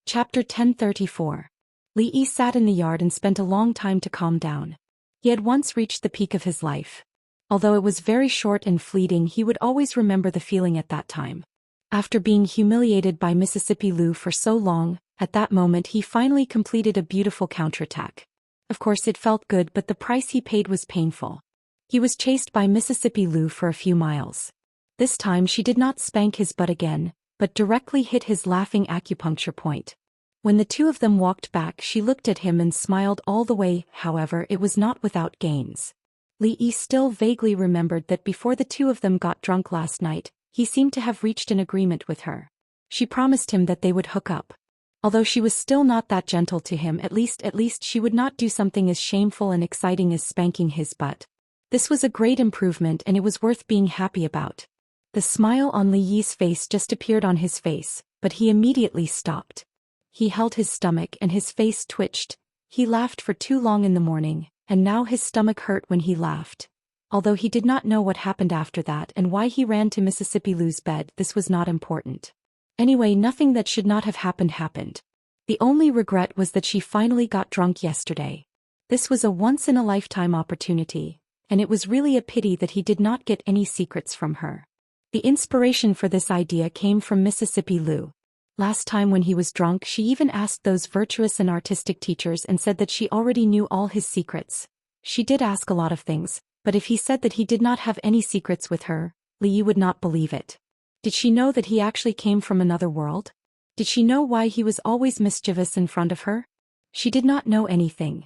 Chapter 1034. Li Yi sat in the yard and spent a long time to calm down. He had once reached the peak of his life. Although it was very short and fleeting, he would always remember the feeling at that time. After being humiliated by Mississippi Lu for so long, at that moment he finally completed a beautiful counterattack. Of course it felt good, but the price he paid was painful. He was chased by Mississippi Lu for a few miles. This time she did not spank his butt again, but directly hit his laughing acupuncture point. When the two of them walked back, she looked at him and smiled all the way. However, it was not without gains. Li Yi still vaguely remembered that before the two of them got drunk last night, he seemed to have reached an agreement with her. She promised him that they would hook up. Although she was still not that gentle to him, at least she would not do something as shameful and exciting as spanking his butt. This was a great improvement, and it was worth being happy about. The smile on Li Yi's face just appeared on his face, but he immediately stopped. He held his stomach and his face twitched. He laughed for too long in the morning, and now his stomach hurt when he laughed. Although he did not know what happened after that and why he ran to Mississippi Lu's bed, this was not important. Anyway, nothing that should not have happened happened. The only regret was that she finally got drunk yesterday. This was a once-in-a-lifetime opportunity, and it was really a pity that he did not get any secrets from her. The inspiration for this idea came from Mississippi Lu. Last time when he was drunk, she even asked those virtuous and artistic teachers and said that she already knew all his secrets. She did ask a lot of things, but if he said that he did not have any secrets with her, Li Yi would not believe it. Did she know that he actually came from another world? Did she know why he was always mischievous in front of her? She did not know anything.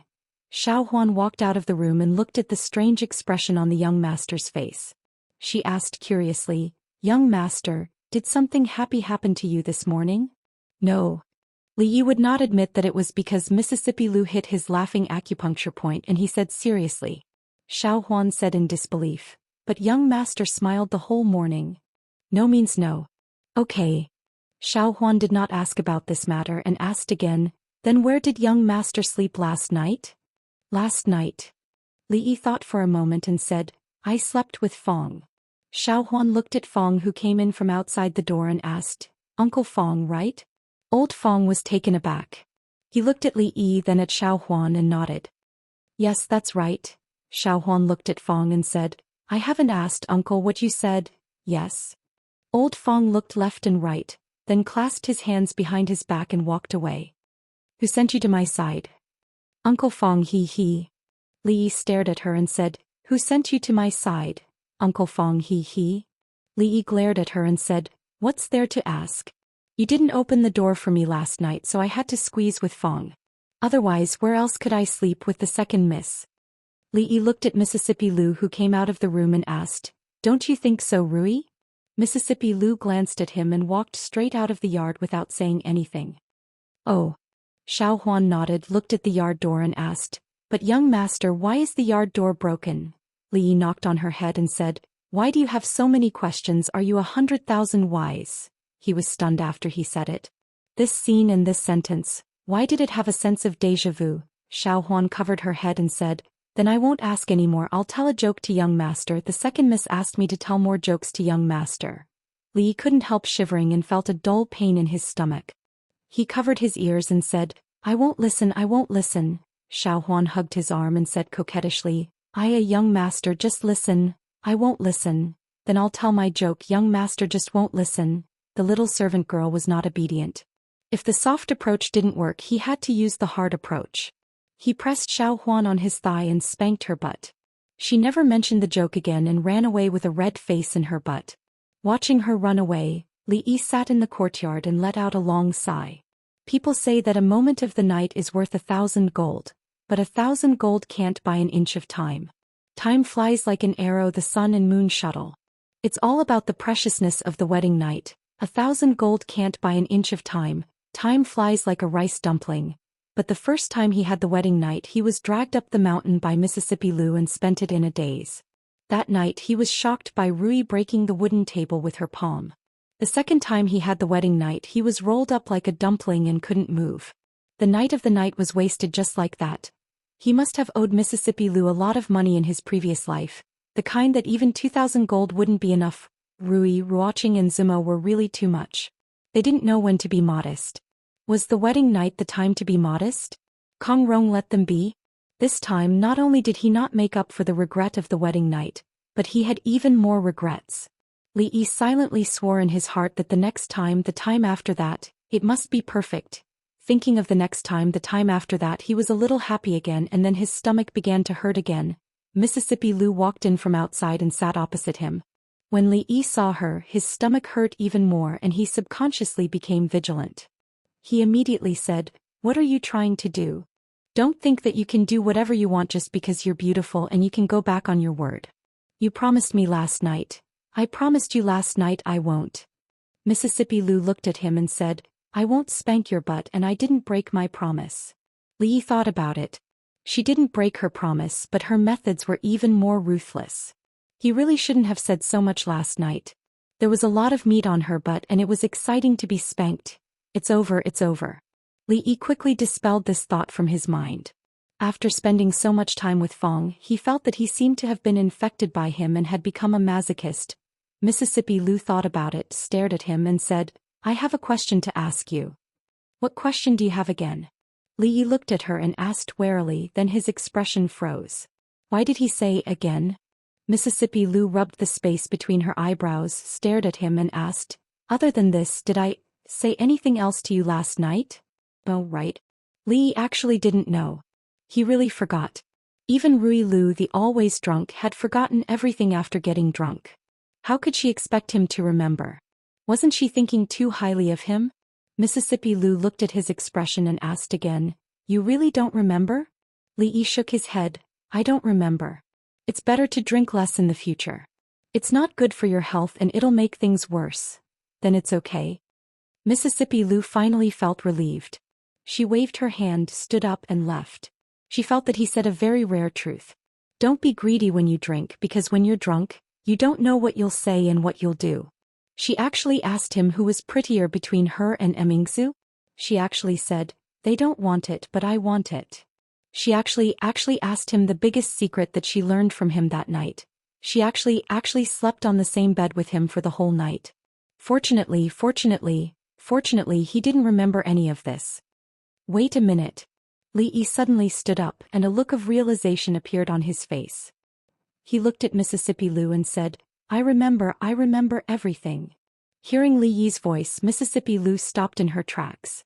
Xiao Huan walked out of the room and looked at the strange expression on the young master's face. She asked curiously, "Young master, did something happy happen to you this morning?" No. Li Yi would not admit that it was because Mississippi Lu hit his laughing acupuncture point, and he said seriously. Xiao Huan said in disbelief, "But young master smiled the whole morning." No means no. Okay. Xiao Huan did not ask about this matter and asked again, "Then where did young master sleep last night?" Last night. Li Yi thought for a moment and said, "I slept with Fong." Xiao Huan looked at Fong, who came in from outside the door, and asked, "Uncle Fong, right?" Old Fong was taken aback. He looked at Li Yi, then at Xiao Huan, and nodded. "Yes, that's right." Xiao Huan looked at Fong and said, "I haven't asked, Uncle, what you said." "Yes." Old Fong looked left and right, then clasped his hands behind his back and walked away. "Who sent you to my side?" "Uncle Fong, he. Li Yi stared at her and said, "Who sent you to my side?" "Uncle Fong, he. Li Yi glared at her and said, "What's there to ask? You didn't open the door for me last night, so I had to squeeze with Fong. Otherwise, where else could I sleep with the second miss?" Li Yi looked at Mississippi Lu, who came out of the room, and asked, "Don't you think so, Rui?" Mississippi Lu glanced at him and walked straight out of the yard without saying anything. "Oh." Xiao Huan nodded, looked at the yard door, and asked, "But young master, why is the yard door broken?" Li Yi knocked on her head and said, "Why do you have so many questions? Are you 100,000 wise?" He was stunned after he said it. This scene and this sentence, why did it have a sense of déjà vu? Xiao Huan covered her head and said, "Then I won't ask anymore. I'll tell a joke to young master. The second miss asked me to tell more jokes to young master." Li Yi couldn't help shivering and felt a dull pain in his stomach. He covered his ears and said, "I won't listen, I won't listen." Xiao Huan hugged his arm and said coquettishly, "A young master, just listen." "I won't listen." "Then I'll tell my joke." "Young master just won't listen." The little servant girl was not obedient. If the soft approach didn't work, he had to use the hard approach. He pressed Xiao Huan on his thigh and spanked her butt. She never mentioned the joke again and ran away with a red face in her butt. Watching her run away, Li Yi sat in the courtyard and let out a long sigh. People say that a moment of the night is worth 1,000 gold. But 1,000 gold can't buy an inch of time. Time flies like an arrow, the sun and moon shuttle. It's all about the preciousness of the wedding night. 1,000 gold can't buy an inch of time. Time flies like a rice dumpling. But the first time he had the wedding night, he was dragged up the mountain by Mississippi Lu and spent it in a daze. That night he was shocked by Rui breaking the wooden table with her palm. The second time he had the wedding night, he was rolled up like a dumpling and couldn't move. The night of the night was wasted just like that. He must have owed Mississippi Lu a lot of money in his previous life, the kind that even 2,000 gold wouldn't be enough. Rui, Ruoqing and Zimo were really too much. They didn't know when to be modest. Was the wedding night the time to be modest? Kong Rong let them be? This time not only did he not make up for the regret of the wedding night, but he had even more regrets. Li Yi silently swore in his heart that the next time, the time after that, it must be perfect. Thinking of the next time, the time after that, he was a little happy again, and then his stomach began to hurt again. Mississippi Lu walked in from outside and sat opposite him. When Li Yi saw her, his stomach hurt even more and he subconsciously became vigilant. He immediately said, "What are you trying to do? Don't think that you can do whatever you want just because you're beautiful and you can go back on your word. You promised me last night. I promised you last night I won't." Mississippi Lu looked at him and said, "I won't spank your butt and I didn't break my promise." Li Yi thought about it. She didn't break her promise, but her methods were even more ruthless. He really shouldn't have said so much last night. There was a lot of meat on her butt and it was exciting to be spanked. It's over, it's over. Li Yi quickly dispelled this thought from his mind. After spending so much time with Fong, he felt that he seemed to have been infected by him and had become a masochist. Mississippi Lu thought about it, stared at him and said, "I have a question to ask you." "What question do you have again?" Li Yi looked at her and asked warily, then his expression froze. Why did he say again? Mississippi Lu rubbed the space between her eyebrows, stared at him and asked, "Other than this, did I say anything else to you last night?" "Oh, right." Li Yi actually didn't know. He really forgot. Even Rui Lu, the always drunk, had forgotten everything after getting drunk. How could she expect him to remember? Wasn't she thinking too highly of him? Mississippi Lu looked at his expression and asked again, "You really don't remember?" Li Yi shook his head, "I don't remember. It's better to drink less in the future. It's not good for your health and it'll make things worse." "Then it's okay." Mississippi Lu finally felt relieved. She waved her hand, stood up and left. She felt that he said a very rare truth. Don't be greedy when you drink, because when you're drunk, you don't know what you'll say and what you'll do. She actually asked him who was prettier between her and Emmingzu. She actually said, "They don't want it but I want it." She actually asked him the biggest secret that she learned from him that night. She actually slept on the same bed with him for the whole night. Fortunately, he didn't remember any of this. Wait a minute. Li Yi suddenly stood up and a look of realization appeared on his face. He looked at Mississippi Lu and said, I remember everything." Hearing Li Yi's voice, Mississippi Lu stopped in her tracks.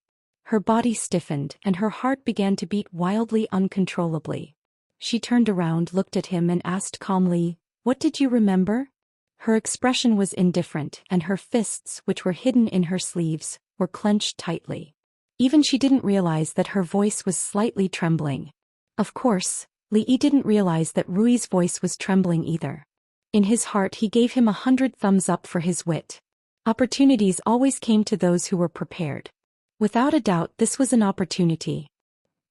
Her body stiffened and her heart began to beat wildly, uncontrollably. She turned around, looked at him and asked calmly, "What did you remember?" Her expression was indifferent and her fists, which were hidden in her sleeves, were clenched tightly. Even she didn't realize that her voice was slightly trembling. Of course, Li Yi didn't realize that Rui's voice was trembling either. In his heart he gave him 100 thumbs up for his wit. Opportunities always came to those who were prepared. Without a doubt this was an opportunity.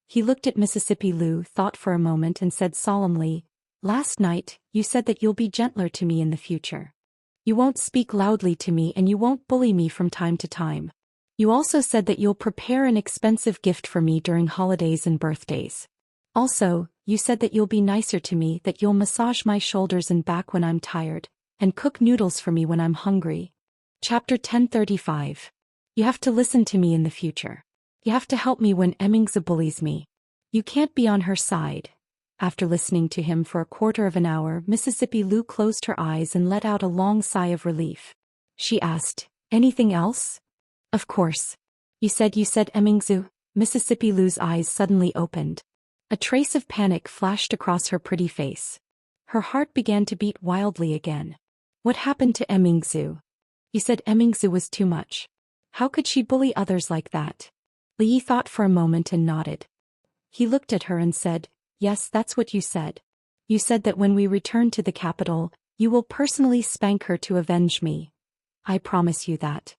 He looked at Mississippi Lu, thought for a moment and said solemnly, "Last night, you said that you'll be gentler to me in the future. You won't speak loudly to me and you won't bully me from time to time. You also said that you'll prepare an expensive gift for me during holidays and birthdays. Also, you said that you'll be nicer to me, that you'll massage my shoulders and back when I'm tired, and cook noodles for me when I'm hungry." Chapter 1035. You have to listen to me in the future. You have to help me when Emmingza bullies me. You can't be on her side. After listening to him for a quarter of an hour, Mississippi Lu closed her eyes and let out a long sigh of relief. She asked, "Anything else?" "Of course. You said Emmingzu." Mississippi Lu's eyes suddenly opened. A trace of panic flashed across her pretty face. Her heart began to beat wildly again. What happened to Emmingzu? You said Emmingzu was too much. How could she bully others like that? Li Yi thought for a moment and nodded. He looked at her and said, "Yes, that's what you said. You said that when we return to the capital, you will personally spank her to avenge me. I promise you that."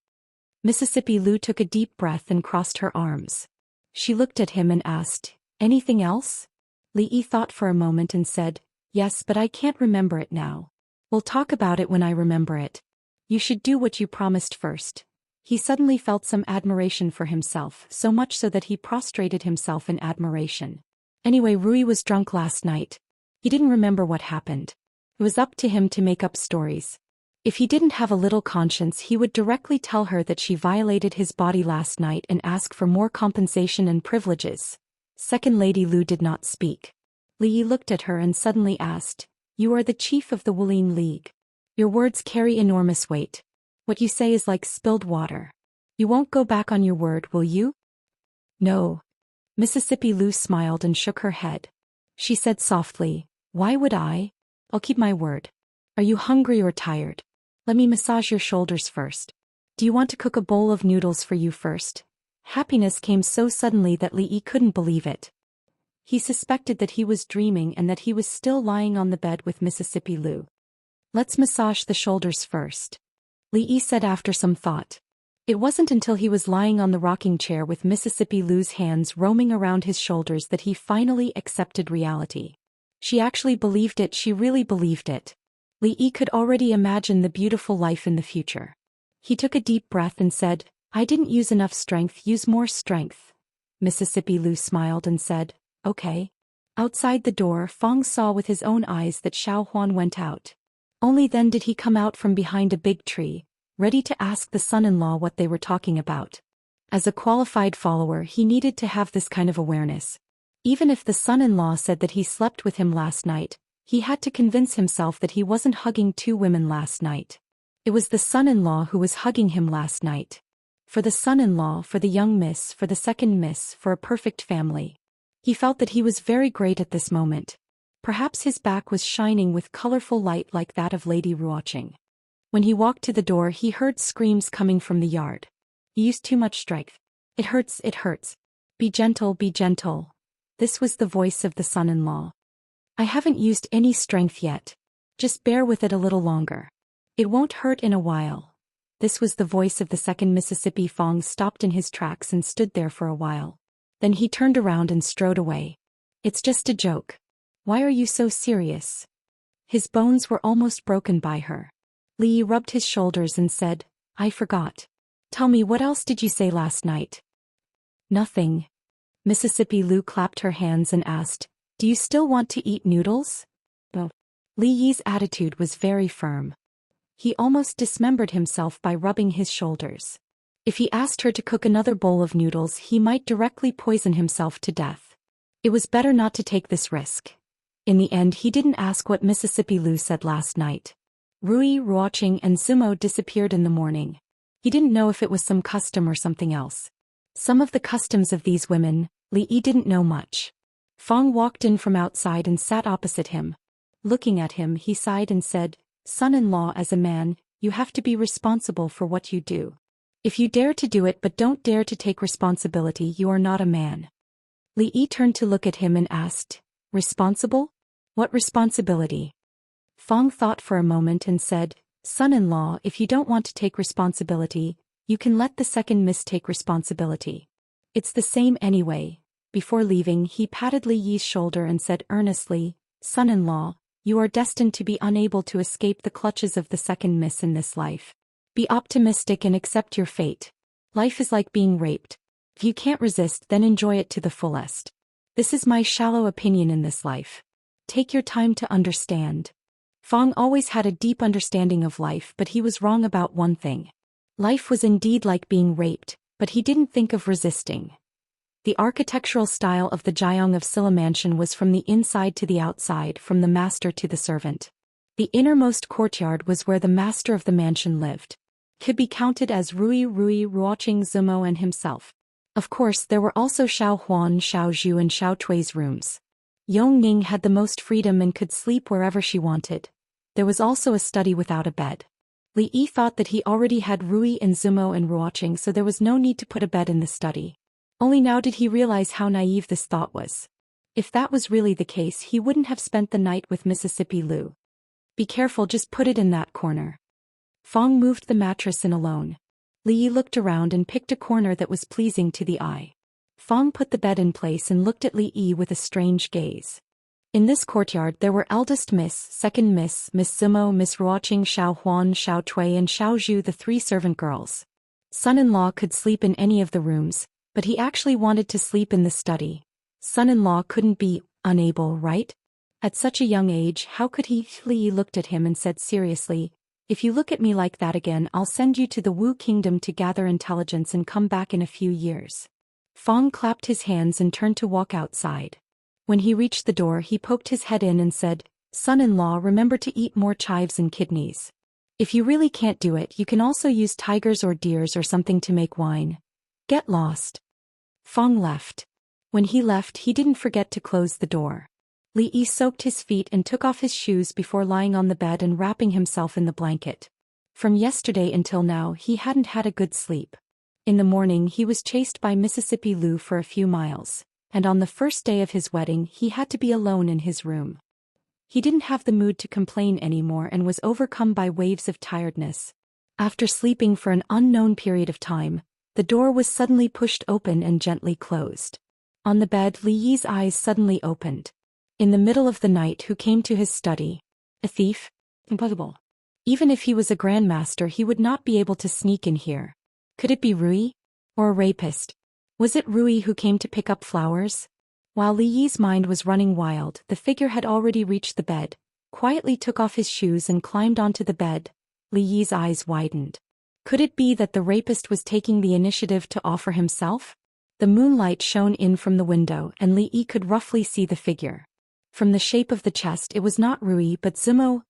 Mississippi Lu took a deep breath and crossed her arms. She looked at him and asked, "Anything else?" Li Yi thought for a moment and said, "Yes, but I can't remember it now. We'll talk about it when I remember it. You should do what you promised first." He suddenly felt some admiration for himself, so much so that he prostrated himself in admiration. Anyway, Rui was drunk last night. He didn't remember what happened. It was up to him to make up stories. If he didn't have a little conscience, he would directly tell her that she violated his body last night and ask for more compensation and privileges. Second Lady Lu did not speak. Li Yi looked at her and suddenly asked, "You are the chief of the Wulin League. Your words carry enormous weight. What you say is like spilled water. You won't go back on your word, will you?" "No." Mississippi Lu smiled and shook her head. She said softly, "Why would I? I'll keep my word. Are you hungry or tired? Let me massage your shoulders first. Do you want to cook a bowl of noodles for you first?" Happiness came so suddenly that Li Yi couldn't believe it. He suspected that he was dreaming and that he was still lying on the bed with Mississippi Lu. "Let's massage the shoulders first," Li Yi said after some thought. It wasn't until he was lying on the rocking chair with Mississippi Lu's hands roaming around his shoulders that he finally accepted reality. She actually believed it, she really believed it. Li Yi could already imagine the beautiful life in the future. He took a deep breath and said, "I didn't use enough strength, use more strength." Mississippi Lu smiled and said, "Okay." Outside the door, Fong saw with his own eyes that Xiao Huan went out. Only then did he come out from behind a big tree, ready to ask the son-in-law what they were talking about. As a qualified follower, he needed to have this kind of awareness. Even if the son-in-law said that he slept with him last night, he had to convince himself that he wasn't hugging two women last night. It was the son-in-law who was hugging him last night. For the son-in-law, for the young miss, for the second miss, for a perfect family. He felt that he was very great at this moment. Perhaps his back was shining with colorful light like that of Lady Ruoqing. When he walked to the door, he heard screams coming from the yard. "You used too much strength. It hurts, it hurts. Be gentle, be gentle." This was the voice of the son-in-law. "I haven't used any strength yet. Just bear with it a little longer. It won't hurt in a while." This was the voice of the second Mississippi. Fong stopped in his tracks and stood there for a while. Then he turned around and strode away. "It's just a joke. Why are you so serious?" His bones were almost broken by her. Li Yi rubbed his shoulders and said, "I forgot. Tell me, what else did you say last night?" "Nothing." Mississippi Lu clapped her hands and asked, "Do you still want to eat noodles?" No. Li Yi's attitude was very firm. He almost dismembered himself by rubbing his shoulders. If he asked her to cook another bowl of noodles, he might directly poison himself to death. It was better not to take this risk. In the end, he didn't ask what Mississippi Lu said last night. Rui, Ruoqing, and Zumo disappeared in the morning. He didn't know if it was some custom or something else. Some of the customs of these women, Li Yi didn't know much. Fong walked in from outside and sat opposite him. Looking at him, he sighed and said, "Son-in-law, as a man, you have to be responsible for what you do. If you dare to do it but don't dare to take responsibility, you are not a man." Li Yi turned to look at him and asked, "Responsible? What responsibility?" Fong thought for a moment and said, "Son-in-law, if you don't want to take responsibility, you can let the second miss take responsibility. It's the same anyway." Before leaving, he patted Li Yi's shoulder and said earnestly, "Son-in-law, you are destined to be unable to escape the clutches of the second miss in this life. Be optimistic and accept your fate. Life is like being raped. If you can't resist, then enjoy it to the fullest. This is my shallow opinion in this life. Take your time to understand." Fong always had a deep understanding of life, but he was wrong about one thing. Life was indeed like being raped, but he didn't think of resisting. The architectural style of the Jiang of Silla mansion was from the inside to the outside, from the master to the servant. The innermost courtyard was where the master of the mansion lived. Could be counted as Rui, Ruoqing, Zumo, and himself. Of course, there were also Xiao Huan, Xiao Zhu, and Xiao Tui's rooms. Yong Ning had the most freedom and could sleep wherever she wanted. There was also a study without a bed. Li Yi thought that he already had Rui and Zumo and Ruoqing, so there was no need to put a bed in the study. Only now did he realize how naive this thought was. If that was really the case, he wouldn't have spent the night with Mississippi Lu. "Be careful, just put it in that corner." Fong moved the mattress in alone. Li Yi looked around and picked a corner that was pleasing to the eye. Fong put the bed in place and looked at Li Yi with a strange gaze. In this courtyard there were eldest miss, second miss, Miss Zumo, Miss Ruoqing, Xiao Huan, Xiao Tui, and Xiao Zhu, the three servant girls. Son-in-law could sleep in any of the rooms, but he actually wanted to sleep in the study. Son-in-law couldn't be unable, right? At such a young age, how could he? Li Yi looked at him and said seriously, If you look at me like that again, I'll send you to the Wu Kingdom to gather intelligence and come back in a few years. Fong clapped his hands and turned to walk outside. When he reached the door, he poked his head in and said, "Son-in-law, remember to eat more chives and kidneys. If you really can't do it, you can also use tigers or deers or something to make wine. Get lost." Fong left. When he left, he didn't forget to close the door. Li Yi soaked his feet and took off his shoes before lying on the bed and wrapping himself in the blanket. From yesterday until now, he hadn't had a good sleep. In the morning, he was chased by Mississippi Lu for a few miles, and on the first day of his wedding, he had to be alone in his room. He didn't have the mood to complain anymore and was overcome by waves of tiredness. After sleeping for an unknown period of time, the door was suddenly pushed open and gently closed. On the bed, Li Yi's eyes suddenly opened. In the middle of the night, who came to his study? A thief? Impossible. Even if he was a grandmaster, he would not be able to sneak in here. Could it be Rui? Or a rapist? Was it Rui who came to pick up flowers? While Li Yi's mind was running wild, the figure had already reached the bed, quietly took off his shoes and climbed onto the bed. Li Yi's eyes widened. Could it be that the rapist was taking the initiative to offer himself? The moonlight shone in from the window and Li Yi could roughly see the figure. From the shape of the chest, it was not Rui but Zimo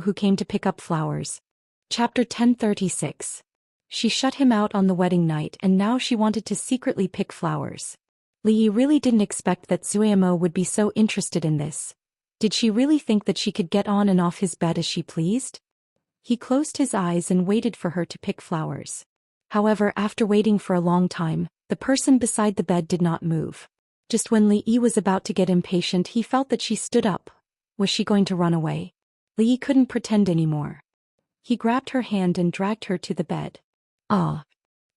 who came to pick up flowers. Chapter 1036. She shut him out on the wedding night and now she wanted to secretly pick flowers. Li Yi really didn't expect that Zuemo would be so interested in this. Did she really think that she could get on and off his bed as she pleased? He closed his eyes and waited for her to pick flowers. However, after waiting for a long time, the person beside the bed did not move. Just when Li Yi was about to get impatient, he felt that she stood up. Was she going to run away? Li Yi couldn't pretend anymore. He grabbed her hand and dragged her to the bed. Ah!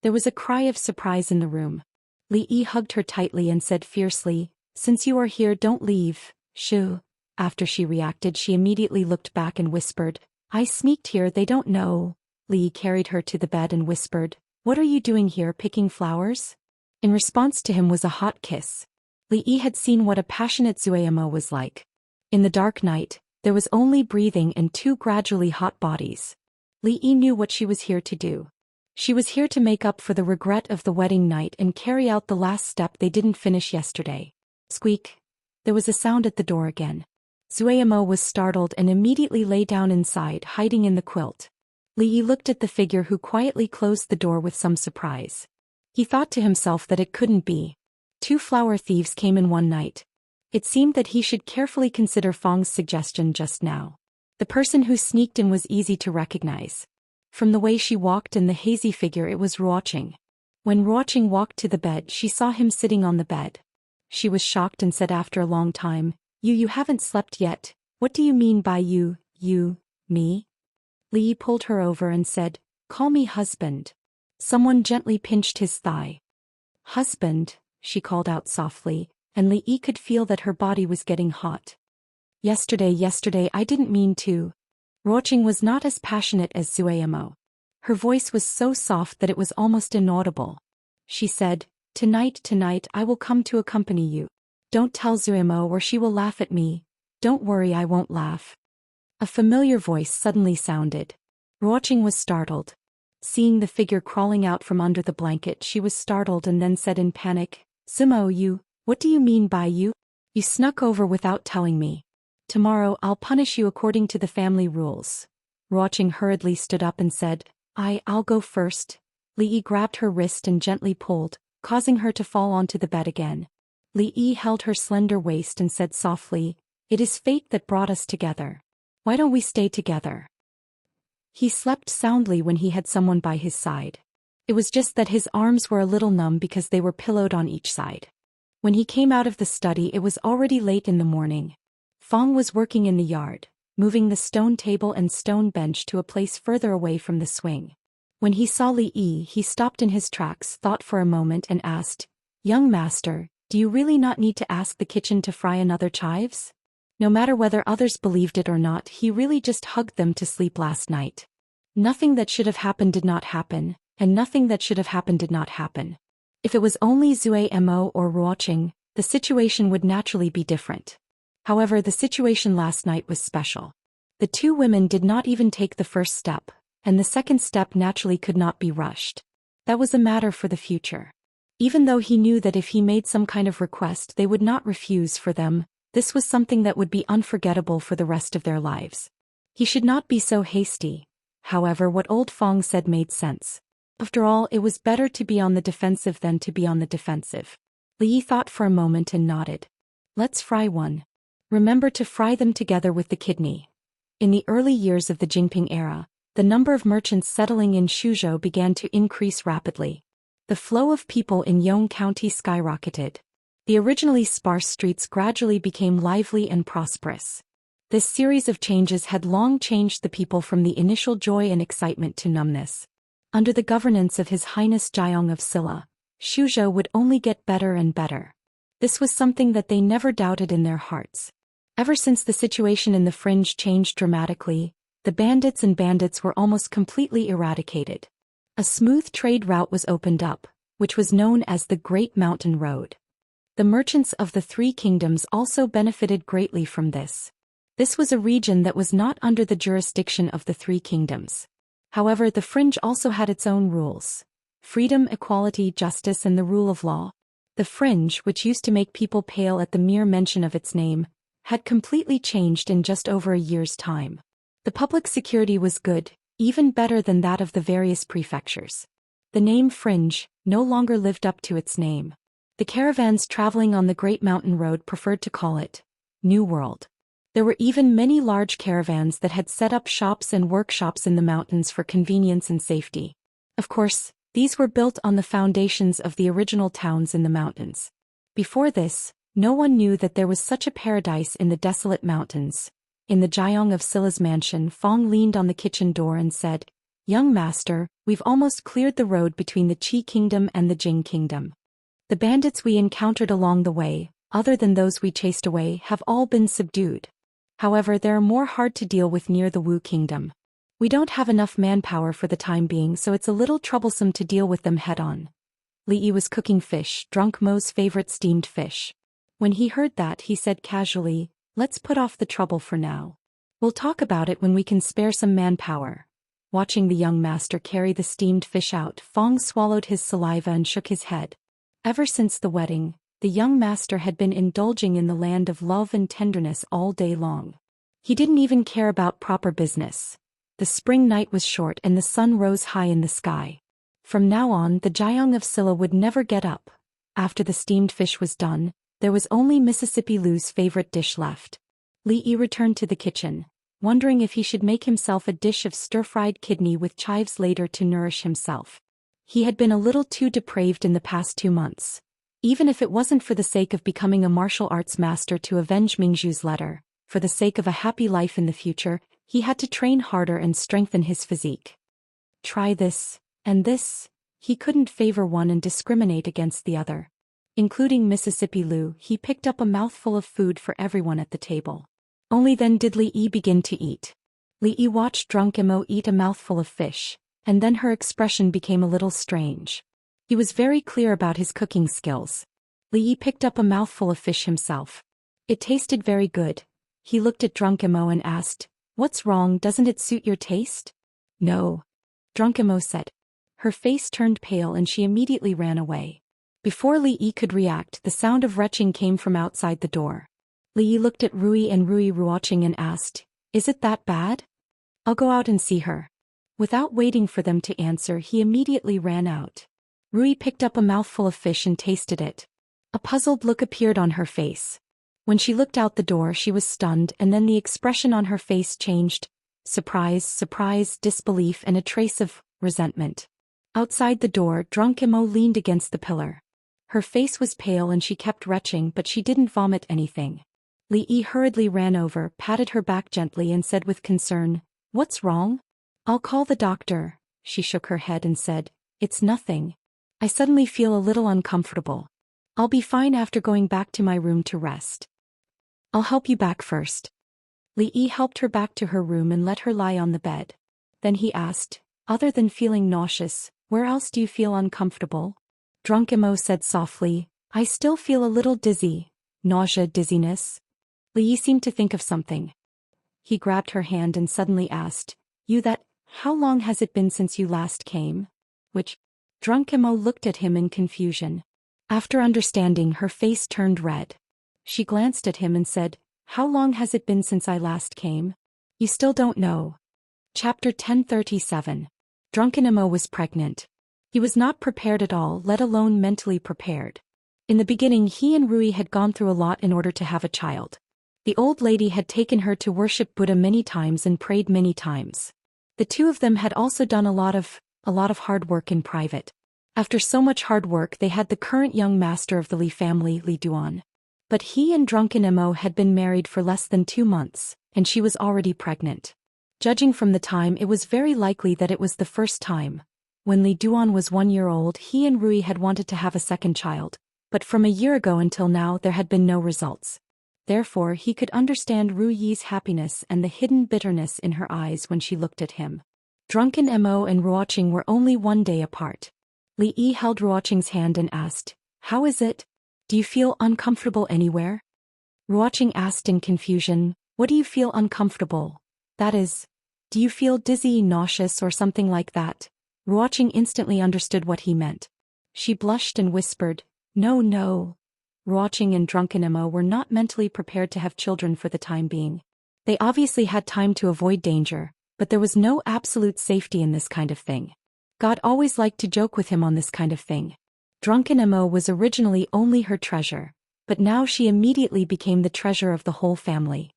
There was a cry of surprise in the room. Li Yi hugged her tightly and said fiercely, "Since you are here, don't leave, Shu." After she reacted, she immediately looked back and whispered, "I sneaked here, they don't know." Li Yi carried her to the bed and whispered, "What are you doing here, picking flowers?" In response to him was a hot kiss. Li Yi had seen what a passionate Zuemo was like. In the dark night, there was only breathing and two gradually hot bodies. Li Yi knew what she was here to do. She was here to make up for the regret of the wedding night and carry out the last step they didn't finish yesterday. Squeak! There was a sound at the door again. Zuemo was startled and immediately lay down inside, hiding in the quilt. Li Yi looked at the figure who quietly closed the door with some surprise. He thought to himself that it couldn't be. Two flower thieves came in one night. It seemed that he should carefully consider Fong's suggestion just now. The person who sneaked in was easy to recognize. From the way she walked and the hazy figure, it was Ruoqing. When Ruoqing walked to the bed, she saw him sitting on the bed. She was shocked and said after a long time, You haven't slept yet. What do you mean by you, me?" Li Yi pulled her over and said, "Call me husband." Someone gently pinched his thigh. "Husband," she called out softly, and Li Yi could feel that her body was getting hot. Yesterday I didn't mean to." Ruoqing was not as passionate as Zuemo. Her voice was so soft that it was almost inaudible. She said, Tonight I will come to accompany you. Don't tell Zuemo or she will laugh at me." "Don't worry, I won't laugh." A familiar voice suddenly sounded. Ruoqing was startled. Seeing the figure crawling out from under the blanket, she was startled and then said in panic, "Zumo, what do you mean by you? You snuck over without telling me. Tomorrow I'll punish you according to the family rules." Ruoqing hurriedly stood up and said, I'll go first." Li Yi grabbed her wrist and gently pulled, causing her to fall onto the bed again. Li Yi held her slender waist and said softly, "It is fate that brought us together. Why don't we stay together?" He slept soundly when he had someone by his side. It was just that his arms were a little numb because they were pillowed on each side. When he came out of the study, it was already late in the morning. Fong was working in the yard, moving the stone table and stone bench to a place further away from the swing. When he saw Li Yi, he stopped in his tracks, thought for a moment and asked, "Young master, do you really not need to ask the kitchen to fry another chives?" No matter whether others believed it or not, he really just hugged them to sleep last night. Nothing that should have happened did not happen, and nothing that should have happened did not happen. If it was only Zuemo or Ruoqing, the situation would naturally be different. However, the situation last night was special. The two women did not even take the first step, and the second step naturally could not be rushed. That was a matter for the future. Even though he knew that if he made some kind of request they would not refuse for them, this was something that would be unforgettable for the rest of their lives. He should not be so hasty. However, what old Fong said made sense. After all, it was better to be on the defensive than to be on the defensive. Li Yi thought for a moment and nodded. Let's fry one. Remember to fry them together with the kidney. In the early years of the Jingping era, the number of merchants settling in Suzhou began to increase rapidly. The flow of people in Yong County skyrocketed. The originally sparse streets gradually became lively and prosperous. This series of changes had long changed the people from the initial joy and excitement to numbness. Under the governance of His Highness Jiang of Silla, Suzhou would only get better and better. This was something that they never doubted in their hearts. Ever since the situation in the fringe changed dramatically, the bandits were almost completely eradicated. A smooth trade route was opened up, which was known as the Great Mountain Road. The merchants of the Three Kingdoms also benefited greatly from this. This was a region that was not under the jurisdiction of the Three Kingdoms. However, the fringe also had its own rules: freedom, equality, justice, and the rule of law. The fringe, which used to make people pale at the mere mention of its name, had completely changed in just over a year's time. The public security was good, even better than that of the various prefectures. The name Fringe no longer lived up to its name. The caravans traveling on the Great Mountain Road preferred to call it New World. There were even many large caravans that had set up shops and workshops in the mountains for convenience and safety. Of course, these were built on the foundations of the original towns in the mountains. Before this, no one knew that there was such a paradise in the desolate mountains. In the Jiang of Silla's mansion, Fong leaned on the kitchen door and said, "Young master, we've almost cleared the road between the Qi Kingdom and the Jing Kingdom. The bandits we encountered along the way, other than those we chased away, have all been subdued. However, there are more hard to deal with near the Wu Kingdom. We don't have enough manpower for the time being, so it's a little troublesome to deal with them head-on." Li Yi was cooking fish, Drunk Mo's favorite steamed fish. When he heard that, he said casually, "Let's put off the trouble for now. We'll talk about it when we can spare some manpower." Watching the young master carry the steamed fish out, Fong swallowed his saliva and shook his head. Ever since the wedding, the young master had been indulging in the land of love and tenderness all day long. He didn't even care about proper business. The spring night was short and the sun rose high in the sky. From now on, the Jiang of Silla would never get up. After the steamed fish was done, there was only Mississippi Lu's favorite dish left. Li Yi returned to the kitchen, wondering if he should make himself a dish of stir-fried kidney with chives later to nourish himself. He had been a little too depraved in the past 2 months. Even if it wasn't for the sake of becoming a martial arts master to avenge Mingzhu's letter, for the sake of a happy life in the future, he had to train harder and strengthen his physique. Try this, and this. He couldn't favor one and discriminate against the other. Including Mississippi Lu, he picked up a mouthful of food for everyone at the table. Only then did Li Yi begin to eat. Li Yi watched Drunk Mo eat a mouthful of fish, and then her expression became a little strange. He was very clear about his cooking skills. Li Yi picked up a mouthful of fish himself. It tasted very good. He looked at Drunk Mo and asked, "What's wrong, doesn't it suit your taste?" "No," Drunk Mo said. Her face turned pale and she immediately ran away. Before Li Yi could react, the sound of retching came from outside the door. Li Yi looked at Rui and Rui watching and asked, "Is it that bad? I'll go out and see her." Without waiting for them to answer, he immediately ran out. Rui picked up a mouthful of fish and tasted it. A puzzled look appeared on her face. When she looked out the door, she was stunned, and then the expression on her face changed: surprise, disbelief, and a trace of resentment. Outside the door, Drunk Mo leaned against the pillar. Her face was pale and she kept retching, but she didn't vomit anything. Li Yi hurriedly ran over, patted her back gently and said with concern, "What's wrong?" "I'll call the doctor." She shook her head and said, "It's nothing. I suddenly feel a little uncomfortable. I'll be fine after going back to my room to rest." "I'll help you back first." Li Yi helped her back to her room and let her lie on the bed. Then he asked, "Other than feeling nauseous, where else do you feel uncomfortable?" Drunk Mo said softly, "I still feel a little dizzy." "Nausea, dizziness?" Li Yi seemed to think of something. He grabbed her hand and suddenly asked, "You that, how long has it been since you last came?" Which? Drunk Imo looked at him in confusion. After understanding, her face turned red. She glanced at him and said, "How long has it been since I last came? You still don't know." Chapter 1037. Drunken Imo was pregnant. He was not prepared at all, let alone mentally prepared. In the beginning, he and Rui had gone through a lot in order to have a child. The old lady had taken her to worship Buddha many times and prayed many times. The two of them had also done a lot of hard work in private. After so much hard work, they had the current young master of the Li family, Li Duan. But he and Drunken Imo had been married for less than 2 months, and she was already pregnant. Judging from the time, it was very likely that it was the first time. When Li Duan was 1 year old, he and Rui had wanted to have a second child, but from a year ago until now there had been no results. Therefore, he could understand Ru Yi's happiness and the hidden bitterness in her eyes when she looked at him. Drunken Imo and Ruoqing were only 1 day apart. Li Yi held Ruoqing's hand and asked, "How is it? Do you feel uncomfortable anywhere?" Ruoqing asked in confusion, "What do you feel uncomfortable? That is, do you feel dizzy, nauseous or something like that?" Ruoqing instantly understood what he meant. She blushed and whispered, No. Ruoqing and Drunken Imo were not mentally prepared to have children for the time being. They obviously had time to avoid danger, but there was no absolute safety in this kind of thing. God always liked to joke with him on this kind of thing. Drunken Imo was originally only her treasure, but now she immediately became the treasure of the whole family.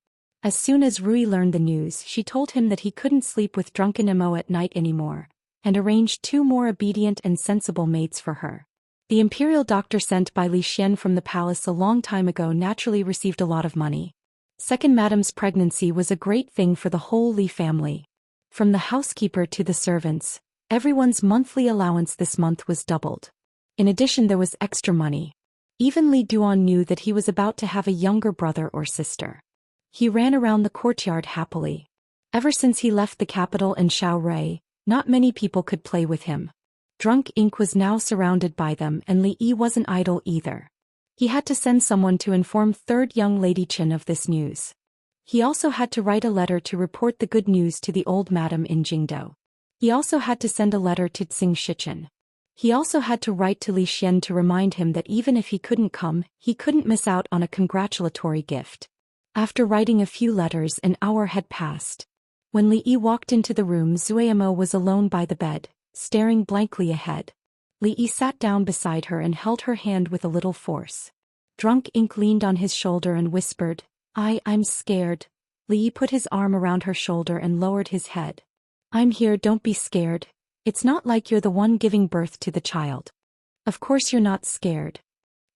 As soon as Rui learned the news, she told him that he couldn't sleep with Drunken Imo at night anymore, and arranged 2 more obedient and sensible mates for her. The imperial doctor sent by Zhou Xian from the palace a long time ago naturally received a lot of money. Second Madame's pregnancy was a great thing for the whole Li family. From the housekeeper to the servants, everyone's monthly allowance this month was doubled. In addition, there was extra money. Even Li Duan knew that he was about to have a younger brother or sister. He ran around the courtyard happily. Ever since he left the capital and Xiaorui, not many people could play with him. Drunk Ink was now surrounded by them, and Li Yi wasn't idle either. He had to send someone to inform third young lady Chen of this news. He also had to write a letter to report the good news to the old madam in Jingdou. He also had to send a letter to Tsing Shichen. He also had to write to Li Xian to remind him that even if he couldn't come, he couldn't miss out on a congratulatory gift. After writing a few letters, an hour had passed. When Li Yi walked into the room, Zueimo was alone by the bed, staring blankly ahead. Li Yi sat down beside her and held her hand with a little force. Drunk Ink leaned on his shoulder and whispered, I'm scared." Li Yi put his arm around her shoulder and lowered his head. "I'm here, don't be scared. It's not like you're the one giving birth to the child. Of course you're not scared."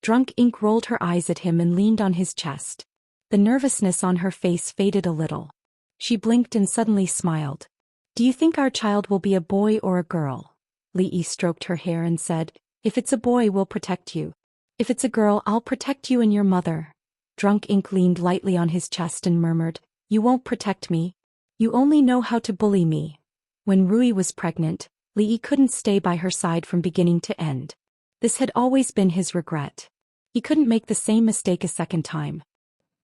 Drunk Ink rolled her eyes at him and leaned on his chest. The nervousness on her face faded a little. She blinked and suddenly smiled. "Do you think our child will be a boy or a girl?" Li Yi stroked her hair and said, "If it's a boy, we'll protect you. If it's a girl, I'll protect you and your mother." Drunk Ink leaned lightly on his chest and murmured, "You won't protect me. You only know how to bully me." When Rui was pregnant, Li Yi couldn't stay by her side from beginning to end. This had always been his regret. He couldn't make the same mistake a second time.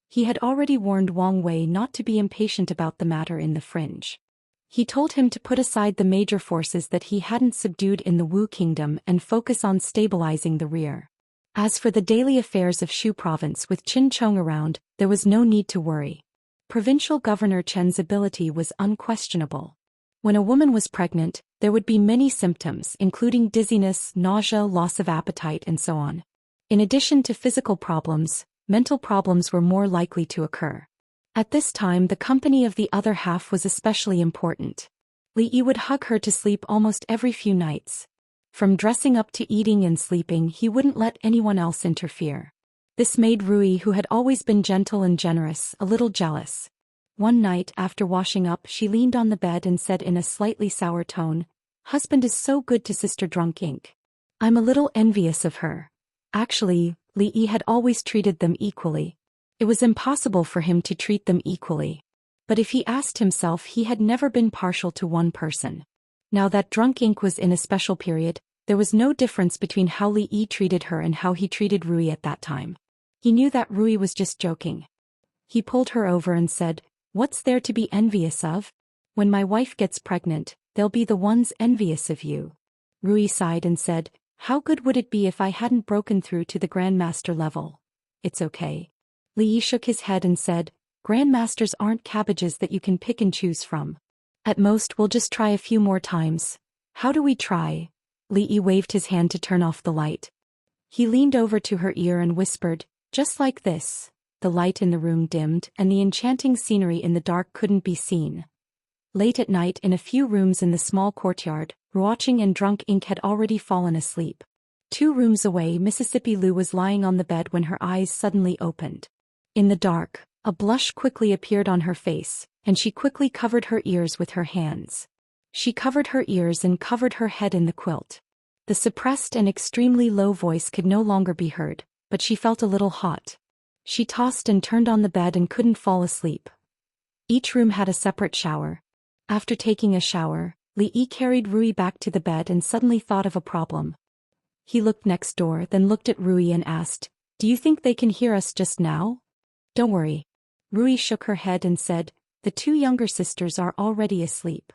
He had already warned Wang Wei not to be impatient about the matter in the fringe. He told him to put aside the major forces that he hadn't subdued in the Wu kingdom and focus on stabilizing the rear. As for the daily affairs of Shu province with Qin Chong around, there was no need to worry. Provincial Governor Chen's ability was unquestionable. When a woman was pregnant, there would be many symptoms, including dizziness, nausea, loss of appetite, and so on. In addition to physical problems, mental problems were more likely to occur. At this time, the company of the other half was especially important. Li Yi would hug her to sleep almost every few nights. From dressing up to eating and sleeping, he wouldn't let anyone else interfere. This made Rui, who had always been gentle and generous, a little jealous. One night, after washing up, she leaned on the bed and said in a slightly sour tone, "Husband is so good to Sister Drunk Ink. I'm a little envious of her." Actually, Li Yi had always treated them equally. It was impossible for him to treat them equally. But if he asked himself, he had never been partial to one person. Now that Drunk Ink was in a special period, there was no difference between how Li Yi treated her and how he treated Rui at that time. He knew that Rui was just joking. He pulled her over and said, What's there to be envious of? When my wife gets pregnant, they'll be the ones envious of you. Rui sighed and said, how good would it be if I hadn't broken through to the Grandmaster level? It's okay. Li Yi shook his head and said, Grandmasters aren't cabbages that you can pick and choose from. At most we'll just try a few more times. How do we try? Li Yi waved his hand to turn off the light. He leaned over to her ear and whispered, just like this. The light in the room dimmed and the enchanting scenery in the dark couldn't be seen. Late at night in a few rooms in the small courtyard, Ruoqing and Drunk Ink had already fallen asleep. 2 rooms away, Mississippi Lu was lying on the bed when her eyes suddenly opened. In the dark, a blush quickly appeared on her face, and she quickly covered her ears with her hands. She covered her ears and covered her head in the quilt. The suppressed and extremely low voice could no longer be heard, but she felt a little hot. She tossed and turned on the bed and couldn't fall asleep. Each room had a separate shower. After taking a shower, Li Yi carried Rui back to the bed and suddenly thought of a problem. He looked next door, then looked at Rui and asked, do you think they can hear us just now? Don't worry. Rui shook her head and said, the 2 younger sisters are already asleep.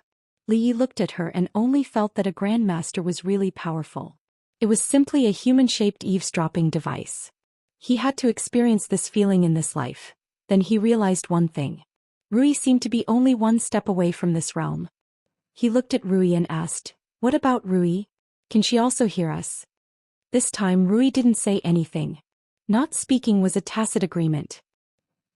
Li Yi looked at her and only felt that a grandmaster was really powerful. It was simply a human-shaped eavesdropping device. He had to experience this feeling in this life. Then he realized one thing. Rui seemed to be only one step away from this realm. He looked at Rui and asked, what about Rui? Can she also hear us? This time Rui didn't say anything. Not speaking was a tacit agreement.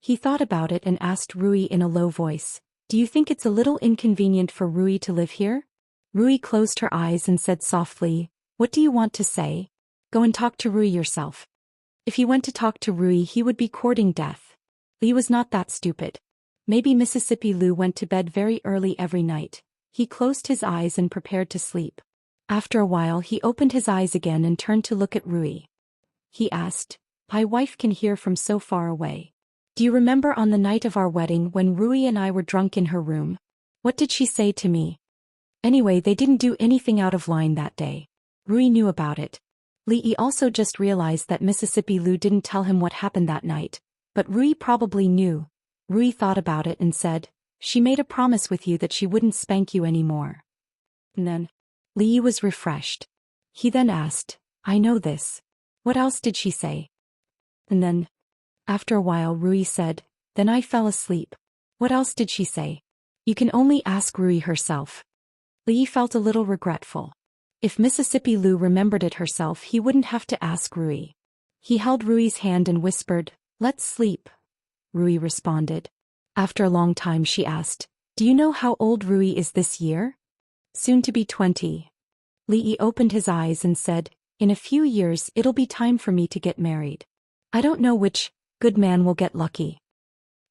He thought about it and asked Rui in a low voice, do you think it's a little inconvenient for Rui to live here? Rui closed her eyes and said softly, what do you want to say? Go and talk to Rui yourself. If he went to talk to Rui, he would be courting death. Li was not that stupid. Maybe Mississippi Lu went to bed very early every night. He closed his eyes and prepared to sleep. After a while he opened his eyes again and turned to look at Rui. He asked, my wife can hear from so far away. Do you remember on the night of our wedding when Rui and I were drunk in her room? What did she say to me? Anyway, they didn't do anything out of line that day. Rui knew about it. Li Yi also just realized that Mississippi Lu didn't tell him what happened that night, but Rui probably knew. Rui thought about it and said, she made a promise with you that she wouldn't spank you anymore. And then, Li Yi was refreshed. He then asked, I know this. What else did she say? And then, after a while Rui said, then I fell asleep. What else did she say? You can only ask Rui herself. Li Yi felt a little regretful. If Mississippi Lu remembered it herself, he wouldn't have to ask Rui. He held Rui's hand and whispered, let's sleep. Rui responded. After a long time she asked, do you know how old Rui is this year? Soon to be 20. Li Yi opened his eyes and said, in a few years it'll be time for me to get married. I don't know which good man will get lucky.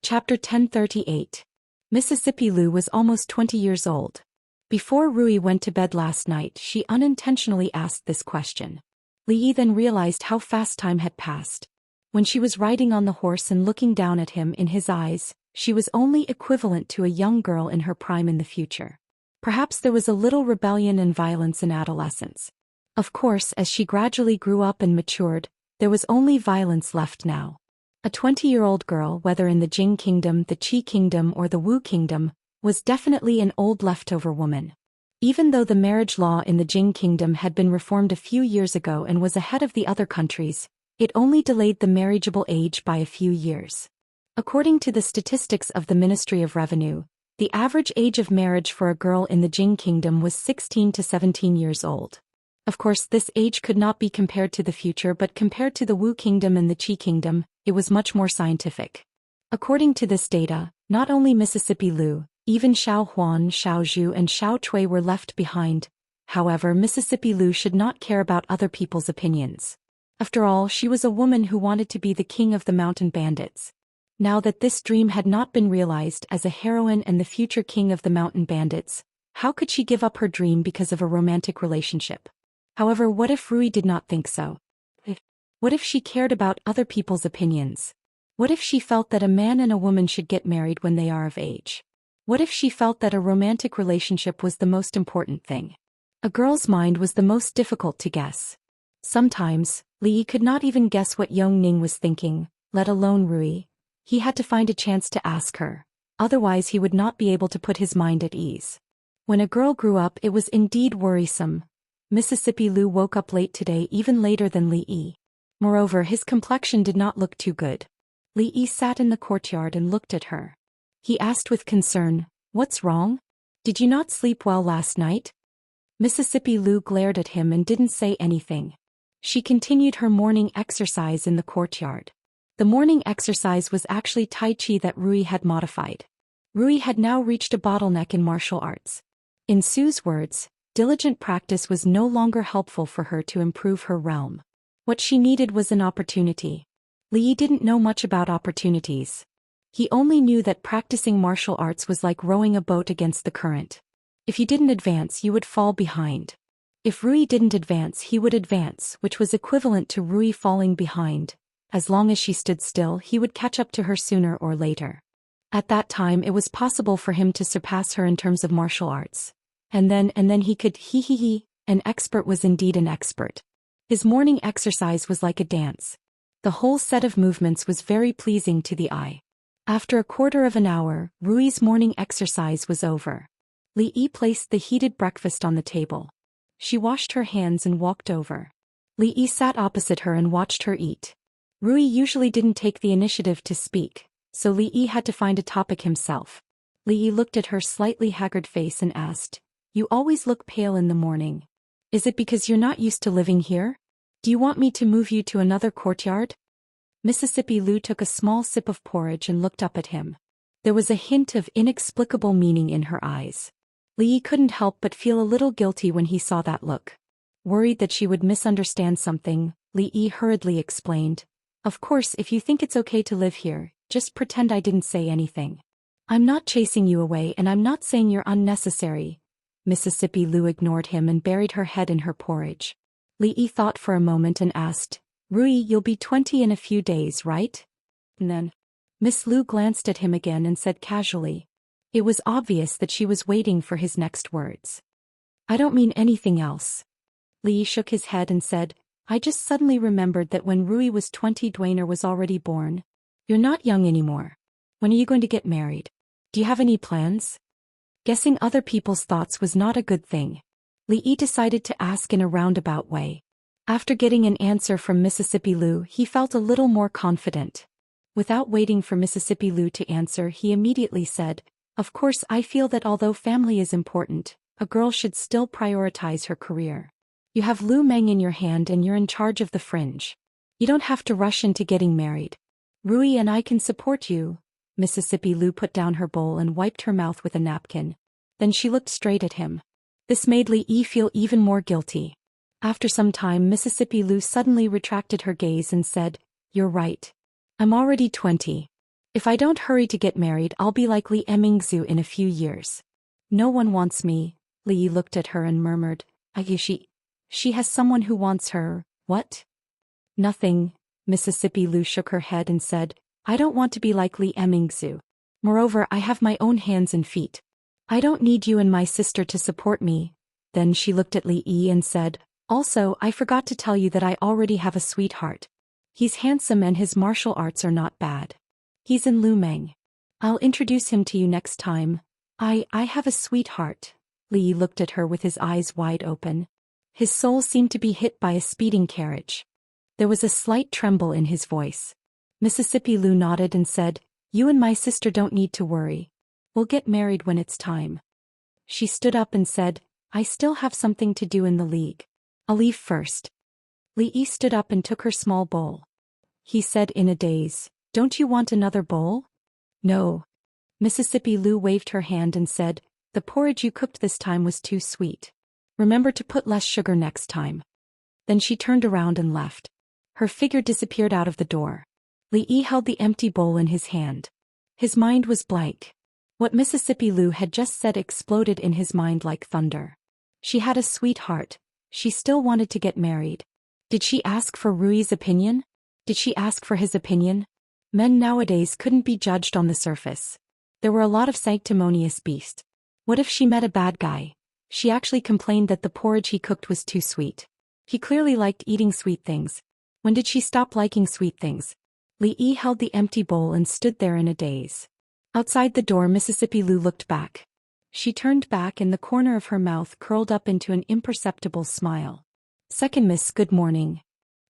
Chapter 1038. Mississippi Lu was almost 20 years old. Before Rui went to bed last night, she unintentionally asked this question. Li Yi then realized how fast time had passed. When she was riding on the horse and looking down at him in his eyes, she was only equivalent to a young girl in her prime in the future. Perhaps there was a little rebellion and violence in adolescence. Of course, as she gradually grew up and matured, there was only violence left now. A 20-year-old girl, whether in the Jing Kingdom, the Qi Kingdom, or the Wu Kingdom, was definitely an old leftover woman. Even though the marriage law in the Jing Kingdom had been reformed a few years ago and was ahead of the other countries, it only delayed the marriageable age by a few years. According to the statistics of the Ministry of Revenue, the average age of marriage for a girl in the Jing Kingdom was 16 to 17 years old. Of course, this age could not be compared to the future, but compared to the Wu Kingdom and the Qi Kingdom, it was much more scientific. According to this data, not only Mississippi Lu, even Xiao Huan, Xiao Zhu and Xiao Cui were left behind. However, Mississippi Lu should not care about other people's opinions. After all, she was a woman who wanted to be the king of the mountain bandits. Now that this dream had not been realized as a heroine and the future king of the mountain bandits, how could she give up her dream because of a romantic relationship? However, what if Rui did not think so? What if she cared about other people's opinions? What if she felt that a man and a woman should get married when they are of age? What if she felt that a romantic relationship was the most important thing? A girl's mind was the most difficult to guess. Sometimes, Li Yi could not even guess what Yong Ning was thinking, let alone Rui. He had to find a chance to ask her. Otherwise he would not be able to put his mind at ease. When a girl grew up, it was indeed worrisome. Mississippi Lu woke up late today, even later than Li Yi. Moreover, his complexion did not look too good. Li Yi sat in the courtyard and looked at her. He asked with concern, "What's wrong? Did you not sleep well last night?" Mississippi Lu glared at him and didn't say anything. She continued her morning exercise in the courtyard. The morning exercise was actually Tai Chi that Rui had modified. Rui had now reached a bottleneck in martial arts. In Su's words, diligent practice was no longer helpful for her to improve her realm. What she needed was an opportunity. Li Yi didn't know much about opportunities. He only knew that practicing martial arts was like rowing a boat against the current. If you didn't advance, you would fall behind. If Rui didn't advance, he would advance, which was equivalent to Rui falling behind. As long as she stood still, he would catch up to her sooner or later. At that time, it was possible for him to surpass her in terms of martial arts. And then he could an expert was indeed an expert. His morning exercise was like a dance. The whole set of movements was very pleasing to the eye. After a quarter of an hour, Rui's morning exercise was over. Li Yi placed the heated breakfast on the table. She washed her hands and walked over. Li Yi sat opposite her and watched her eat. Rui usually didn't take the initiative to speak, so Li Yi had to find a topic himself. Li Yi looked at her slightly haggard face and asked, "You always look pale in the morning. Is it because you're not used to living here? Do you want me to move you to another courtyard?" Mississippi Lu took a small sip of porridge and looked up at him. There was a hint of inexplicable meaning in her eyes. Li Yi couldn't help but feel a little guilty when he saw that look. Worried that she would misunderstand something, Li Yi hurriedly explained, "Of course, if you think it's okay to live here, just pretend I didn't say anything. I'm not chasing you away and I'm not saying you're unnecessary." Mississippi Lu ignored him and buried her head in her porridge. Li Yi thought for a moment and asked, "Rui, you'll be 20 in a few days, right?" And then, Miss Lu glanced at him again and said casually. It was obvious that she was waiting for his next words. "I don't mean anything else." Li Yi shook his head and said, "I just suddenly remembered that when Rui was 20, Dwayner was already born. You're not young anymore. When are you going to get married? Do you have any plans?" Guessing other people's thoughts was not a good thing. Li Yi decided to ask in a roundabout way. After getting an answer from Mississippi Lu, he felt a little more confident. Without waiting for Mississippi Lu to answer, he immediately said, "Of course, I feel that although family is important, a girl should still prioritize her career. You have Lu Meng in your hand and you're in charge of the fringe. You don't have to rush into getting married. Rui and I can support you." Mississippi Lu put down her bowl and wiped her mouth with a napkin. Then she looked straight at him. This made Li Yi feel even more guilty. After some time, Mississippi Lu suddenly retracted her gaze and said, "You're right. I'm already 20. If I don't hurry to get married, I'll be like Li Emingzu in a few years. No one wants me." Li Yi looked at her and murmured, She has someone who wants her." "What?" "Nothing." Mississippi Lu shook her head and said, "I don't want to be like Li Emingzu. Moreover, I have my own hands and feet. I don't need you and my sister to support me." Then she looked at Li Yi and said, "Also, I forgot to tell you that I already have a sweetheart. He's handsome and his martial arts are not bad. He's in Lu Meng. I'll introduce him to you next time." I have a sweetheart." Li Yi looked at her with his eyes wide open. His soul seemed to be hit by a speeding carriage. There was a slight tremble in his voice. Mississippi Lu nodded and said, "You and my sister don't need to worry. We'll get married when it's time." She stood up and said, "I still have something to do in the league. I'll leave first." Li Yi stood up and took her small bowl. He said in a daze, "Don't you want another bowl?" "No." Mississippi Lu waved her hand and said, "The porridge you cooked this time was too sweet. Remember to put less sugar next time." Then she turned around and left. Her figure disappeared out of the door. Li Yi held the empty bowl in his hand. His mind was blank. What Mississippi Lu had just said exploded in his mind like thunder. She had a sweetheart. She still wanted to get married. Did she ask for Rui's opinion? Did she ask for his opinion? Men nowadays couldn't be judged on the surface. There were a lot of sanctimonious beasts. What if she met a bad guy? She actually complained that the porridge he cooked was too sweet. He clearly liked eating sweet things. When did she stop liking sweet things? Li Yi held the empty bowl and stood there in a daze. Outside the door, Mississippi Lou looked back. She turned back and the corner of her mouth curled up into an imperceptible smile. "Second Miss, good morning."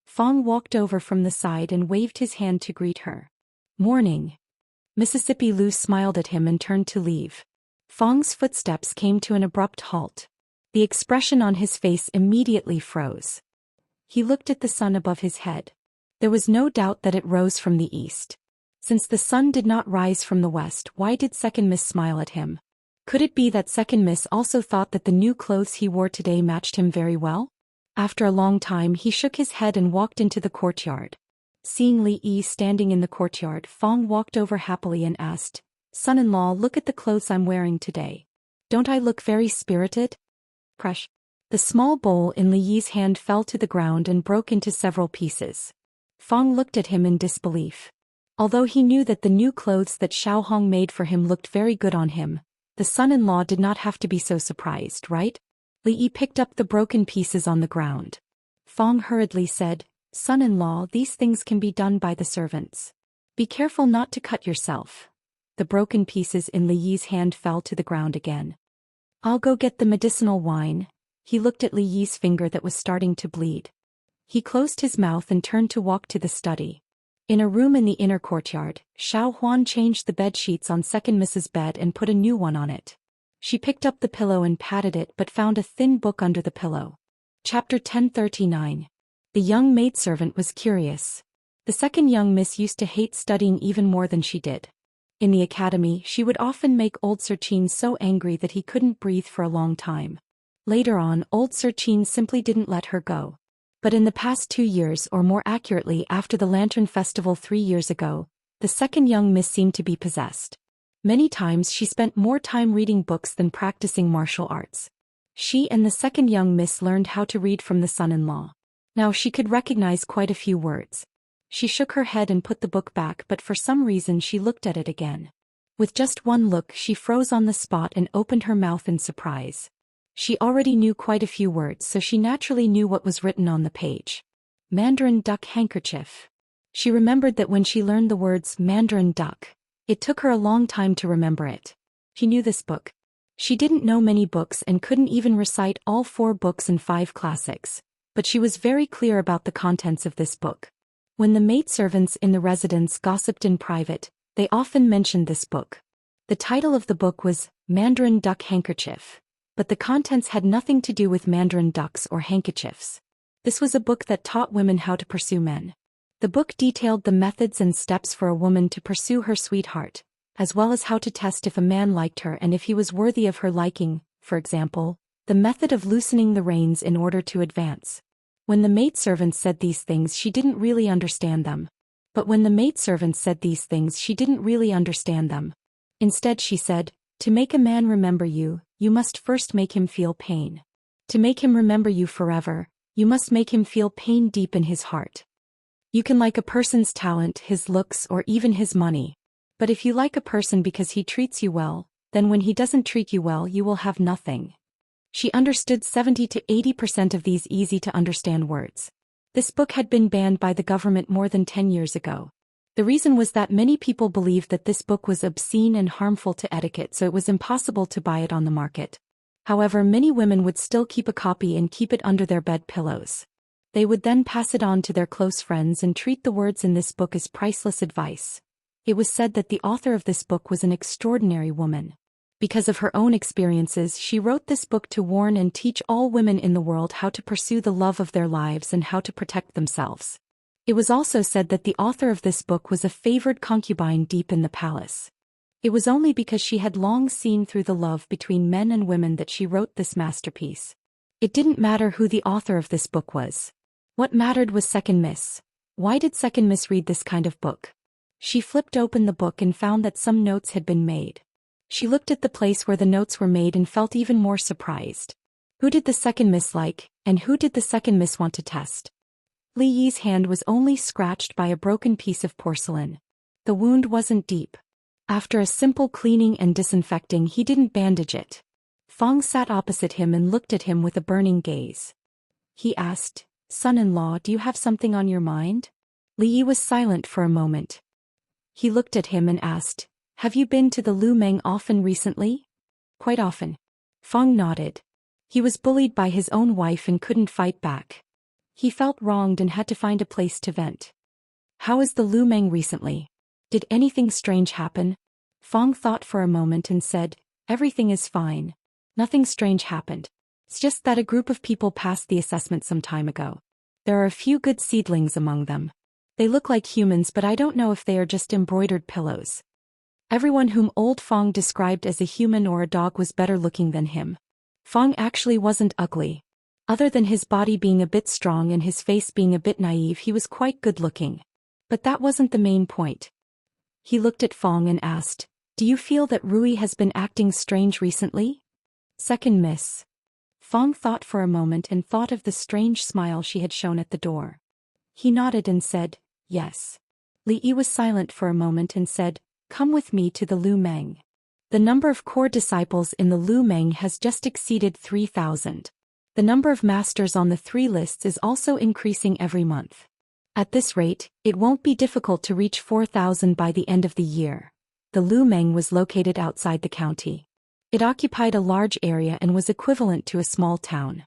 Fong walked over from the side and waved his hand to greet her. "Morning." Mississippi Lou smiled at him and turned to leave. Fong's footsteps came to an abrupt halt. The expression on his face immediately froze. He looked at the sun above his head. There was no doubt that it rose from the east. Since the sun did not rise from the west, why did Second Miss smile at him? Could it be that Second Miss also thought that the new clothes he wore today matched him very well? After a long time he shook his head and walked into the courtyard. Seeing Li Yi standing in the courtyard, Fong walked over happily and asked, "Son-in-law, look at the clothes I'm wearing today. Don't I look very spirited?" Crush. The small bowl in Li Yi's hand fell to the ground and broke into several pieces. Fong looked at him in disbelief. Although he knew that the new clothes that Xiao Hong made for him looked very good on him, the son-in-law did not have to be so surprised, right? Li Yi picked up the broken pieces on the ground. Fong hurriedly said, "Son-in-law, these things can be done by the servants. Be careful not to cut yourself." The broken pieces in Li Yi's hand fell to the ground again. "I'll go get the medicinal wine." He looked at Li Yi's finger that was starting to bleed. He closed his mouth and turned to walk to the study. In a room in the inner courtyard, Xiao Huan changed the bed sheets on Second Miss's bed and put a new one on it. She picked up the pillow and patted it but found a thin book under the pillow. Chapter 1039. The young maidservant was curious. The second young miss used to hate studying even more than she did. In the academy, she would often make old Sir Qin so angry that he couldn't breathe for a long time. Later on, old Sir Qin simply didn't let her go. But in the past 2 years, or more accurately after the Lantern Festival 3 years ago, the second young miss seemed to be possessed. Many times she spent more time reading books than practicing martial arts. She and the second young miss learned how to read from the son-in-law. Now she could recognize quite a few words. She shook her head and put the book back, but for some reason she looked at it again. With just one look she froze on the spot and opened her mouth in surprise. She already knew quite a few words, so she naturally knew what was written on the page. Mandarin duck handkerchief. She remembered that when she learned the words Mandarin duck, it took her a long time to remember it. She knew this book. She didn't know many books and couldn't even recite all 4 books and 5 classics, but she was very clear about the contents of this book. When the maidservants in the residence gossiped in private, they often mentioned this book. The title of the book was Mandarin Duck Handkerchief, but the contents had nothing to do with mandarin ducks or handkerchiefs. This was a book that taught women how to pursue men. The book detailed the methods and steps for a woman to pursue her sweetheart, as well as how to test if a man liked her and if he was worthy of her liking, for example, the method of loosening the reins in order to advance. When the maidservants said these things, she didn't really understand them. Instead she said, "To make a man remember you, you must first make him feel pain. To make him remember you forever, you must make him feel pain deep in his heart. You can like a person's talent, his looks, or even his money. But if you like a person because he treats you well, then when he doesn't treat you well, you will have nothing." She understood 70 to 80% of these easy-to-understand words. This book had been banned by the government more than 10 years ago. The reason was that many people believed that this book was obscene and harmful to etiquette, so it was impossible to buy it on the market. However, many women would still keep a copy and keep it under their bed pillows. They would then pass it on to their close friends and treat the words in this book as priceless advice. It was said that the author of this book was an extraordinary woman. Because of her own experiences, she wrote this book to warn and teach all women in the world how to pursue the love of their lives and how to protect themselves. It was also said that the author of this book was a favored concubine deep in the palace. It was only because she had long seen through the love between men and women that she wrote this masterpiece. It didn't matter who the author of this book was. What mattered was Second Miss. Why did Second Miss read this kind of book? She flipped open the book and found that some notes had been made. She looked at the place where the notes were made and felt even more surprised. Who did the second miss like, and who did the second miss want to test? Li Yi's hand was only scratched by a broken piece of porcelain. The wound wasn't deep. After a simple cleaning and disinfecting, he didn't bandage it. Fong sat opposite him and looked at him with a burning gaze. He asked, "Son-in-law, do you have something on your mind?" Li Yi was silent for a moment. He looked at him and asked, Have you been to the Lu Meng often recently? Quite often. Fong nodded. He was bullied by his own wife and couldn't fight back. He felt wronged and had to find a place to vent. How is the Lu Meng recently? Did anything strange happen? Fong thought for a moment and said, everything is fine. Nothing strange happened. It's just that a group of people passed the assessment some time ago. There are a few good seedlings among them. They look like humans, but I don't know if they are just embroidered pillows. Everyone whom old Fong described as a human or a dog was better looking than him. Fong actually wasn't ugly. Other than his body being a bit strong and his face being a bit naive, he was quite good looking. But that wasn't the main point. He looked at Fong and asked, do you feel that Rui has been acting strange recently? Second miss. Fong thought for a moment and thought of the strange smile she had shown at the door. He nodded and said, yes. Li Yi was silent for a moment and said, come with me to the Lu Meng. The number of core disciples in the Lu Meng has just exceeded 3,000. The number of masters on the 3 lists is also increasing every month. At this rate, it won't be difficult to reach 4,000 by the end of the year. The Lu Meng was located outside the county. It occupied a large area and was equivalent to a small town.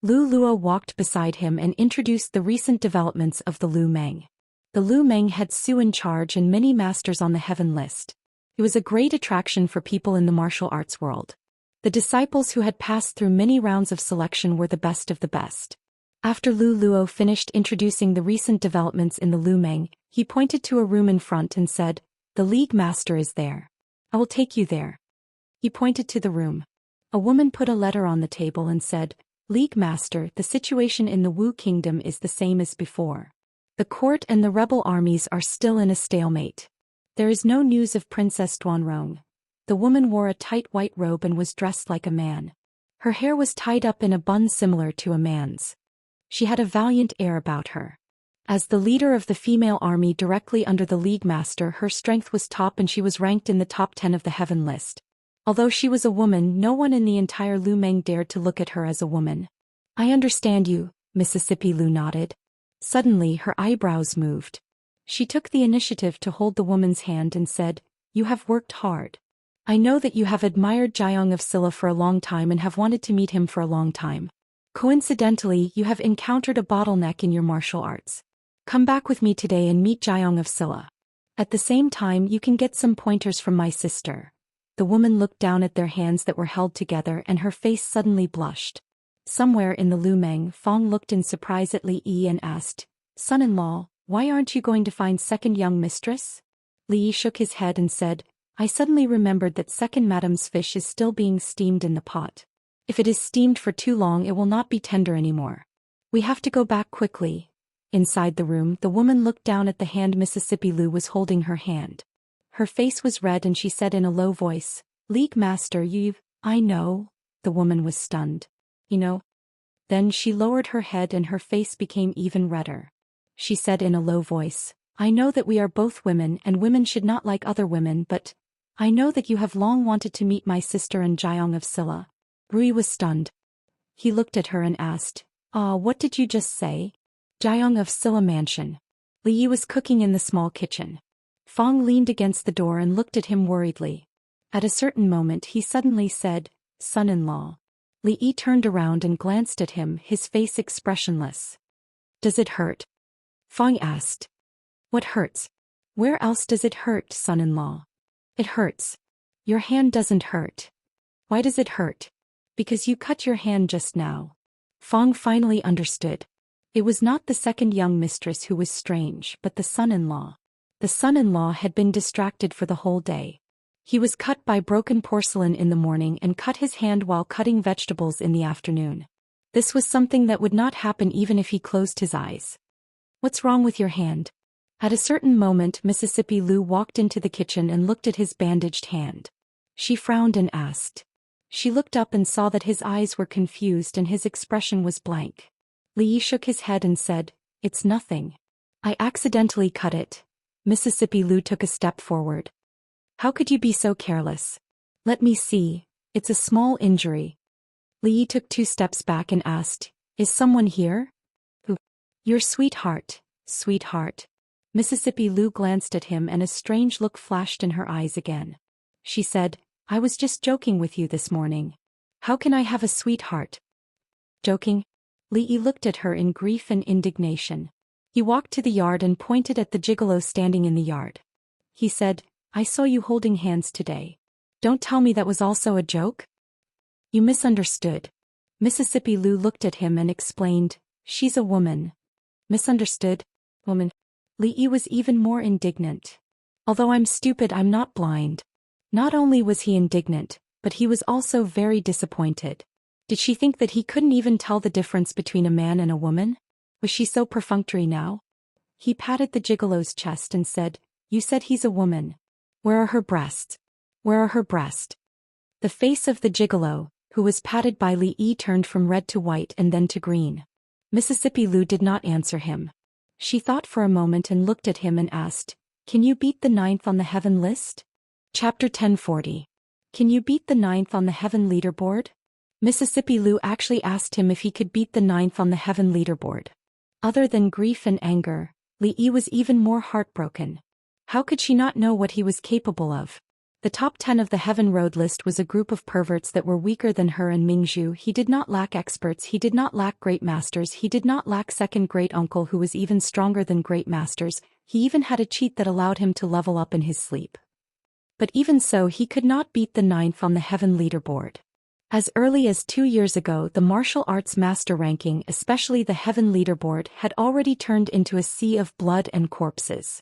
Lu Luo walked beside him and introduced the recent developments of the Lu Meng. The Lu Meng had Su in charge and many masters on the heaven list. It was a great attraction for people in the martial arts world. The disciples who had passed through many rounds of selection were the best of the best. After Lu Luo finished introducing the recent developments in the Lu Meng, he pointed to a room in front and said, the League Master is there. I will take you there. He pointed to the room. A woman put a letter on the table and said, League Master, the situation in the Wu Kingdom is the same as before. The court and the rebel armies are still in a stalemate. There is no news of Princess Duanrong. The woman wore a tight white robe and was dressed like a man. Her hair was tied up in a bun similar to a man's. She had a valiant air about her. As the leader of the female army directly under the League Master, her strength was top and she was ranked in the top 10 of the heaven list. Although she was a woman, no one in the entire Lu Meng dared to look at her as a woman. I understand you, Mississippi Lu nodded. Suddenly her eyebrows moved. She took the initiative to hold the woman's hand and said, you have worked hard. I know that you have admired Jiang of Silla for a long time and have wanted to meet him for a long time. Coincidentally, you have encountered a bottleneck in your martial arts. Come back with me today and meet Jiang of Silla. At the same time, you can get some pointers from my sister. The woman looked down at their hands that were held together and her face suddenly blushed. Somewhere in the Lu Meng, Fong looked in surprise at Li Yi and asked, son-in-law, why aren't you going to find second young mistress? Li Yi shook his head and said, I suddenly remembered that second madam's fish is still being steamed in the pot. If it is steamed for too long it will not be tender anymore. We have to go back quickly. Inside the room, the woman looked down at the hand Mississippi Lu was holding her hand. Her face was red and she said in a low voice, League Master, I know. The woman was stunned. You know? Then she lowered her head and her face became even redder. She said in a low voice, I know that we are both women and women should not like other women, but I know that you have long wanted to meet my sister and Jiang of Silla. Rui was stunned. He looked at her and asked, what did you just say? Jiang of Silla Mansion. Li Yi was cooking in the small kitchen. Fong leaned against the door and looked at him worriedly. At a certain moment he suddenly said, son-in-law. Li Yi turned around and glanced at him, his face expressionless. Does it hurt? Fong asked. What hurts? Where else does it hurt, son-in-law? It hurts. Your hand doesn't hurt. Why does it hurt? Because you cut your hand just now. Fong finally understood. It was not the second young mistress who was strange, but the son-in-law. The son-in-law had been distracted for the whole day. He was cut by broken porcelain in the morning and cut his hand while cutting vegetables in the afternoon. This was something that would not happen even if he closed his eyes. What's wrong with your hand? At a certain moment Mississippi Lu walked into the kitchen and looked at his bandaged hand. She frowned and asked. She looked up and saw that his eyes were confused and his expression was blank. Li Yi shook his head and said, It's nothing. I accidentally cut it. Mississippi Lu took a step forward. How could you be so careless? Let me see. It's a small injury. Li Yi took 2 steps back and asked, Is someone here? Who? Your sweetheart, sweetheart. Mississippi Lu glanced at him and a strange look flashed in her eyes again. She said, I was just joking with you this morning. How can I have a sweetheart? Joking? Li Yi looked at her in grief and indignation. He walked to the yard and pointed at the gigolo standing in the yard. He said, I saw you holding hands today. Don't tell me that was also a joke? You misunderstood. Mississippi Lu looked at him and explained, she's a woman. Misunderstood? Woman? Li Yi was even more indignant. Although I'm stupid, I'm not blind. Not only was he indignant, but he was also very disappointed. Did she think that he couldn't even tell the difference between a man and a woman? Was she so perfunctory now? He patted the gigolo's chest and said, You said he's a woman. Where are her breasts? Where are her breasts? The face of the gigolo, who was patted by Li Yi, turned from red to white and then to green. Mississippi Lu did not answer him. She thought for a moment and looked at him and asked, Can you beat the 9th on the heaven list? Chapter 1040. Can you beat the 9th on the heaven leaderboard? Mississippi Lu actually asked him if he could beat the 9th on the heaven leaderboard. Other than grief and anger, Li Yi was even more heartbroken. How could she not know what he was capable of? The top 10 of the Heaven Road list was a group of perverts that were weaker than her and Mingzhu. He did not lack experts, he did not lack great masters, he did not lack second great uncle who was even stronger than great masters, he even had a cheat that allowed him to level up in his sleep. But even so, he could not beat the 9th on the Heaven leaderboard. As early as 2 years ago, the martial arts master ranking, especially the Heaven leaderboard, had already turned into a sea of blood and corpses.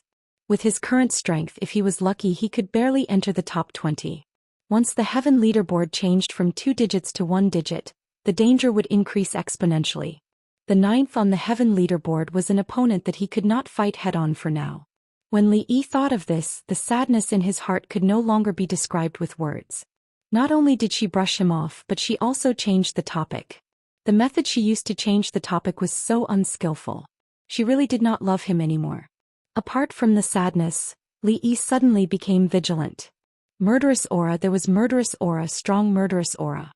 With his current strength, if he was lucky, he could barely enter the top 20. Once the Heaven leaderboard changed from 2 digits to 1 digit, the danger would increase exponentially. The 9th on the Heaven leaderboard was an opponent that he could not fight head-on for now. When Li Yi thought of this, the sadness in his heart could no longer be described with words. Not only did she brush him off, but she also changed the topic. The method she used to change the topic was so unskillful. She really did not love him anymore. Apart from the sadness, Li Yi suddenly became vigilant. Murderous aura, there was murderous aura, strong murderous aura.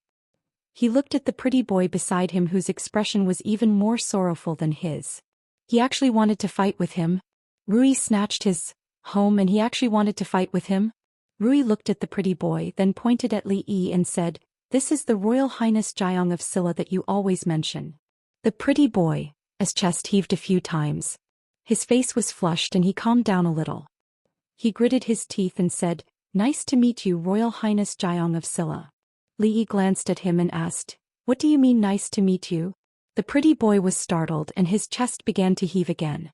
He looked at the pretty boy beside him whose expression was even more sorrowful than his. He actually wanted to fight with him. Rui snatched his home and he actually wanted to fight with him. Rui looked at the pretty boy, then pointed at Li Yi and said, This is the Royal Highness Jiang of Silla that you always mention. The pretty boy, his chest heaved a few times. His face was flushed and he calmed down a little. He gritted his teeth and said, Nice to meet you, Royal Highness Jiang of Silla. Li Yi glanced at him and asked, What do you mean nice to meet you? The pretty boy was startled and his chest began to heave again.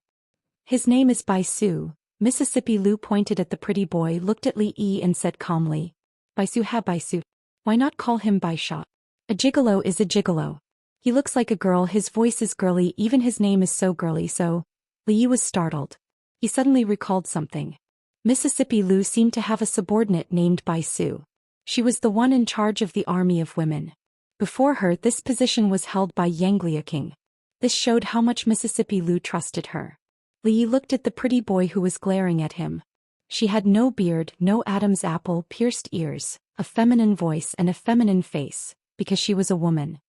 His name is Bai Su. Mississippi Lu pointed at the pretty boy, looked at Li Yi and said calmly, Bai Su ha Bai Su. Why not call him Bai Sha? A gigolo is a gigolo. He looks like a girl, his voice is girly, even his name is so girly, so... Li Yi was startled. He suddenly recalled something. Mississippi Lu seemed to have a subordinate named Bai Su. She was the one in charge of the army of women. Before her, this position was held by Yanglia King. This showed how much Mississippi Lu trusted her. Li Yi looked at the pretty boy who was glaring at him. She had no beard, no Adam's apple, pierced ears, a feminine voice and a feminine face, because she was a woman.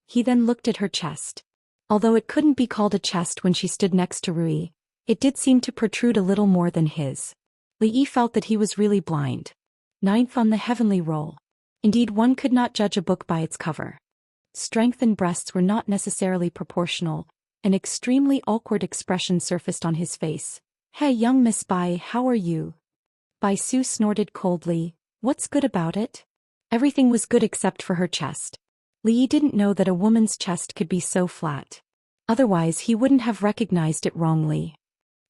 He then looked at her chest. Although it couldn't be called a chest when she stood next to Rui, it did seem to protrude a little more than his. Li Yi felt that he was really blind. 9th on the heavenly roll. Indeed, one could not judge a book by its cover. Strength and breasts were not necessarily proportional. An extremely awkward expression surfaced on his face. Hey young Miss Bai, how are you? Bai Su snorted coldly. What's good about it? Everything was good except for her chest. Li Yi didn't know that a woman's chest could be so flat. Otherwise he wouldn't have recognized it wrongly.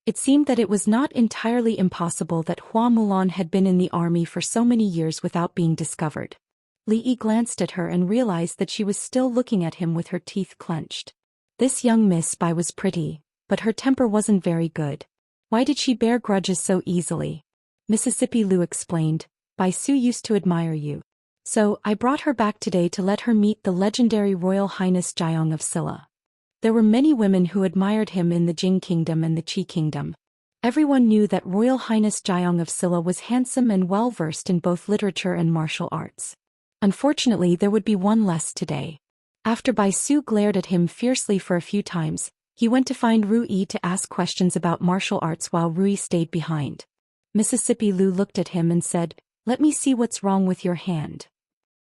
It seemed that it was not entirely impossible that Hua Mulan had been in the army for so many years without being discovered. Li Yi glanced at her and realized that she was still looking at him with her teeth clenched. This young Miss Bai was pretty, but her temper wasn't very good. Why did she bear grudges so easily? Mississippi Lu explained, Bai Su used to admire you. So, I brought her back today to let her meet the legendary Royal Highness Jiang of Silla. There were many women who admired him in the Jing Kingdom and the Qi Kingdom. Everyone knew that Royal Highness Jiang of Silla was handsome and well-versed in both literature and martial arts. Unfortunately, there would be one less today. After Bai Su glared at him fiercely for a few times, He went to find Rui to ask questions about martial arts while Rui stayed behind. Mississippi Lu looked at him and said, "Let me see what's wrong with your hand."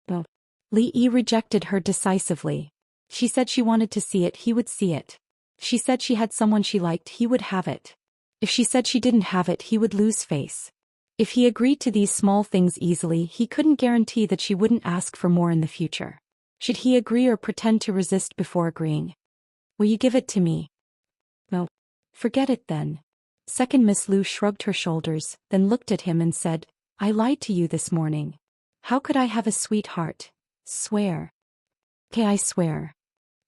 Oh. Li Yi rejected her decisively. She said she wanted to see it, he would see it. She said she had someone she liked, he would have it. If she said she didn't have it, he would lose face. If he agreed to these small things easily, he couldn't guarantee that she wouldn't ask for more in the future. Should he agree or pretend to resist before agreeing? "Will you give it to me?" "No." "Forget it then." Second Miss Lu shrugged her shoulders, then looked at him and said, "I lied to you this morning. How could I have a sweetheart? Swear." "Okay, I swear."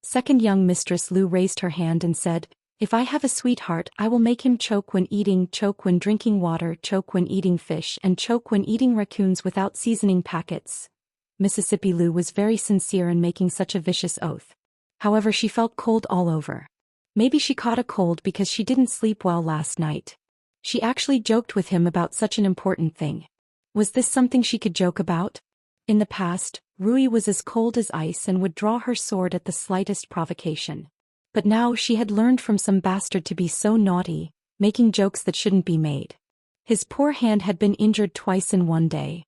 Second young Mistress Lu raised her hand and said, "If I have a sweetheart, I will make him choke when eating, choke when drinking water, choke when eating fish, and choke when eating raccoons without seasoning packets." Mississippi Lu was very sincere in making such a vicious oath. However, she felt cold all over. Maybe she caught a cold because she didn't sleep well last night. She actually joked with him about such an important thing. Was this something she could joke about? In the past, Rui was as cold as ice and would draw her sword at the slightest provocation. But now she had learned from some bastard to be so naughty, making jokes that shouldn't be made. His poor hand had been injured twice in one day.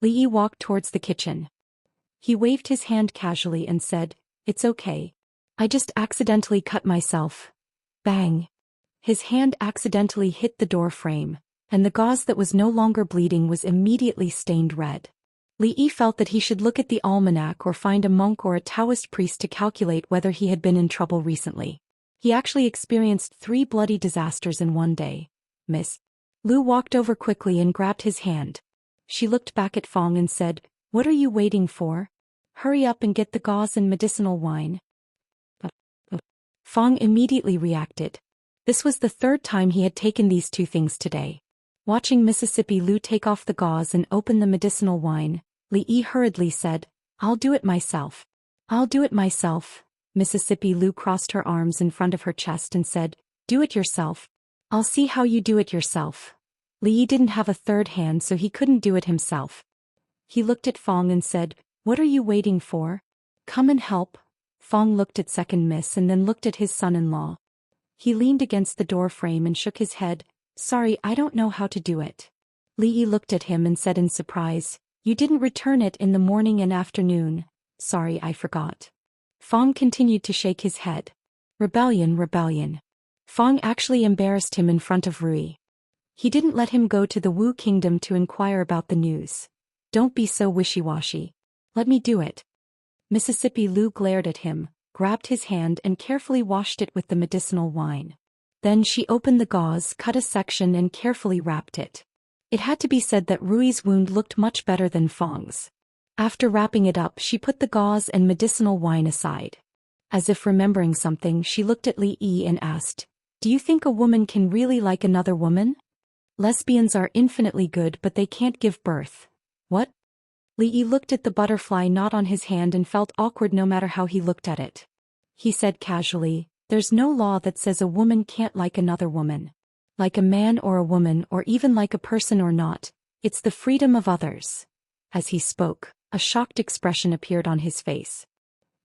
Li Yi walked towards the kitchen. He waved his hand casually and said, "It's okay. I just accidentally cut myself." Bang! His hand accidentally hit the door frame, and the gauze that was no longer bleeding was immediately stained red. Li Yi felt that he should look at the almanac or find a monk or a Taoist priest to calculate whether he had been in trouble recently. He actually experienced 3 bloody disasters in one day. Miss Lu walked over quickly and grabbed his hand. She looked back at Fong and said, "What are you waiting for? Hurry up and get the gauze and medicinal wine." Fong immediately reacted. This was the 3rd time he had taken these 2 things today. Watching Mississippi Lu take off the gauze and open the medicinal wine, Li Yi hurriedly said, "I'll do it myself." "I'll do it myself." Mississippi Lu crossed her arms in front of her chest and said, "Do it yourself." "I'll see how you do it yourself." Li Yi didn't have a 3rd hand, so he couldn't do it himself. He looked at Fong and said, "What are you waiting for? Come and help." Fong looked at Second Miss and then looked at his son-in-law. He leaned against the door frame and shook his head. "Sorry, I don't know how to do it." Li Yi looked at him and said in surprise, "You didn't return it in the morning and afternoon." "Sorry, I forgot." Fong continued to shake his head. Rebellion, rebellion. Fong actually embarrassed him in front of Rui. He didn't let him go to the Wu Kingdom to inquire about the news. "Don't be so wishy-washy. Let me do it." Mississippi Lu glared at him, grabbed his hand and carefully washed it with the medicinal wine. Then she opened the gauze, cut a section and carefully wrapped it. It had to be said that Rui's wound looked much better than Fong's. After wrapping it up, she put the gauze and medicinal wine aside. As if remembering something, she looked at Li Yi and asked, "Do you think a woman can really like another woman? Lesbians are infinitely good, but they can't give birth." "What?" Li Yi looked at the butterfly knot on his hand and felt awkward no matter how he looked at it. He said casually, "There's no law that says a woman can't like another woman. Like a man or a woman or even like a person or not, it's the freedom of others." As he spoke, a shocked expression appeared on his face.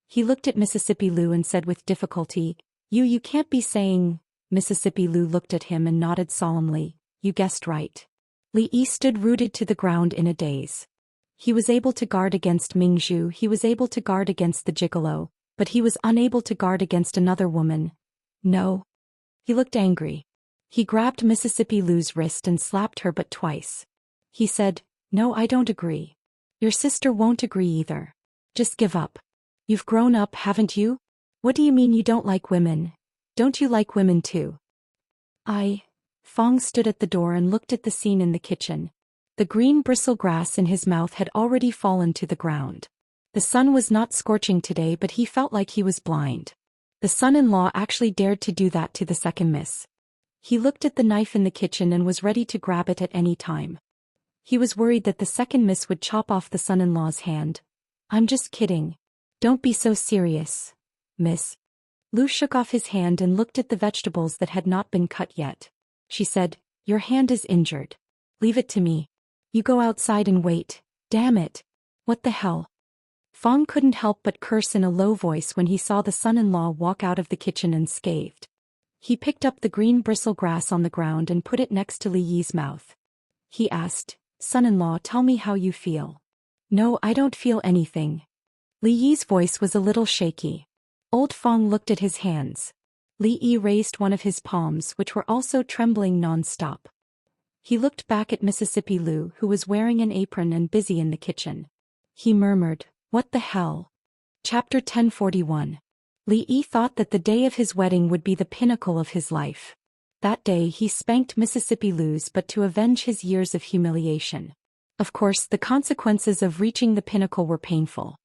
He looked at Mississippi Lu and said with difficulty, You can't be saying." Mississippi Lu looked at him and nodded solemnly, "You guessed right." Li Yi stood rooted to the ground in a daze. He was able to guard against Mingzhu, he was able to guard against the gigolo, but he was unable to guard against another woman. No. He looked angry. He grabbed Mississippi Lu's wrist and slapped her but twice. He said, "No, I don't agree. Your sister won't agree either. Just give up. You've grown up, haven't you? What do you mean you don't like women? Don't you like women too?" Fong stood at the door and looked at the scene in the kitchen. The green bristle grass in his mouth had already fallen to the ground. The sun was not scorching today, but he felt like he was blind. The son-in-law actually dared to do that to the second miss. He looked at the knife in the kitchen and was ready to grab it at any time. He was worried that the second miss would chop off the son-in-law's hand. "I'm just kidding. Don't be so serious, miss." Lu shook off his hand and looked at the vegetables that had not been cut yet. She said, "Your hand is injured. Leave it to me. You go outside and wait." "Damn it. What the hell?" Fong couldn't help but curse in a low voice when he saw the son-in-law walk out of the kitchen unscathed. He picked up the green bristle grass on the ground and put it next to Li Yi's mouth. He asked, "Son-in-law, tell me how you feel." "No, I don't feel anything." Li Yi's voice was a little shaky. Old Fong looked at his hands. Li Yi raised one of his palms, which were also trembling non-stop. He looked back at Mississippi Lu, who was wearing an apron and busy in the kitchen. He murmured, "What the hell?" Chapter 1041. Li Yi thought that the day of his wedding would be the pinnacle of his life. That day he spanked Mississippi Lu's but to avenge his years of humiliation. Of course, the consequences of reaching the pinnacle were painful.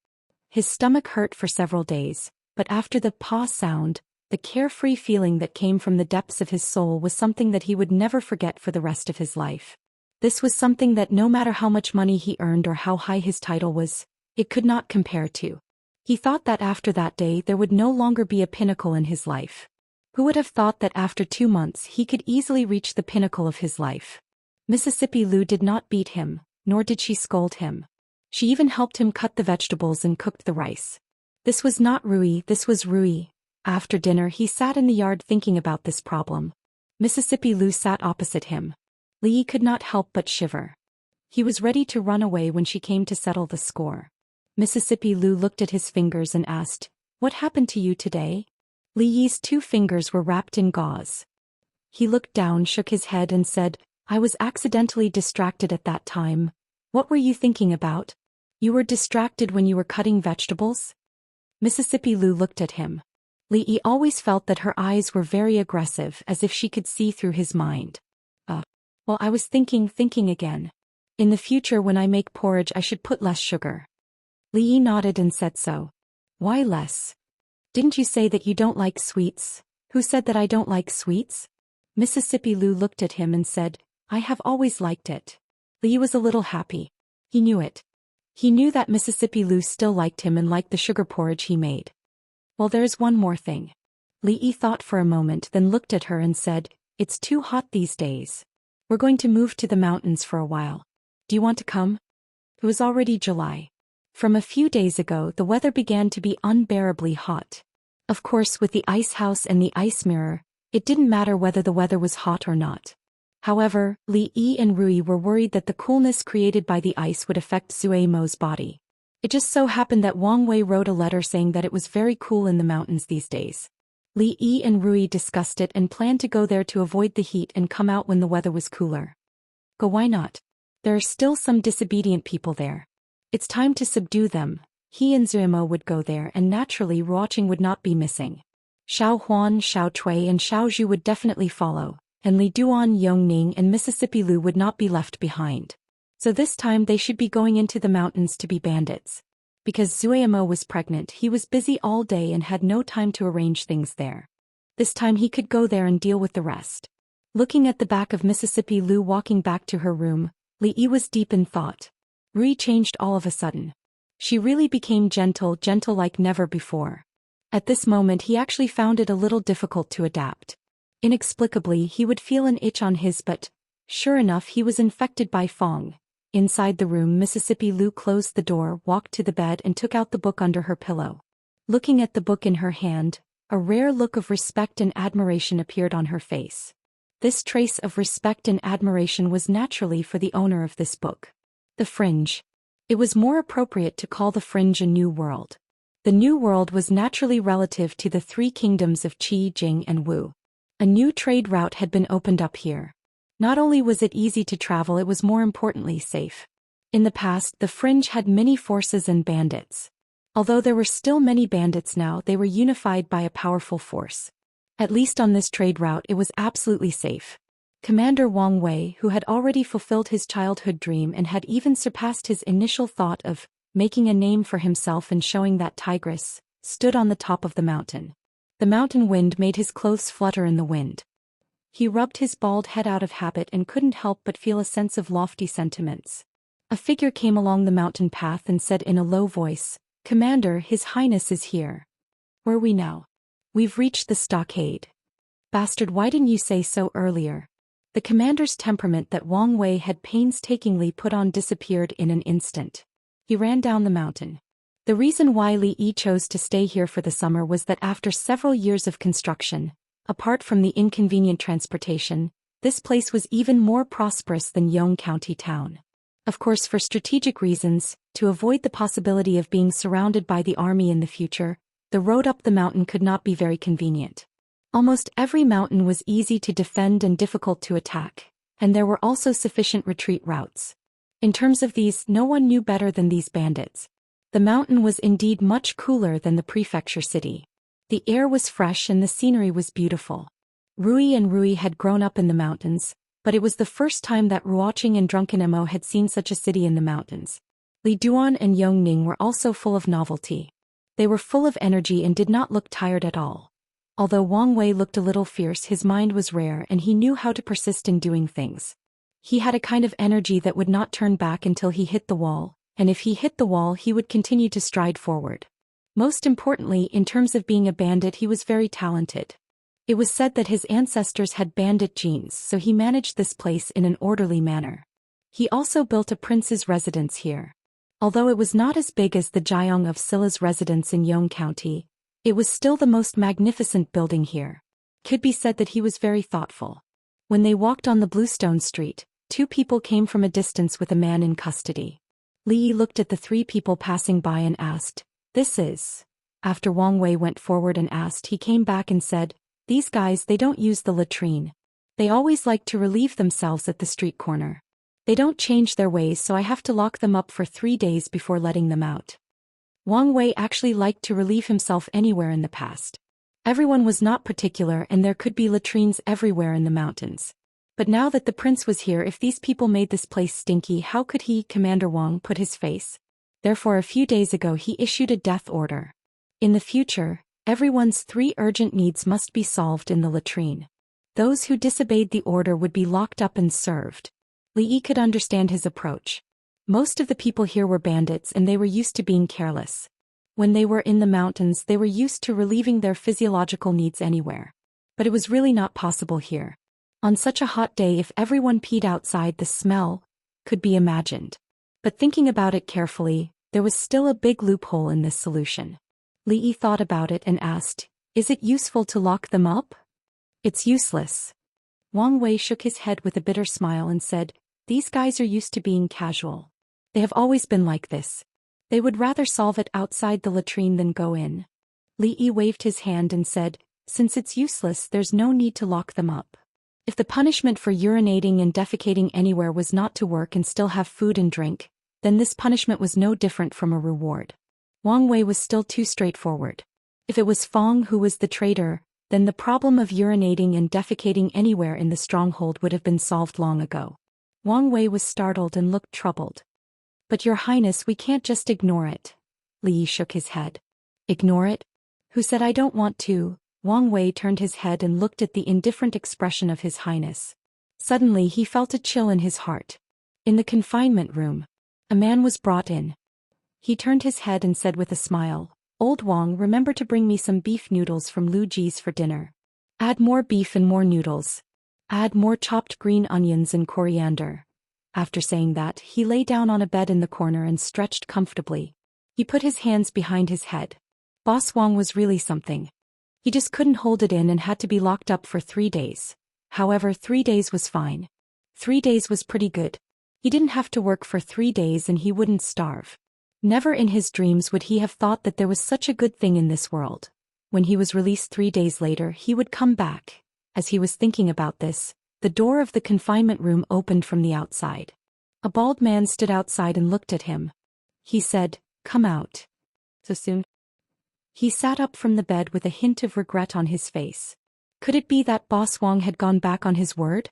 His stomach hurt for several days, but after the "paw" sound, the carefree feeling that came from the depths of his soul was something that he would never forget for the rest of his life. This was something that no matter how much money he earned or how high his title was, it could not compare to. He thought that after that day there would no longer be a pinnacle in his life. Who would have thought that after 2 months he could easily reach the pinnacle of his life? Mississippi Lu did not beat him, nor did she scold him. She even helped him cut the vegetables and cooked the rice. This was not Rui, this was Rui. After dinner he sat in the yard thinking about this problem. Mississippi Lu sat opposite him. Li Yi could not help but shiver. He was ready to run away when she came to settle the score. Mississippi Lu looked at his fingers and asked, "What happened to you today?" Li Yi's 2 fingers were wrapped in gauze. He looked down, shook his head and said, "I was accidentally distracted at that time." "What were you thinking about?" "You were distracted when you were cutting vegetables?" Mississippi Lu looked at him. Li Yi always felt that her eyes were very aggressive, as if she could see through his mind. Well, I was thinking again. In the future when I make porridge I should put less sugar." Li Yi nodded and said so. "Why less? Didn't you say that you don't like sweets?" "Who said that I don't like sweets?" Mississippi Lu looked at him and said, "I have always liked it." Li Yi was a little happy. He knew it. He knew that Mississippi Lu still liked him and liked the sugar porridge he made. "Well, there's one more thing." Li Yi thought for a moment, then looked at her and said, "It's too hot these days. We're going to move to the mountains for a while. Do you want to come?" It was already July. From a few days ago the weather began to be unbearably hot. Of course, with the ice house and the ice mirror, it didn't matter whether the weather was hot or not. However, Li Yi and Rui were worried that the coolness created by the ice would affect Zui Mo's body. It just so happened that Wang Wei wrote a letter saying that it was very cool in the mountains these days. Li Yi and Rui discussed it and planned to go there to avoid the heat and come out when the weather was cooler. Go, why not? There are still some disobedient people there. It's time to subdue them. He and Zuimo would go there and naturally Ruoqing would not be missing. Xiao Huan, Xiao Cui and Xiao Zhu would definitely follow, and Li Duan, Yongning and Mississippi Lu would not be left behind. So this time they should be going into the mountains to be bandits. Because Zuimo was pregnant, he was busy all day and had no time to arrange things there. This time he could go there and deal with the rest. Looking at the back of Mississippi Lu walking back to her room, Li Yi was deep in thought. Rui changed all of a sudden. She really became gentle like never before. At this moment he actually found it a little difficult to adapt. Inexplicably he would feel an itch on his butt. Sure enough, he was infected by Fong. Inside the room, Mississippi Lu closed the door, walked to the bed and took out the book under her pillow. Looking at the book in her hand, a rare look of respect and admiration appeared on her face. This trace of respect and admiration was naturally for the owner of this book. The fringe. It was more appropriate to call the fringe a new world. The new world was naturally relative to the 3 kingdoms of Qi, Jing and Wu. A new trade route had been opened up here. Not only was it easy to travel, it was more importantly safe. In the past, the fringe had many forces and bandits. Although there were still many bandits now, they were unified by a powerful force. At least on this trade route it was absolutely safe. Commander Wang Wei, who had already fulfilled his childhood dream and had even surpassed his initial thought of making a name for himself and showing that tigress, stood on the top of the mountain. The mountain wind made his clothes flutter in the wind. He rubbed his bald head out of habit and couldn't help but feel a sense of lofty sentiments. A figure came along the mountain path and said in a low voice, "Commander, His Highness is here." "Where are we now?" "We've reached the stockade." "Bastard, why didn't you say so earlier?" The commander's temperament that Wang Wei had painstakingly put on disappeared in an instant. He ran down the mountain. The reason why Li Yi chose to stay here for the summer was that after several years of construction, apart from the inconvenient transportation, this place was even more prosperous than Yong County town. Of course, for strategic reasons, to avoid the possibility of being surrounded by the army in the future, the road up the mountain could not be very convenient. Almost every mountain was easy to defend and difficult to attack, and there were also sufficient retreat routes. In terms of these, no one knew better than these bandits. The mountain was indeed much cooler than the prefecture city. The air was fresh and the scenery was beautiful. Rui and Rui had grown up in the mountains, but it was the first time that Ruoqing and Drunken Emo had seen such a city in the mountains. Li Duan and Yongning were also full of novelty. They were full of energy and did not look tired at all. Although Wang Wei looked a little fierce, his mind was rare and he knew how to persist in doing things. He had a kind of energy that would not turn back until he hit the wall, and if he hit the wall he would continue to stride forward. Most importantly, in terms of being a bandit, he was very talented. It was said that his ancestors had bandit genes, so he managed this place in an orderly manner. He also built a prince's residence here. Although it was not as big as the Jiang of Silla's residence in Yong County, it was still the most magnificent building here. Could be said that he was very thoughtful. When they walked on the Bluestone Street, two people came from a distance with a man in custody. Li Yi looked at the three people passing by and asked, "This is?" After Wang Wei went forward and asked, he came back and said, "These guys, they don't use the latrine. They always like to relieve themselves at the street corner. They don't change their ways, so I have to lock them up for 3 days before letting them out." Wang Wei actually liked to relieve himself anywhere in the past. Everyone was not particular and there could be latrines everywhere in the mountains. But now that the prince was here, if these people made this place stinky, how could he, Commander Wang, put his face? Therefore a few days ago he issued a death order. In the future, everyone's 3 urgent needs must be solved in the latrine. Those who disobeyed the order would be locked up and served. Li Yi could understand his approach. Most of the people here were bandits and they were used to being careless. When they were in the mountains, they were used to relieving their physiological needs anywhere. But it was really not possible here. On such a hot day, if everyone peed outside, the smell could be imagined. But thinking about it carefully, there was still a big loophole in this solution. Li Yi thought about it and asked, "Is it useful to lock them up?" "It's useless." Wang Wei shook his head with a bitter smile and said, "These guys are used to being casual. They have always been like this. They would rather solve it outside the latrine than go in." Li Yi waved his hand and said, "Since it's useless, there's no need to lock them up. If the punishment for urinating and defecating anywhere was not to work and still have food and drink, then this punishment was no different from a reward." Wang Wei was still too straightforward. If it was Fong who was the traitor, then the problem of urinating and defecating anywhere in the stronghold would have been solved long ago. Wang Wei was startled and looked troubled. "But Your Highness, we can't just ignore it." Li Yi shook his head. "Ignore it? Who said I don't want to?" Wang Wei turned his head and looked at the indifferent expression of His Highness. Suddenly he felt a chill in his heart. In the confinement room, a man was brought in. He turned his head and said with a smile, "Old Wang, remember to bring me some beef noodles from Lu Ji's for dinner. Add more beef and more noodles. Add more chopped green onions and coriander." After saying that, he lay down on a bed in the corner and stretched comfortably. He put his hands behind his head. Boss Wang was really something. He just couldn't hold it in and had to be locked up for 3 days. However, 3 days was fine. 3 days was pretty good. He didn't have to work for 3 days and he wouldn't starve. Never in his dreams would he have thought that there was such a good thing in this world. When he was released 3 days later, he would come back. As he was thinking about this, the door of the confinement room opened from the outside. A bald man stood outside and looked at him. He said, "Come out." "So soon?" He sat up from the bed with a hint of regret on his face. Could it be that Boss Wang had gone back on his word?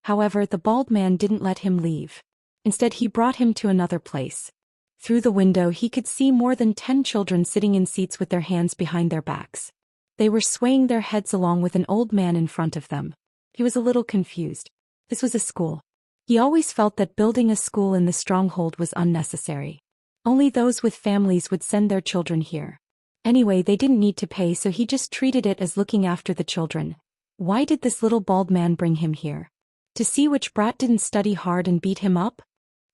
However, the bald man didn't let him leave. Instead, he brought him to another place. Through the window he could see more than 10 children sitting in seats with their hands behind their backs. They were swaying their heads along with an old man in front of them. He was a little confused. This was a school. He always felt that building a school in the stronghold was unnecessary. Only those with families would send their children here. Anyway, they didn't need to pay, so he just treated it as looking after the children. Why did this little bald man bring him here? To see which brat didn't study hard and beat him up?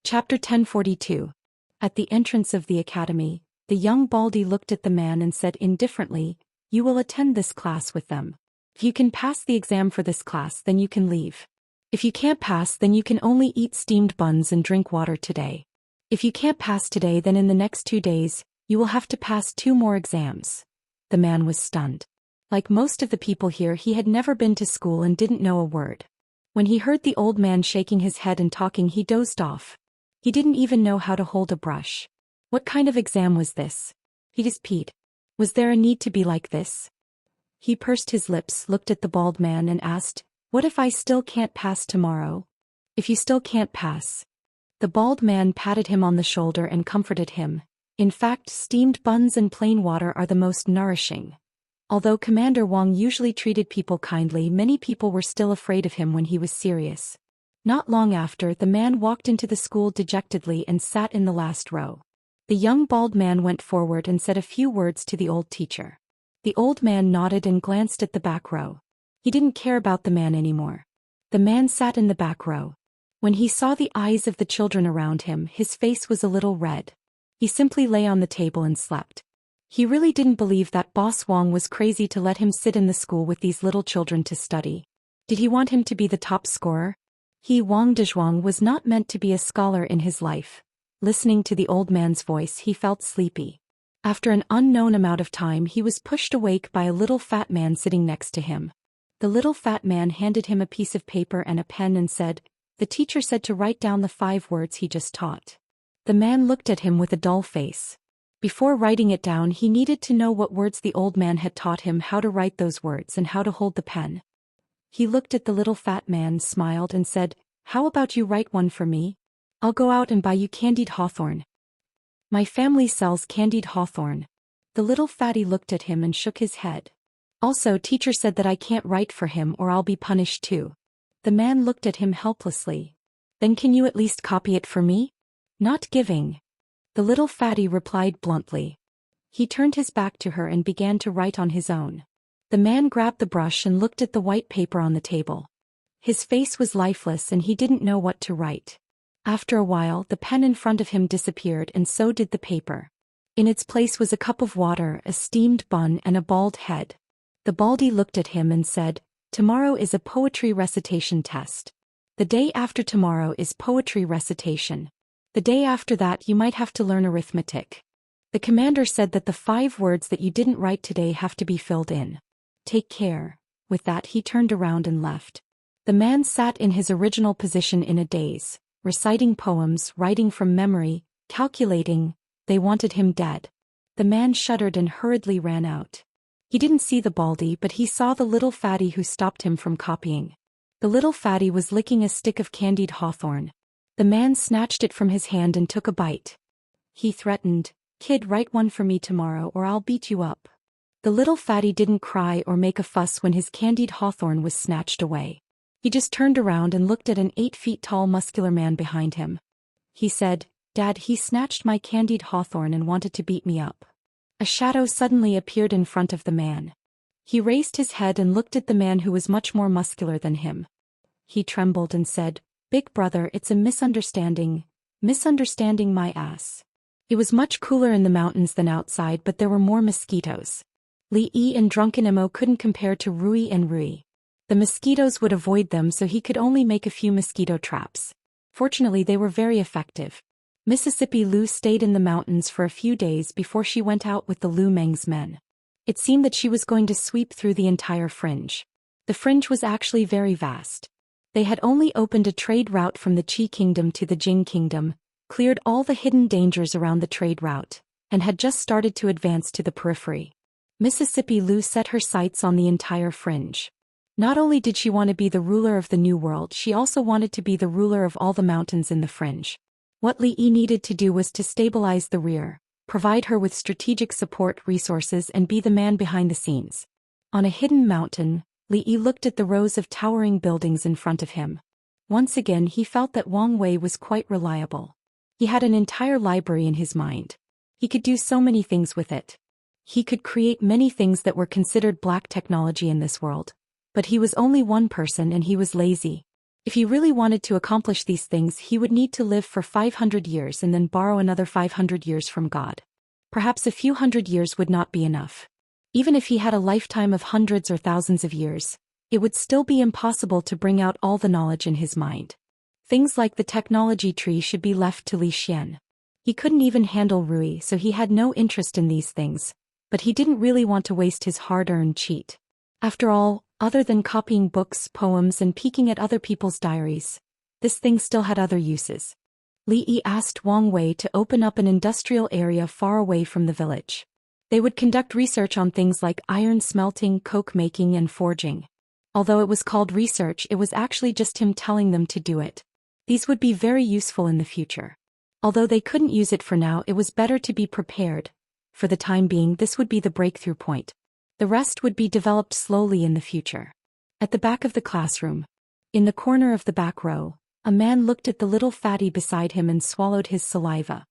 Chapter 1042. At the entrance of the academy, The young Baldy looked at the man and said indifferently, "You will attend this class with them. If you can pass the exam for this class, then you can leave. If you can't pass, then you can only eat steamed buns and drink water today. If you can't pass today, then in the next 2 days, you will have to pass 2 more exams." The man was stunned. Like most of the people here, he had never been to school and didn't know a word. When he heard the old man shaking his head and talking, he dozed off. He didn't even know how to hold a brush. What kind of exam was this? He just peed. Was there a need to be like this? He pursed his lips, looked at the bald man and asked, "What if I still can't pass tomorrow?" "If you still can't pass." The bald man patted him on the shoulder and comforted him. "In fact, steamed buns and plain water are the most nourishing." Although Commander Wang usually treated people kindly, many people were still afraid of him when he was serious. Not long after, the man walked into the school dejectedly and sat in the last row. The young bald man went forward and said a few words to the old teacher. The old man nodded and glanced at the back row. He didn't care about the man anymore. The man sat in the back row. When he saw the eyes of the children around him, his face was a little red. He simply lay on the table and slept. He really didn't believe that Boss Wang was crazy to let him sit in the school with these little children to study. Did he want him to be the top scorer? Wang Dezhuang was not meant to be a scholar in his life. Listening to the old man's voice, he felt sleepy. After an unknown amount of time, he was pushed awake by a little fat man sitting next to him. The little fat man handed him a piece of paper and a pen and said, "The teacher said to write down the 5 words he just taught." The man looked at him with a dull face. Before writing it down, he needed to know what words the old man had taught him, how to write those words and how to hold the pen. He looked at the little fat man, smiled and said, "How about you write one for me? I'll go out and buy you candied hawthorn. My family sells candied hawthorn." The little fatty looked at him and shook his head. "Also, teacher said that I can't write for him or I'll be punished too." The man looked at him helplessly. "Then can you at least copy it for me?" "Not giving." The little fatty replied bluntly. He turned his back to her and began to write on his own. The man grabbed the brush and looked at the white paper on the table. His face was lifeless and he didn't know what to write. After a while, the pen in front of him disappeared and so did the paper. In its place was a cup of water, a steamed bun and a bald head. The baldy looked at him and said, "Tomorrow is a poetry recitation test. The day after tomorrow is poetry recitation. The day after that you might have to learn arithmetic. The commander said that the 5 words that you didn't write today have to be filled in. Take care." With that, he turned around and left. The man sat in his original position in a daze, reciting poems, writing from memory, calculating. They wanted him dead. The man shuddered and hurriedly ran out. He didn't see the baldy, but he saw the little fatty who stopped him from copying. The little fatty was licking a stick of candied hawthorn. The man snatched it from his hand and took a bite. He threatened, "Kid, write one for me tomorrow or I'll beat you up." The little fatty didn't cry or make a fuss when his candied hawthorn was snatched away. He just turned around and looked at an 8 feet tall muscular man behind him. He said, "Dad, he snatched my candied hawthorn and wanted to beat me up." A shadow suddenly appeared in front of the man. He raised his head and looked at the man who was much more muscular than him. He trembled and said, "Big brother, it's a misunderstanding. Misunderstanding my ass." It was much cooler in the mountains than outside, but there were more mosquitoes. Li Yi and Drunken Imo couldn't compare to Rui and Rui. The mosquitoes would avoid them, so he could only make a few mosquito traps. Fortunately, they were very effective. Mississippi Lu stayed in the mountains for a few days before she went out with the Lu Meng's men. It seemed that she was going to sweep through the entire fringe. The fringe was actually very vast. They had only opened a trade route from the Qi Kingdom to the Jing Kingdom, cleared all the hidden dangers around the trade route, and had just started to advance to the periphery. Mississippi Lu set her sights on the entire fringe. Not only did she want to be the ruler of the New World, she also wanted to be the ruler of all the mountains in the fringe. What Li Yi needed to do was to stabilize the rear, provide her with strategic support resources and be the man behind the scenes. On a hidden mountain, Li Yi looked at the rows of towering buildings in front of him. Once again he felt that Wang Wei was quite reliable. He had an entire library in his mind. He could do so many things with it. He could create many things that were considered black technology in this world. But he was only one person and he was lazy. If he really wanted to accomplish these things, he would need to live for 500 years and then borrow another 500 years from God. Perhaps a few hundred years would not be enough. Even if he had a lifetime of hundreds or thousands of years, it would still be impossible to bring out all the knowledge in his mind. Things like the technology tree should be left to Zhou Xian. He couldn't even handle Rui, so he had no interest in these things, but he didn't really want to waste his hard-earned cheat. After all, other than copying books, poems and peeking at other people's diaries, this thing still had other uses. Li Yi asked Wang Wei to open up an industrial area far away from the village. They would conduct research on things like iron smelting, coke making and forging. Although it was called research, it was actually just him telling them to do it. These would be very useful in the future. Although they couldn't use it for now, it was better to be prepared. For the time being, this would be the breakthrough point. The rest would be developed slowly in the future. At the back of the classroom, in the corner of the back row, a man looked at the little fatty beside him and swallowed his saliva.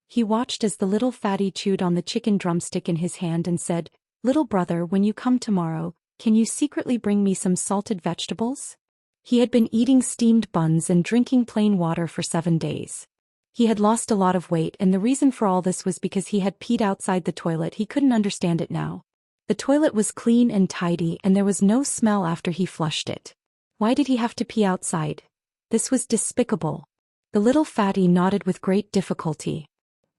He watched as the little fatty chewed on the chicken drumstick in his hand and said, "Little brother, when you come tomorrow, can you secretly bring me some salted vegetables?" He had been eating steamed buns and drinking plain water for 7 days. He had lost a lot of weight, and the reason for all this was because he had peed outside the toilet. He couldn't understand it now. The toilet was clean and tidy, and there was no smell after he flushed it. Why did he have to pee outside? This was despicable. The little fatty nodded with great difficulty.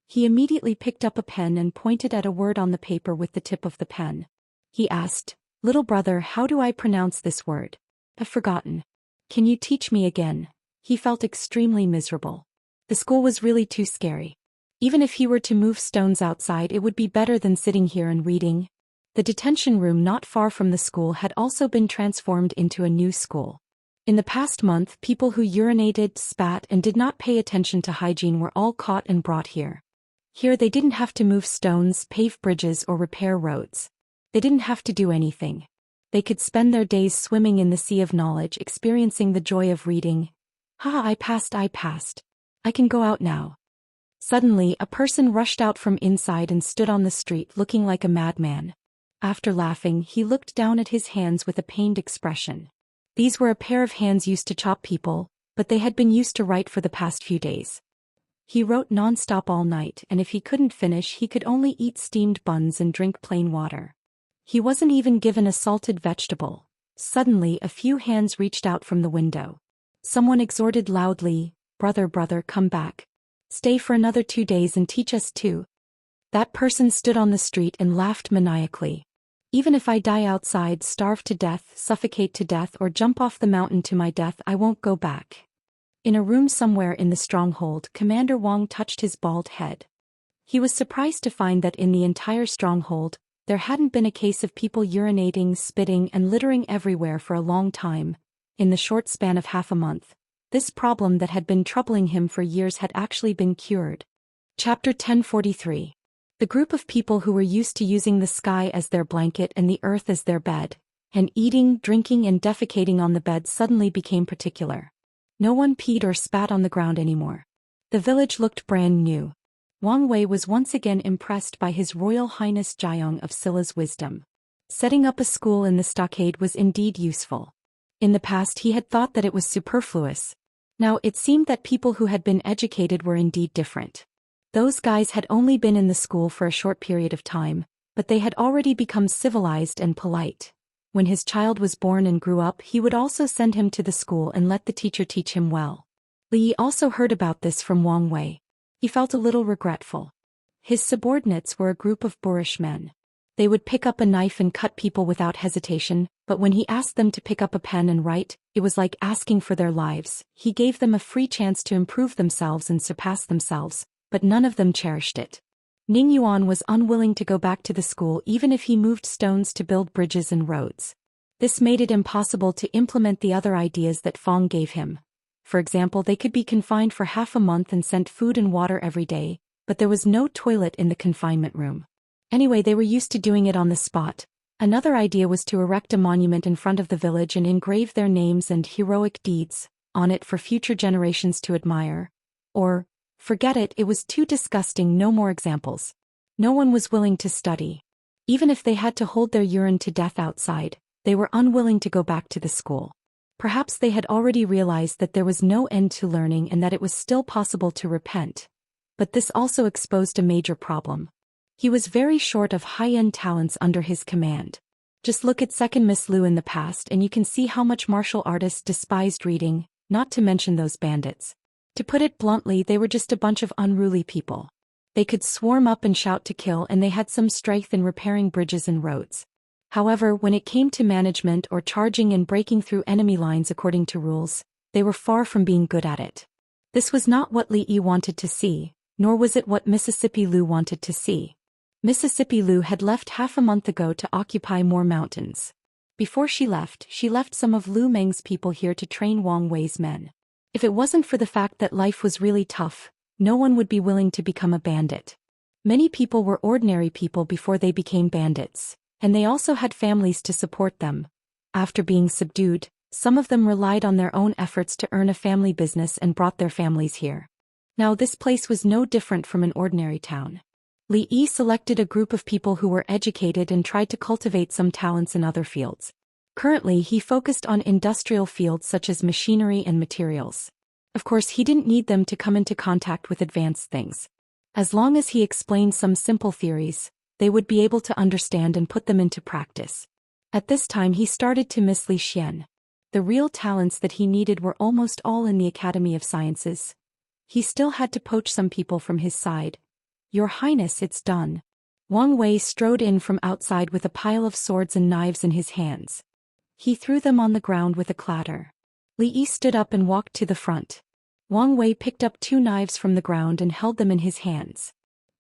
He immediately picked up a pen and pointed at a word on the paper with the tip of the pen. He asked, "Little brother, how do I pronounce this word? I've forgotten. Can you teach me again?" He felt extremely miserable. The school was really too scary. Even if he were to move stones outside, it would be better than sitting here and reading. The detention room not far from the school had also been transformed into a new school. In the past month, people who urinated, spat, and did not pay attention to hygiene were all caught and brought here. Here they didn't have to move stones, pave bridges, or repair roads. They didn't have to do anything. They could spend their days swimming in the sea of knowledge, experiencing the joy of reading. I passed. I can go out now." Suddenly, a person rushed out from inside and stood on the street looking like a madman. After laughing, he looked down at his hands with a pained expression. These were a pair of hands used to chop people, but they had been used to write for the past few days. He wrote non-stop all night, and if he couldn't finish, he could only eat steamed buns and drink plain water. He wasn't even given a salted vegetable. Suddenly, a few hands reached out from the window. Someone exhorted loudly, brother, come back. Stay for another 2 days and teach us too." That person stood on the street and laughed maniacally. "Even if I die outside, starve to death, suffocate to death, or jump off the mountain to my death, I won't go back." In a room somewhere in the stronghold, Commander Wang touched his bald head. He was surprised to find that in the entire stronghold, there hadn't been a case of people urinating, spitting, and littering everywhere for a long time. In the short span of half a month, this problem that had been troubling him for years had actually been cured. Chapter 1043. The group of people who were used to using the sky as their blanket and the earth as their bed, and eating, drinking and defecating on the bed suddenly became particular. No one peed or spat on the ground anymore. The village looked brand new. Wang Wei was once again impressed by His Royal Highness Jiang of Silla's wisdom. Setting up a school in the stockade was indeed useful. In the past he had thought that it was superfluous. Now it seemed that people who had been educated were indeed different. Those guys had only been in the school for a short period of time, but they had already become civilized and polite. When his child was born and grew up, he would also send him to the school and let the teacher teach him well. Li also heard about this from Wang Wei. He felt a little regretful. His subordinates were a group of boorish men. They would pick up a knife and cut people without hesitation, but when he asked them to pick up a pen and write, it was like asking for their lives. He gave them a free chance to improve themselves and surpass themselves, but none of them cherished it. Ning Yuan was unwilling to go back to the school even if he moved stones to build bridges and roads. This made it impossible to implement the other ideas that Fong gave him. For example, they could be confined for half a month and sent food and water every day, but there was no toilet in the confinement room. Anyway, they were used to doing it on the spot. Another idea was to erect a monument in front of the village and engrave their names and heroic deeds on it for future generations to admire. Or, forget it, it was too disgusting, no more examples. No one was willing to study. Even if they had to hold their urine to death outside, they were unwilling to go back to the school. Perhaps they had already realized that there was no end to learning and that it was still possible to repent. But this also exposed a major problem. He was very short of high-end talents under his command. Just look at second Miss Liu in the past and you can see how much martial artists despised reading, not to mention those bandits. To put it bluntly, they were just a bunch of unruly people. They could swarm up and shout to kill, and they had some strength in repairing bridges and roads. However, when it came to management or charging and breaking through enemy lines according to rules, they were far from being good at it. This was not what Li Yi wanted to see, nor was it what Mississippi Liu wanted to see. Mississippi Liu had left half a month ago to occupy more mountains. Before she left some of Lu Meng's people here to train Wang Wei's men. If it wasn't for the fact that life was really tough, no one would be willing to become a bandit. Many people were ordinary people before they became bandits, and they also had families to support them. After being subdued, some of them relied on their own efforts to earn a family business and brought their families here. Now this place was no different from an ordinary town. Li Yi selected a group of people who were educated and tried to cultivate some talents in other fields. Currently he focused on industrial fields such as machinery and materials. Of course, he didn't need them to come into contact with advanced things. As long as he explained some simple theories, they would be able to understand and put them into practice. At this time he started to miss Zhou Xian. The real talents that he needed were almost all in the Academy of Sciences. He still had to poach some people from his side. "Your Highness, it's done." Wang Wei strode in from outside with a pile of swords and knives in his hands. He threw them on the ground with a clatter. Li Yi stood up and walked to the front. Wang Wei picked up 2 knives from the ground and held them in his hands.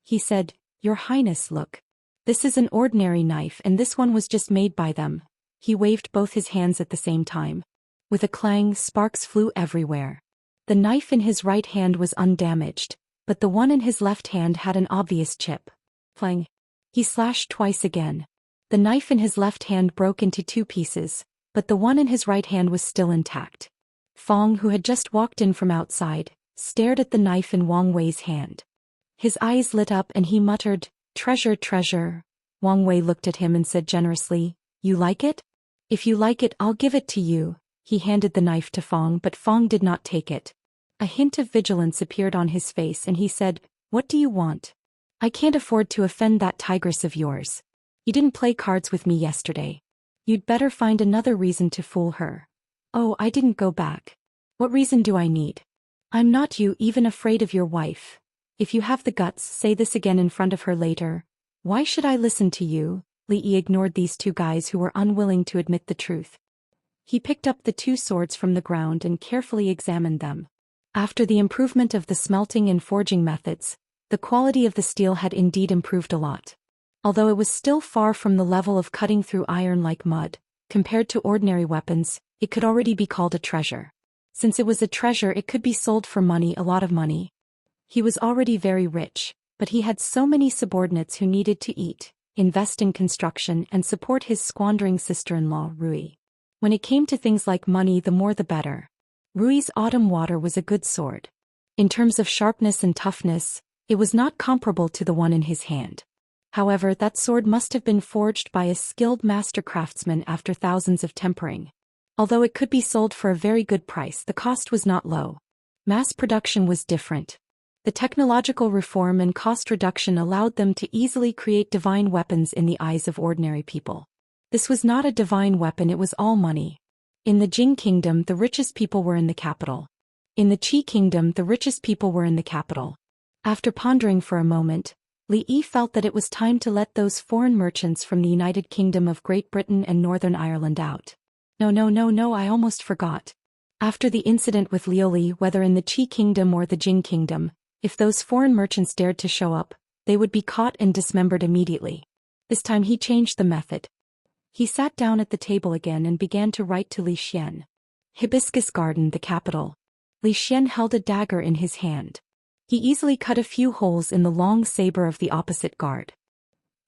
He said, "Your Highness, look. This is an ordinary knife and this one was just made by them." He waved both his hands at the same time. With a clang, sparks flew everywhere. The knife in his right hand was undamaged, but the one in his left hand had an obvious chip. Clang. He slashed twice again. The knife in his left hand broke into 2 pieces, but the one in his right hand was still intact. Fong, who had just walked in from outside, stared at the knife in Wang Wei's hand. His eyes lit up and he muttered, "Treasure, treasure." Wang Wei looked at him and said generously, "You like it? If you like it, I'll give it to you." He handed the knife to Fong, but Fong did not take it. A hint of vigilance appeared on his face and he said, "What do you want? I can't afford to offend that tigress of yours. You didn't play cards with me yesterday. You'd better find another reason to fool her." "Oh, I didn't go back. What reason do I need? I'm not you even afraid of your wife. If you have the guts, say this again in front of her later. Why should I listen to you?" Li Yi ignored these 2 guys who were unwilling to admit the truth. He picked up the 2 swords from the ground and carefully examined them. After the improvement of the smelting and forging methods, the quality of the steel had indeed improved a lot. Although it was still far from the level of cutting through iron like mud, compared to ordinary weapons, it could already be called a treasure. Since it was a treasure, it could be sold for money, a lot of money. He was already very rich, but he had so many subordinates who needed to eat, invest in construction and support his squandering sister-in-law, Rui. When it came to things like money, the more the better. Rui's autumn water was a good sword. In terms of sharpness and toughness, it was not comparable to the one in his hand. However, that sword must have been forged by a skilled master craftsman after thousands of tempering. Although it could be sold for a very good price, the cost was not low. Mass production was different. The technological reform and cost reduction allowed them to easily create divine weapons in the eyes of ordinary people. This was not a divine weapon, it was all money. In the Jing Kingdom, the richest people were in the capital. In the Qi Kingdom, the richest people were in the capital. After pondering for a moment, Li Yi felt that it was time to let those foreign merchants from the United Kingdom of Great Britain and Northern Ireland out. No, I almost forgot. After the incident with Lioli, whether in the Qi Kingdom or the Jing Kingdom, if those foreign merchants dared to show up, they would be caught and dismembered immediately. This time he changed the method. He sat down at the table again and began to write to Zhou Xian. Hibiscus Garden, the capital. Zhou Xian held a dagger in his hand. He easily cut a few holes in the long saber of the opposite guard.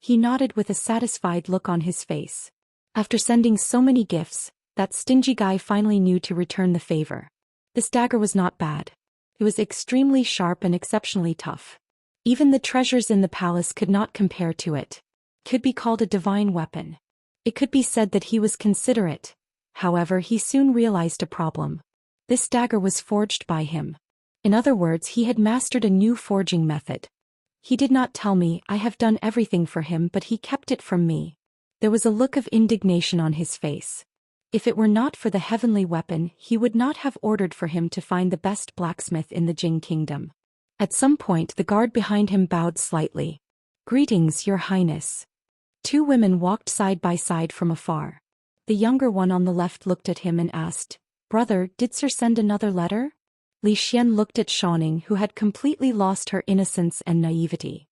He nodded with a satisfied look on his face. After sending so many gifts, that stingy guy finally knew to return the favor. This dagger was not bad. It was extremely sharp and exceptionally tough. Even the treasures in the palace could not compare to it. It could be called a divine weapon. It could be said that he was considerate. However, he soon realized a problem. This dagger was forged by him. In other words, he had mastered a new forging method. He did not tell me. I have done everything for him, but he kept it from me. There was a look of indignation on his face. If it were not for the heavenly weapon, he would not have ordered for him to find the best blacksmith in the Jing kingdom. At some point the guard behind him bowed slightly. "Greetings, Your Highness." Two women walked side by side from afar. The younger one on the left looked at him and asked, "Brother, did Sir send another letter?" Li Xian looked at Xianxia, who had completely lost her innocence and naivety.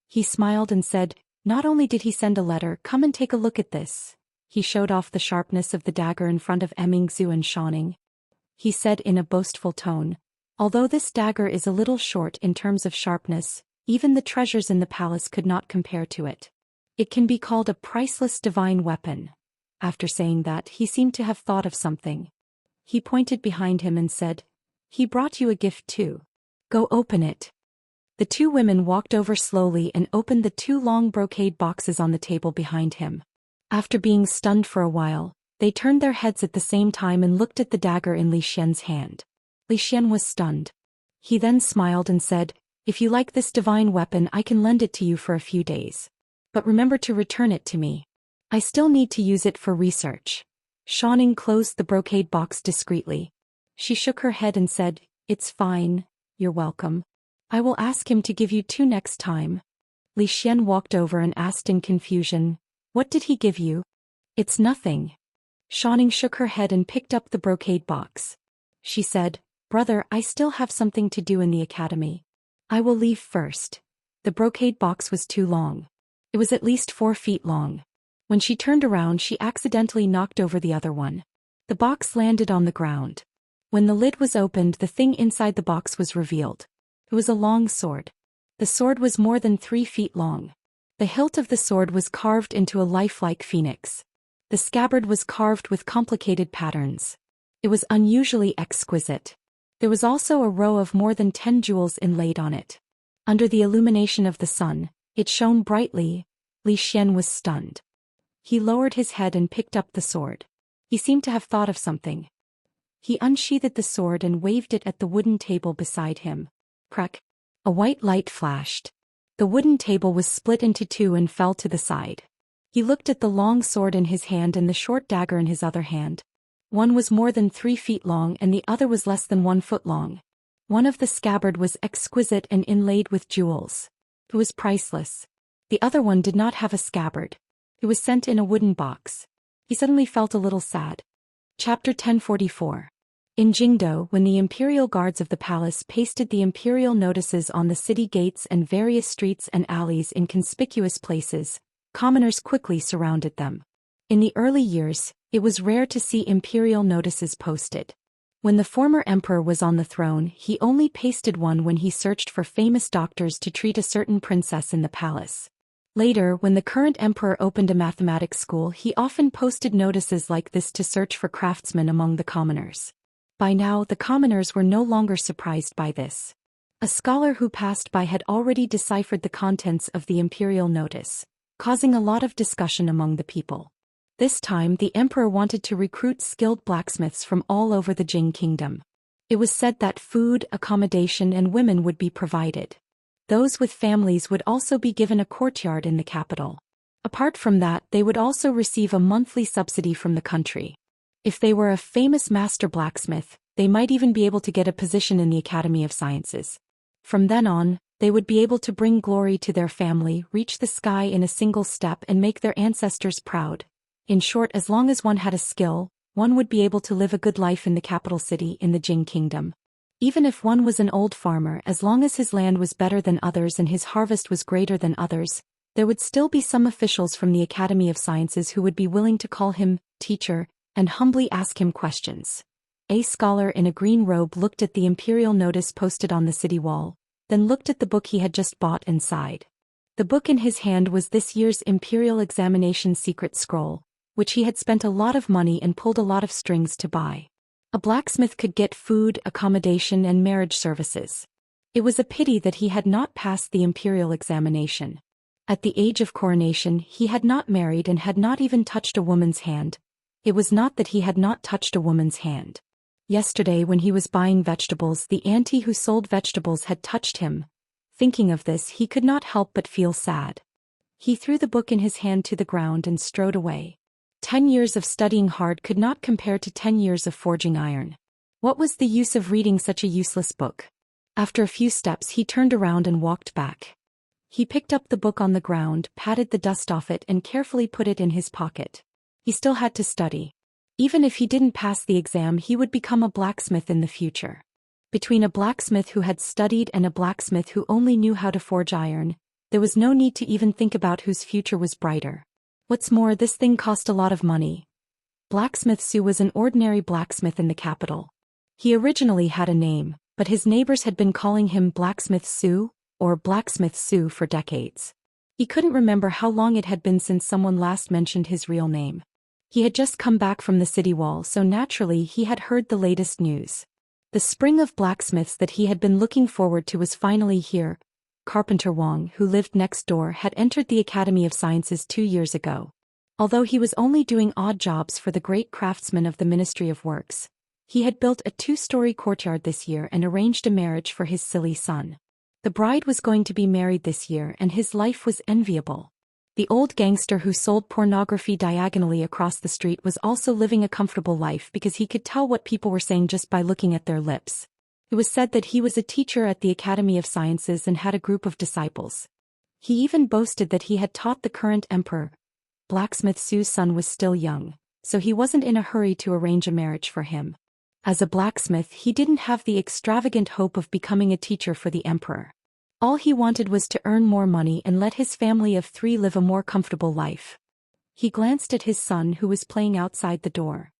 He smiled and said, "Not only did he send a letter, come and take a look at this." He showed off the sharpness of the dagger in front of Mingzu and Xianxia. He said in a boastful tone, "Although this dagger is a little short in terms of sharpness, even the treasures in the palace could not compare to it. It can be called a priceless divine weapon." After saying that, he seemed to have thought of something. He pointed behind him and said, "He brought you a gift too. Go open it." The two women walked over slowly and opened the two long brocade boxes on the table behind him. After being stunned for a while, they turned their heads at the same time and looked at the dagger in Li Xian's hand. Li Xian was stunned. He then smiled and said, "If you like this divine weapon, I can lend it to you for a few days. But remember to return it to me. I still need to use it for research." Xianxia closed the brocade box discreetly. She shook her head and said, "It's fine, you're welcome. I will ask him to give you two next time." Li Xian walked over and asked in confusion, "What did he give you?" "It's nothing." Xianxia shook her head and picked up the brocade box. She said, "Brother, I still have something to do in the academy. I will leave first." The brocade box was too long. It was at least 4 feet long. When she turned around, she accidentally knocked over the other one. The box landed on the ground. When the lid was opened, the thing inside the box was revealed. It was a long sword. The sword was more than 3 feet long. The hilt of the sword was carved into a lifelike phoenix. The scabbard was carved with complicated patterns. It was unusually exquisite. There was also a row of more than 10 jewels inlaid on it. Under the illumination of the sun, it shone brightly. Li Xian was stunned. He lowered his head and picked up the sword. He seemed to have thought of something. He unsheathed the sword and waved it at the wooden table beside him. Crack! A white light flashed. The wooden table was split into 2 and fell to the side. He looked at the long sword in his hand and the short dagger in his other hand. One was more than 3 feet long and the other was less than 1 foot long. One of the scabbard was exquisite and inlaid with jewels. It was priceless. The other one did not have a scabbard. It was sent in a wooden box. He suddenly felt a little sad. Chapter 1044. In Jingdo, when the imperial guards of the palace pasted the imperial notices on the city gates and various streets and alleys in conspicuous places, commoners quickly surrounded them. In the early years, it was rare to see imperial notices posted. When the former emperor was on the throne, he only pasted one when he searched for famous doctors to treat a certain princess in the palace. Later, when the current emperor opened a mathematics school, he often posted notices like this to search for craftsmen among the commoners. By now, the commoners were no longer surprised by this. A scholar who passed by had already deciphered the contents of the imperial notice, causing a lot of discussion among the people. This time, the emperor wanted to recruit skilled blacksmiths from all over the Jing kingdom. It was said that food, accommodation, and women would be provided. Those with families would also be given a courtyard in the capital. Apart from that, they would also receive a monthly subsidy from the country. If they were a famous master blacksmith, they might even be able to get a position in the Academy of Sciences. From then on, they would be able to bring glory to their family, reach the sky in a single step, and make their ancestors proud. In short, as long as one had a skill, one would be able to live a good life in the capital city in the Jing kingdom. Even if one was an old farmer, as long as his land was better than others and his harvest was greater than others, there would still be some officials from the Academy of Sciences who would be willing to call him teacher and humbly ask him questions. A scholar in a green robe looked at the imperial notice posted on the city wall, then looked at the book he had just bought and sighed. The book in his hand was this year's imperial examination secret scroll, which he had spent a lot of money and pulled a lot of strings to buy. A blacksmith could get food, accommodation, and marriage services. It was a pity that he had not passed the imperial examination. At the age of coronation, he had not married and had not even touched a woman's hand. It was not that he had not touched a woman's hand. Yesterday when he was buying vegetables, the auntie who sold vegetables had touched him, Thinking of this, he could not help but feel sad. He threw the book in his hand to the ground and strode away. 10 years of studying hard could not compare to 10 years of forging iron. What was the use of reading such a useless book? After a few steps, he turned around and walked back. He picked up the book on the ground, patted the dust off it, and carefully put it in his pocket. He still had to study. Even if he didn't pass the exam, he would become a blacksmith in the future. Between a blacksmith who had studied and a blacksmith who only knew how to forge iron, there was no need to even think about whose future was brighter. What's more, this thing cost a lot of money. Blacksmith Su was an ordinary blacksmith in the capital. He originally had a name, but his neighbors had been calling him Blacksmith Su, or Blacksmith Su, for decades. He couldn't remember how long it had been since someone last mentioned his real name. He had just come back from the city wall, so naturally he had heard the latest news. The spring of blacksmiths that he had been looking forward to was finally here. Carpenter Wang, who lived next door, had entered the Academy of Sciences 2 years ago. Although he was only doing odd jobs for the great craftsman of the Ministry of Works, he had built a 2-story courtyard this year and arranged a marriage for his silly son. The bride was going to be married this year, and his life was enviable. The old gangster who sold pornography diagonally across the street was also living a comfortable life because he could tell what people were saying just by looking at their lips. It was said that he was a teacher at the Academy of Sciences and had a group of disciples. He even boasted that he had taught the current emperor. Blacksmith Su's son was still young, so he wasn't in a hurry to arrange a marriage for him. As a blacksmith, he didn't have the extravagant hope of becoming a teacher for the emperor. All he wanted was to earn more money and let his family of 3 live a more comfortable life. He glanced at his son, who was playing outside the door.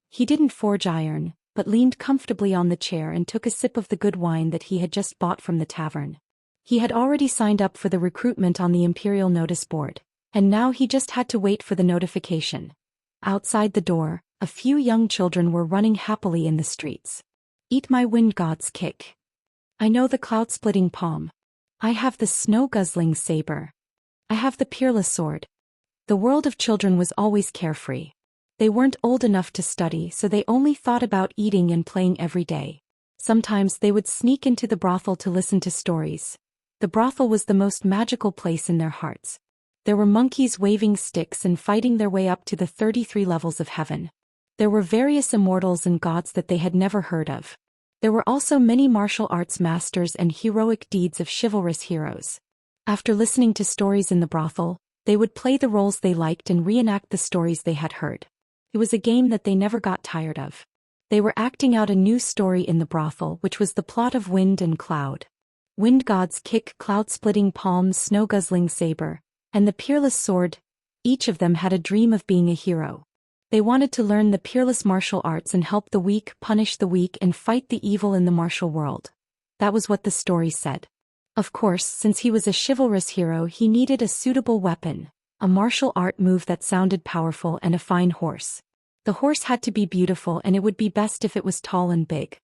He didn't forge iron, but leaned comfortably on the chair and took a sip of the good wine that he had just bought from the tavern. He had already signed up for the recruitment on the imperial notice board, and now he just had to wait for the notification. Outside the door, a few young children were running happily in the streets. Eat my wind god's kick. I know the cloud-splitting palm. I have the snow-guzzling saber. I have the peerless sword. The world of children was always carefree. They weren't old enough to study, so they only thought about eating and playing every day. Sometimes they would sneak into the brothel to listen to stories. The brothel was the most magical place in their hearts. There were monkeys waving sticks and fighting their way up to the 33 levels of heaven. There were various immortals and gods that they had never heard of. There were also many martial arts masters and heroic deeds of chivalrous heroes. After listening to stories in the brothel, they would play the roles they liked and reenact the stories they had heard. It was a game that they never got tired of. They were acting out a new story in the brothel, which was the plot of Wind and Cloud. Wind god's kick, cloud-splitting palm, snow-guzzling saber, and the peerless sword. Each of them had a dream of being a hero. They wanted to learn the peerless martial arts and help the weak, punish the weak, and fight the evil in the martial world. That was what the story said. Of course, since he was a chivalrous hero, he needed a suitable weapon, a martial art move that sounded powerful, and a fine horse. The horse had to be beautiful, and it would be best if it was tall and big.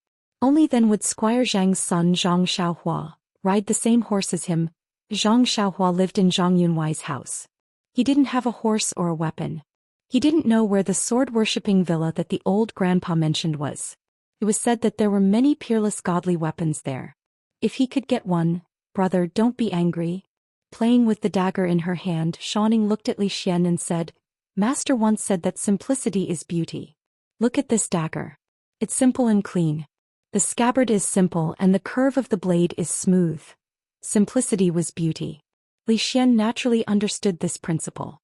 Only then would Squire Zhang's son Zhang Xiaohua ride the same horse as him. Zhang Xiaohua lived in Zhang Yunwei's house. He didn't have a horse or a weapon. He didn't know where the sword-worshipping villa that the old grandpa mentioned was. It was said that there were many peerless godly weapons there. If he could get one, brother, don't be angry. Playing with the dagger in her hand, Xianxia looked at Zhou Xian and said, Master once said that simplicity is beauty. Look at this dagger. It's simple and clean. The scabbard is simple and the curve of the blade is smooth. Simplicity was beauty. Zhou Xian naturally understood this principle.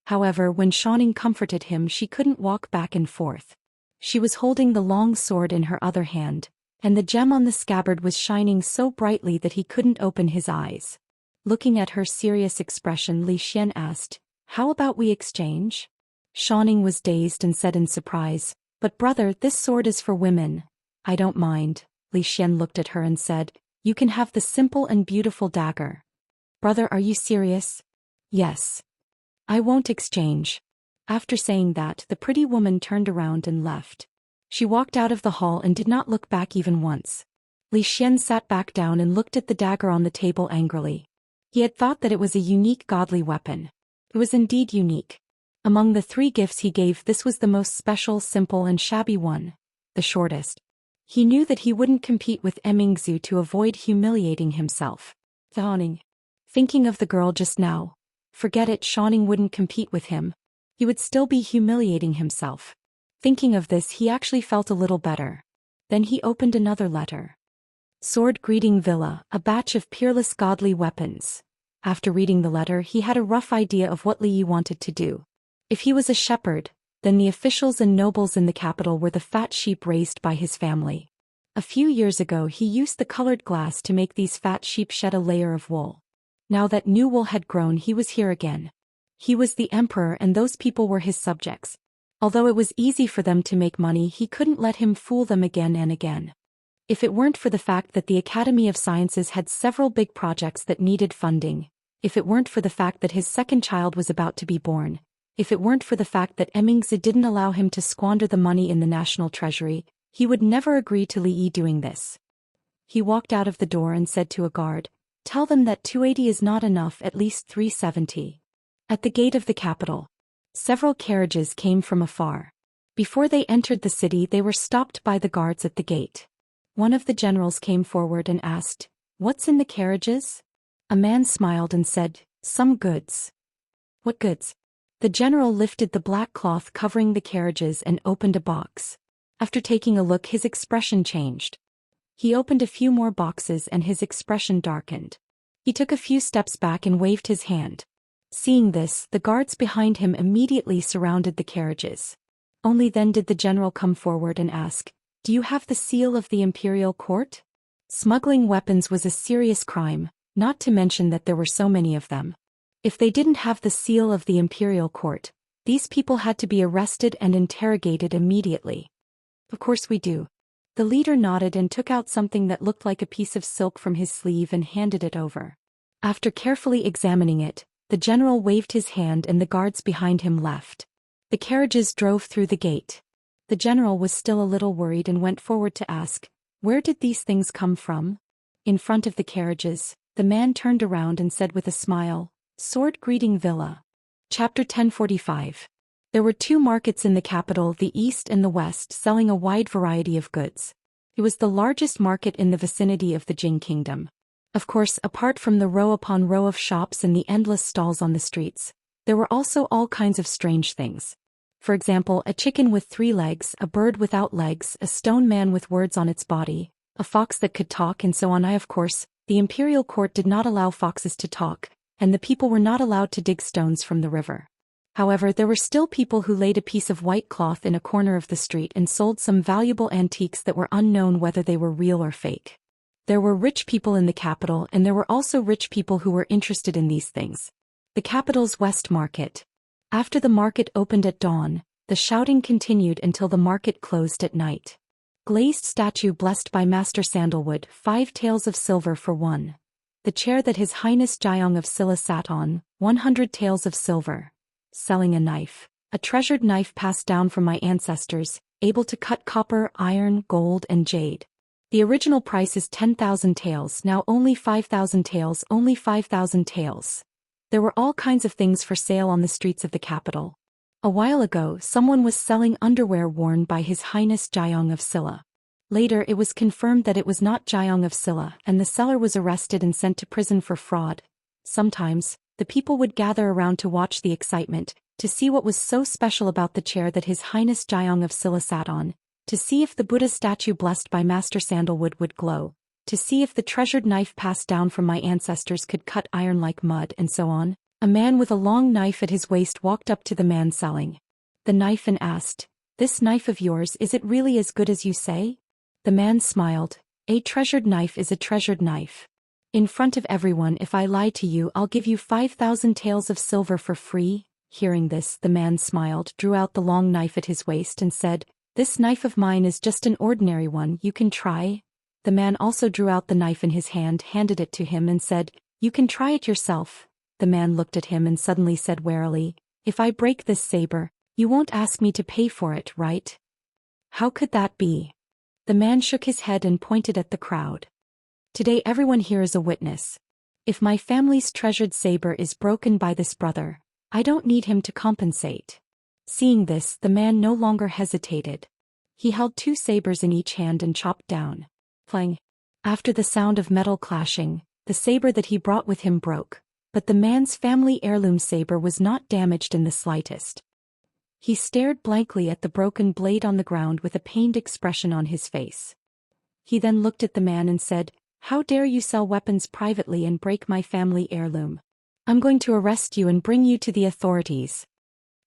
However, when Xianxia comforted him, she couldn't walk back and forth. She was holding the long sword in her other hand, and the gem on the scabbard was shining so brightly that he couldn't open his eyes. Looking at her serious expression, Zhou Xian asked, How about we exchange? Xianxia was dazed and said in surprise, But brother, this sword is for women. I don't mind. Zhou Xian looked at her and said, You can have the simple and beautiful dagger. Brother, are you serious? Yes. I won't exchange. After saying that, the pretty woman turned around and left. She walked out of the hall and did not look back even once. Zhou Xian sat back down and looked at the dagger on the table angrily. He had thought that it was a unique godly weapon. It was indeed unique. Among the 3 gifts he gave, this was the most special, simple and shabby one, the shortest. He knew that he wouldn't compete with Emingzu to avoid humiliating himself. Yawning. Thinking of the girl just now. Forget it, Xianing wouldn't compete with him. He would still be humiliating himself. Thinking of this, he actually felt a little better. Then he opened another letter. Sword Greeting Villa, a batch of peerless godly weapons. After reading the letter, he had a rough idea of what Li Yi wanted to do. If he was a shepherd, then the officials and nobles in the capital were the fat sheep raised by his family. A few years ago he used the colored glass to make these fat sheep shed a layer of wool. Now that new wool had grown, he was here again. He was the emperor and those people were his subjects. Although it was easy for them to make money, he couldn't let him fool them again and again. If it weren't for the fact that the Academy of Sciences had several big projects that needed funding, if it weren't for the fact that his second child was about to be born, if it weren't for the fact that Emmingzi didn't allow him to squander the money in the national treasury, he would never agree to Li Yi doing this. He walked out of the door and said to a guard, "Tell them that 280 is not enough, at least 370. At the gate of the capital, several carriages came from afar. Before they entered the city, they were stopped by the guards at the gate. One of the generals came forward and asked, "What's in the carriages?" A man smiled and said, "Some goods." "What goods?" The general lifted the black cloth covering the carriages and opened a box. After taking a look, his expression changed. He opened a few more boxes and his expression darkened. He took a few steps back and waved his hand. Seeing this, the guards behind him immediately surrounded the carriages. Only then did the general come forward and ask, "Do you have the seal of the imperial court?" Smuggling weapons was a serious crime, not to mention that there were so many of them. If they didn't have the seal of the imperial court, these people had to be arrested and interrogated immediately. "Of course we do." The leader nodded and took out something that looked like a piece of silk from his sleeve and handed it over. After carefully examining it, the general waved his hand and the guards behind him left. The carriages drove through the gate. The general was still a little worried and went forward to ask, "Where did these things come from?" In front of the carriages, the man turned around and said with a smile, "Sword Greeting Villa." Chapter 1045. There were two markets in the capital, the east and the west, selling a wide variety of goods. It was the largest market in the vicinity of the Jing Kingdom. Of course, apart from the row upon row of shops and the endless stalls on the streets, there were also all kinds of strange things. For example, a chicken with 3 legs, a bird without legs, a stone man with words on its body, a fox that could talk, and so on. Of course, the imperial court did not allow foxes to talk, and the people were not allowed to dig stones from the river. However, there were still people who laid a piece of white cloth in a corner of the street and sold some valuable antiques that were unknown whether they were real or fake. There were rich people in the capital, and there were also rich people who were interested in these things. The capital's West Market. After the market opened at dawn, the shouting continued until the market closed at night. Glazed statue blessed by Master Sandalwood, 5 taels of silver for 1. The chair that His Highness Jiang of Silla sat on, 100 taels of silver. Selling a knife. A treasured knife passed down from my ancestors, able to cut copper, iron, gold, and jade. The original price is 10,000 taels, now only 5,000 taels, only 5,000 taels. There were all kinds of things for sale on the streets of the capital. A while ago, someone was selling underwear worn by His Highness Jiang of Silla. Later it was confirmed that it was not Jiang of Silla, and the seller was arrested and sent to prison for fraud. Sometimes, the people would gather around to watch the excitement, to see what was so special about the chair that His Highness Jiang of Silla sat on, to see if the Buddha statue blessed by Master Sandalwood would glow, to see if the treasured knife passed down from my ancestors could cut iron like mud, and so on. A man with a long knife at his waist walked up to the man selling the knife and asked, "This knife of yours, is it really as good as you say?" The man smiled, "A treasured knife is a treasured knife. In front of everyone, if I lie to you, I'll give you 5,000 taels of silver for free." Hearing this, the man smiled, drew out the long knife at his waist and said, "This knife of mine is just an ordinary one, you can try." The man also drew out the knife in his hand, handed it to him and said, "You can try it yourself." The man looked at him and suddenly said warily, "If I break this saber, you won't ask me to pay for it, right?" "How could that be?" The man shook his head and pointed at the crowd. "Today everyone here is a witness. If my family's treasured saber is broken by this brother, I don't need him to compensate." Seeing this, the man no longer hesitated. He held 2 sabers in each hand and chopped down. Clang. After the sound of metal clashing, The saber that he brought with him broke, but the man's family heirloom saber was not damaged in the slightest. He stared blankly at the broken blade on the ground with a pained expression on his face. He then looked at the man and said, "How dare you sell weapons privately and break my family heirloom? I'm going to arrest you and bring you to the authorities."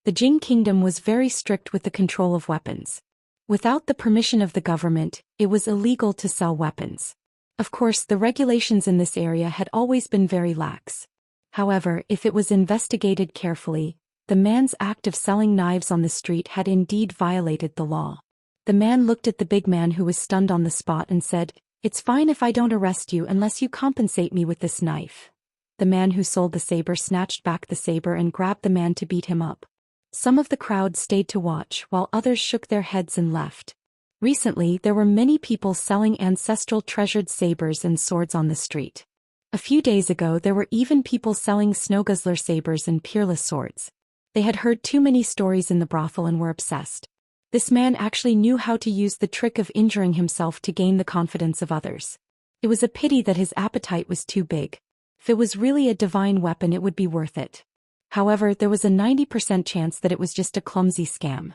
The Jing Kingdom was very strict with the control of weapons. Without the permission of the government, it was illegal to sell weapons. Of course, the regulations in this area had always been very lax. However, if it was investigated carefully, the man's act of selling knives on the street had indeed violated the law. The man looked at the big man who was stunned on the spot and said, "It's fine if I don't arrest you unless you compensate me with this knife." The man who sold the saber snatched back the saber and grabbed the man to beat him up. Some of the crowd stayed to watch while others shook their heads and left. Recently, there were many people selling ancestral treasured sabers and swords on the street. A few days ago, there were even people selling snowguzzler sabers and peerless swords. They had heard too many stories in the brothel and were obsessed. This man actually knew how to use the trick of injuring himself to gain the confidence of others. It was a pity that his appetite was too big. If it was really a divine weapon, it would be worth it. However, there was a 90% chance that it was just a clumsy scam.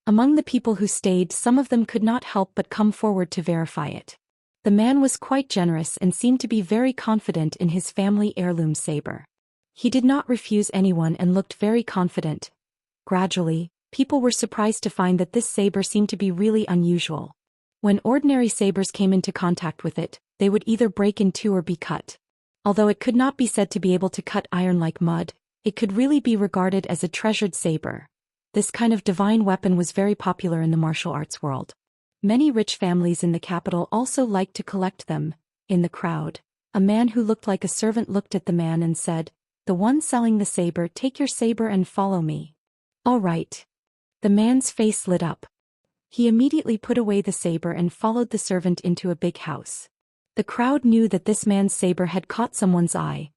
Among the people who stayed, some of them could not help but come forward to verify it. The man was quite generous and seemed to be very confident in his family heirloom saber. He did not refuse anyone and looked very confident. Gradually, people were surprised to find that this saber seemed to be really unusual. When ordinary sabers came into contact with it, they would either break in two or be cut. Although it could not be said to be able to cut iron like mud, it could really be regarded as a treasured saber. This kind of divine weapon was very popular in the martial arts world. Many rich families in the capital also liked to collect them. In the crowd, a man who looked like a servant looked at the man and said, "The one selling the saber, take your saber and follow me." "All right." The man's face lit up. He immediately put away the saber and followed the servant into a big house. The crowd knew that this man's saber had caught someone's eye.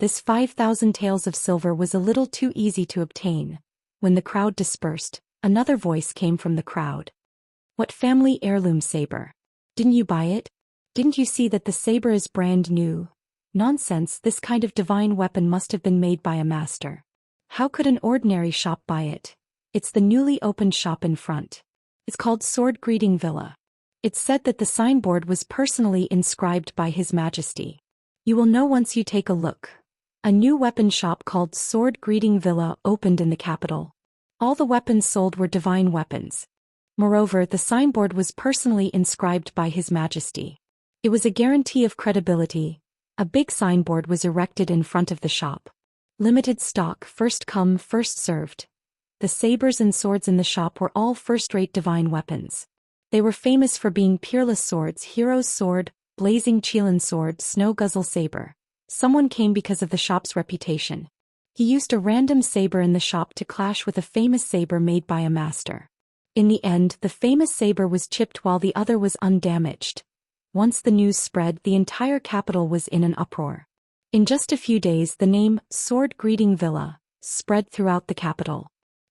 This 5,000 taels of silver was a little too easy to obtain. When the crowd dispersed, another voice came from the crowd. "What family heirloom saber? Didn't you buy it? Didn't you see that the saber is brand new?" "Nonsense, this kind of divine weapon must have been made by a master. How could an ordinary shop buy it? It's the newly opened shop in front. It's called Sword Greeting Villa. It's said that the signboard was personally inscribed by His Majesty. You will know once you take a look." A new weapon shop called Sword Greeting Villa opened in the capital. All the weapons sold were divine weapons. Moreover, the signboard was personally inscribed by His Majesty. It was a guarantee of credibility. A big signboard was erected in front of the shop. Limited stock, first come, first served. The sabers and swords in the shop were all first-rate divine weapons. They were famous for being peerless swords, hero's sword, blazing Qilin sword, snow guzzle saber. Someone came because of the shop's reputation. He used a random saber in the shop to clash with a famous saber made by a master. In the end, the famous saber was chipped while the other was undamaged. Once the news spread, the entire capital was in an uproar. In just a few days, the name, Sword Greeting Villa, spread throughout the capital.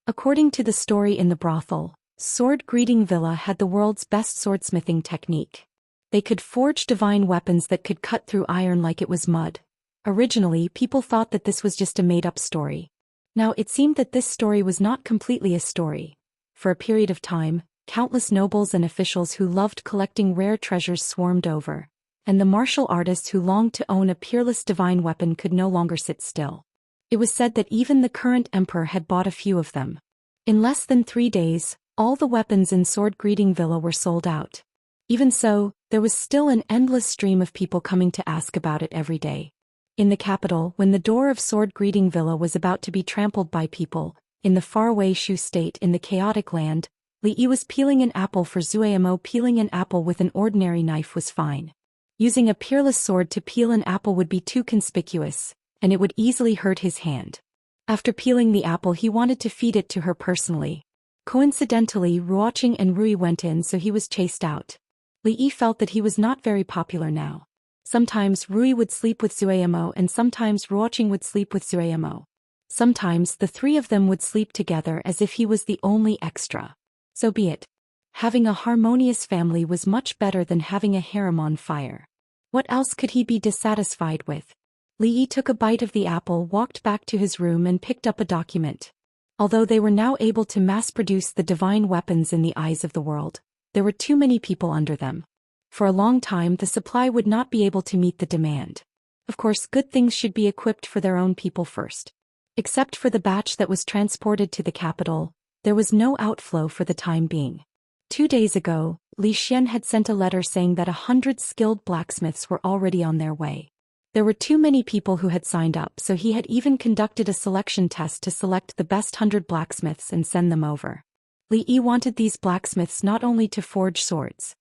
According to the story in the brothel, Sword Greeting Villa had the world's best swordsmithing technique. They could forge divine weapons that could cut through iron like it was mud. Originally, people thought that this was just a made-up story. Now it seemed that this story was not completely a story. For a period of time, countless nobles and officials who loved collecting rare treasures swarmed over, and the martial artists who longed to own a peerless divine weapon could no longer sit still. It was said that even the current emperor had bought a few of them. In less than 3 days, all the weapons in Sword Greeting Villa were sold out. Even so, there was still an endless stream of people coming to ask about it every day. In the capital, when the door of Sword Greeting Villa was about to be trampled by people, in the faraway Shu state in the chaotic land, Li Yi was peeling an apple for Zhuamo. Peeling an apple with an ordinary knife was fine. Using a peerless sword to peel an apple would be too conspicuous, and it would easily hurt his hand. After peeling the apple, he wanted to feed it to her personally. Coincidentally, Ruoqing and Rui went in, so he was chased out. Li Yi felt that he was not very popular now. Sometimes Rui would sleep with Zhuamo and sometimes Ruoqing would sleep with Zhuamo. Sometimes the three of them would sleep together as if he was the only extra. So be it. Having a harmonious family was much better than having a harem on fire. What else could he be dissatisfied with? Li Yi took a bite of the apple, walked back to his room and picked up a document. Although they were now able to mass-produce the divine weapons in the eyes of the world, there were too many people under them. For a long time the supply would not be able to meet the demand. Of course, good things should be equipped for their own people first. Except for the batch that was transported to the capital, there was no outflow for the time being. 2 days ago, Zhou Xian had sent a letter saying that 100 skilled blacksmiths were already on their way. There were too many people who had signed up, so he had even conducted a selection test to select the best 100 blacksmiths and send them over. Li Yi wanted these blacksmiths not only to forge swords.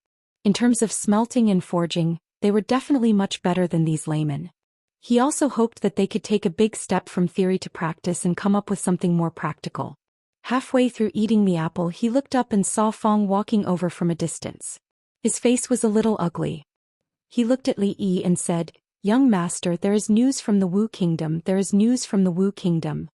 In terms of smelting and forging, they were definitely much better than these laymen. He also hoped that they could take a big step from theory to practice and come up with something more practical. Halfway through eating the apple, he looked up and saw Fong walking over from a distance. His face was a little ugly. He looked at Li Yi and said, "Young master, there is news from the Wu Kingdom, there is news from the Wu Kingdom."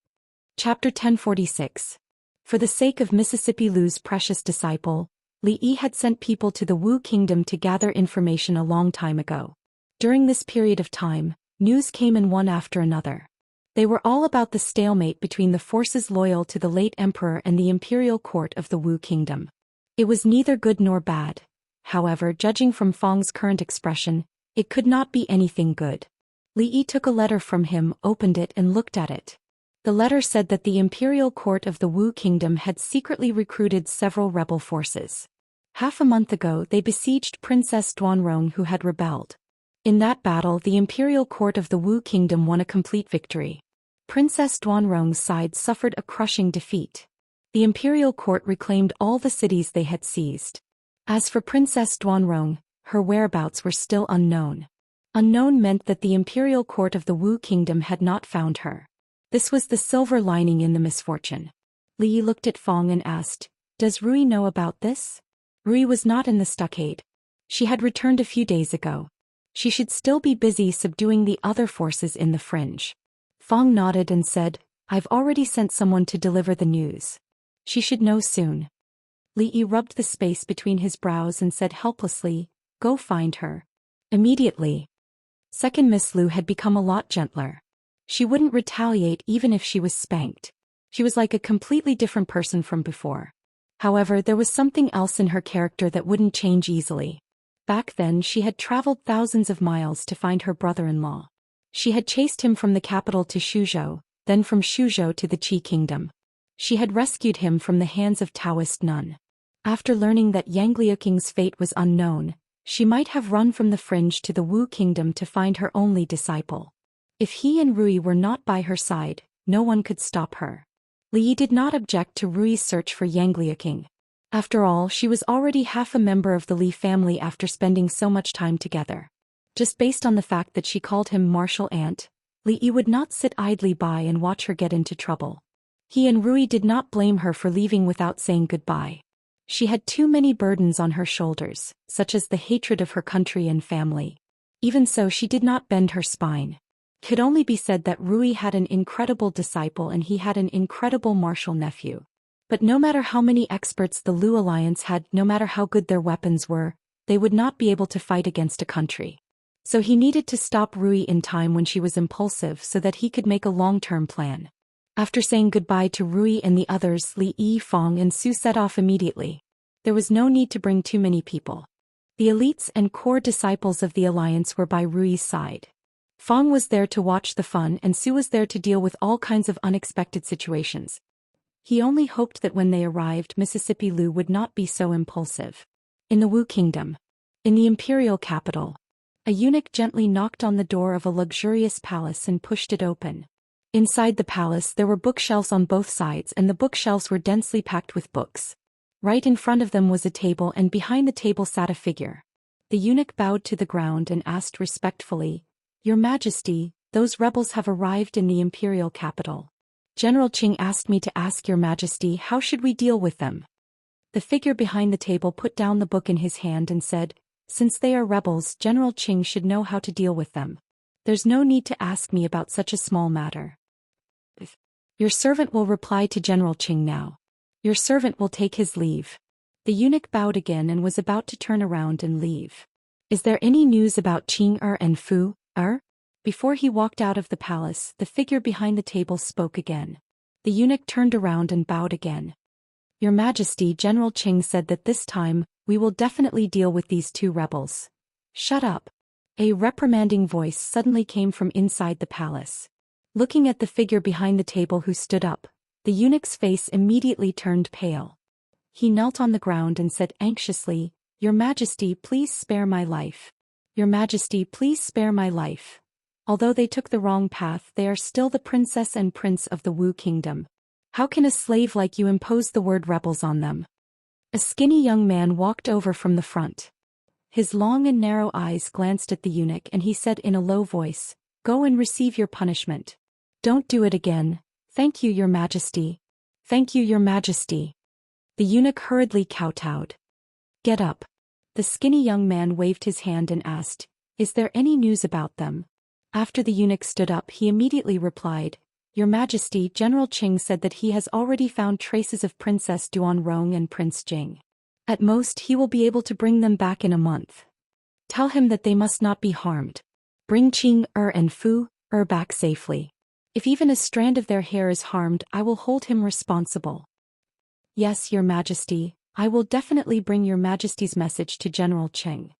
Chapter 1046. For the sake of Mississippi Lu's precious disciple, Li Yi had sent people to the Wu Kingdom to gather information a long time ago. During this period of time, news came in one after another. They were all about the stalemate between the forces loyal to the late emperor and the imperial court of the Wu Kingdom. It was neither good nor bad. However, judging from Fong's current expression, it could not be anything good. Li Yi took a letter from him, opened it and looked at it. The letter said that the imperial court of the Wu Kingdom had secretly recruited several rebel forces. Half a month ago they besieged Princess Duanrong, who had rebelled. In that battle the imperial court of the Wu Kingdom won a complete victory. Princess Duanrong's side suffered a crushing defeat. The imperial court reclaimed all the cities they had seized. As for Princess Duanrong, her whereabouts were still unknown. Unknown meant that the imperial court of the Wu Kingdom had not found her. This was the silver lining in the misfortune. Li Yi looked at Fong and asked, "Does Rui know about this?" Rui was not in the stockade. She had returned a few days ago. She should still be busy subduing the other forces in the fringe. Fong nodded and said, "I've already sent someone to deliver the news. She should know soon." Li Yi rubbed the space between his brows and said helplessly, "Go find her." Immediately. Second Miss Lu had become a lot gentler. She wouldn't retaliate even if she was spanked. She was like a completely different person from before. However, there was something else in her character that wouldn't change easily. Back then she had traveled thousands of miles to find her brother-in-law. She had chased him from the capital to Shuzhou, then from Shuzhou to the Qi Kingdom. She had rescued him from the hands of Daoist nun. After learning that Yang Liuking's fate was unknown, she might have run from the fringe to the Wu Kingdom to find her only disciple. If he and Rui were not by her side, no one could stop her. Li Yi did not object to Rui's search for Yang Liuking. After all, she was already half a member of the Li family after spending so much time together. Just based on the fact that she called him martial aunt, Li Yi would not sit idly by and watch her get into trouble. He and Rui did not blame her for leaving without saying goodbye. She had too many burdens on her shoulders, such as the hatred of her country and family. Even so, she did not bend her spine. It could only be said that Rui had an incredible disciple and he had an incredible martial nephew. But no matter how many experts the Lu Alliance had, no matter how good their weapons were, they would not be able to fight against a country. So he needed to stop Rui in time when she was impulsive so that he could make a long-term plan. After saying goodbye to Rui and the others, Li Yi, Fong and Su set off immediately. There was no need to bring too many people. The elites and core disciples of the alliance were by Rui's side. Fong was there to watch the fun and Su was there to deal with all kinds of unexpected situations. He only hoped that when they arrived, Mississippi Lu would not be so impulsive. In the Wu Kingdom. In the imperial capital. A eunuch gently knocked on the door of a luxurious palace and pushed it open. Inside the palace there were bookshelves on both sides and the bookshelves were densely packed with books. Right in front of them was a table and behind the table sat a figure. The eunuch bowed to the ground and asked respectfully, "Your Majesty, those rebels have arrived in the imperial capital. General Qing asked me to ask Your Majesty, how should we deal with them?" The figure behind the table put down the book in his hand and said, "Since they are rebels, General Qing should know how to deal with them. There's no need to ask me about such a small matter. Your servant will reply to General Qing now. Your servant will take his leave." The eunuch bowed again and was about to turn around and leave. Is there any news about Qing and Fu? Before he walked out of the palace, the figure behind the table spoke again. The eunuch turned around and bowed again. Your Majesty, General Qing said that this time, we will definitely deal with these two rebels. Shut up. A reprimanding voice suddenly came from inside the palace. Looking at the figure behind the table who stood up, the eunuch's face immediately turned pale. He knelt on the ground and said anxiously, Your Majesty, please spare my life. Your Majesty, please spare my life. Although they took the wrong path, they are still the princess and prince of the Wu kingdom. How can a slave like you impose the word rebels on them? A skinny young man walked over from the front. His long and narrow eyes glanced at the eunuch and he said in a low voice, Go and receive your punishment. Don't do it again. Thank you, Your Majesty. Thank you, Your Majesty. The eunuch hurriedly kowtowed. Get up. The skinny young man waved his hand and asked, Is there any news about them? After the eunuch stood up, he immediately replied, Your Majesty, General Qing said that he has already found traces of Princess Duanrong and Prince Jing. At most he will be able to bring them back in a month. Tell him that they must not be harmed. Bring Qing and Fu back safely. If even a strand of their hair is harmed, I will hold him responsible. Yes, Your Majesty, I will definitely bring Your Majesty's message to General Qing.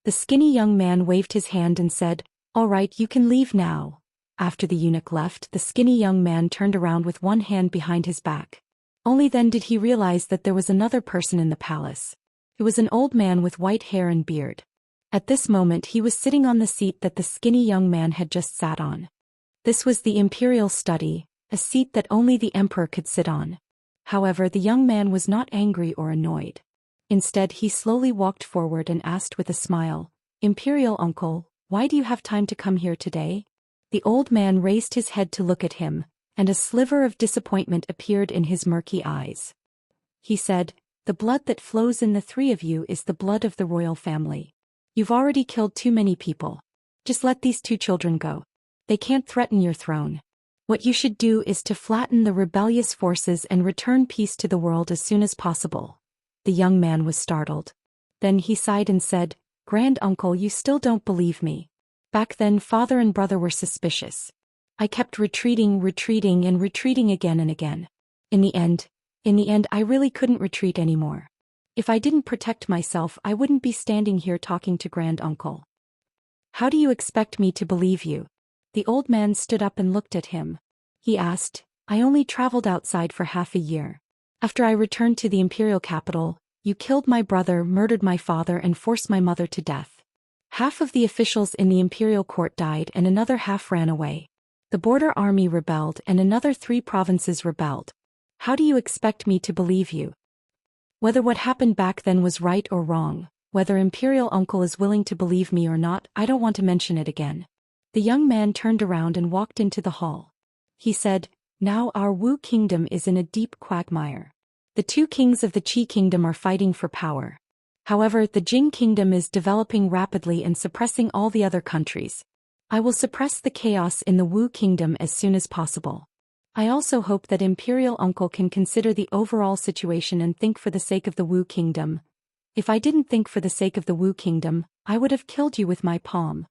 The skinny young man waved his hand and said, All right, you can leave now. After the eunuch left, the skinny young man turned around with one hand behind his back. Only then did he realize that there was another person in the palace. It was an old man with white hair and beard. At this moment he was sitting on the seat that the skinny young man had just sat on. This was the imperial study, a seat that only the emperor could sit on. However, the young man was not angry or annoyed. Instead, he slowly walked forward and asked with a smile, Imperial uncle, why do you have time to come here today? The old man raised his head to look at him, and a sliver of disappointment appeared in his murky eyes. He said, The blood that flows in the three of you is the blood of the royal family. You've already killed too many people. Just let these two children go. They can't threaten your throne. What you should do is to flatten the rebellious forces and return peace to the world as soon as possible. The young man was startled. Then he sighed and said, Grand uncle, you still don't believe me. Back then father and brother were suspicious. I kept retreating again and again. In the end, I really couldn't retreat anymore. If I didn't protect myself, I wouldn't be standing here talking to Grand Uncle. How do you expect me to believe you? The old man stood up and looked at him. He asked, I only traveled outside for half a year. After I returned to the imperial capital, you killed my brother, murdered my father and forced my mother to death. Half of the officials in the imperial court died and another half ran away. The border army rebelled and another 3 provinces rebelled. How do you expect me to believe you? Whether what happened back then was right or wrong, whether Imperial Uncle is willing to believe me or not, I don't want to mention it again. The young man turned around and walked into the hall. He said, Now our Wu kingdom is in a deep quagmire. The 2 kings of the Qi kingdom are fighting for power. However, the Jing kingdom is developing rapidly and suppressing all the other countries. I will suppress the chaos in the Wu kingdom as soon as possible. I also hope that Imperial Uncle can consider the overall situation and think for the sake of the Wu kingdom. If I didn't think for the sake of the Wu kingdom, I would have killed you with my palm.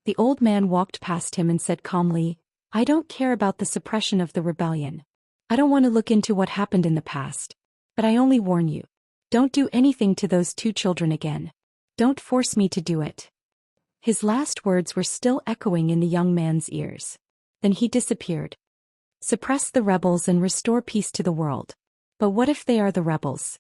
The old man walked past him and said calmly, I don't care about the suppression of the rebellion. I don't want to look into what happened in the past. But I only warn you. Don't do anything to those 2 children again. Don't force me to do it. His last words were still echoing in the young man's ears. Then he disappeared. Suppress the rebels and restore peace to the world. But what if they are the rebels?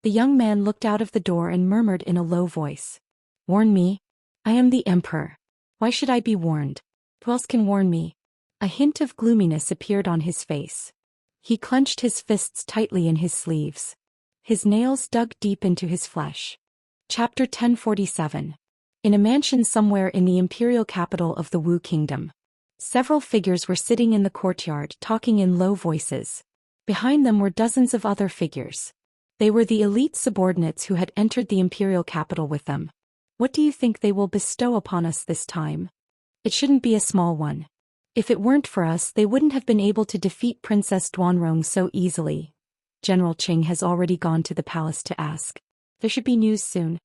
The young man looked out of the door and murmured in a low voice. Warn me? I am the emperor. Why should I be warned? Who else can warn me? A hint of gloominess appeared on his face. He clenched his fists tightly in his sleeves. His nails dug deep into his flesh. Chapter 1047. In a mansion somewhere in the imperial capital of the Wu kingdom. Several figures were sitting in the courtyard talking in low voices. Behind them were dozens of other figures. They were the elite subordinates who had entered the imperial capital with them. What do you think they will bestow upon us this time? It shouldn't be a small one. If it weren't for us, they wouldn't have been able to defeat Princess Duanrong so easily. General Qing has already gone to the palace to ask. There should be news soon.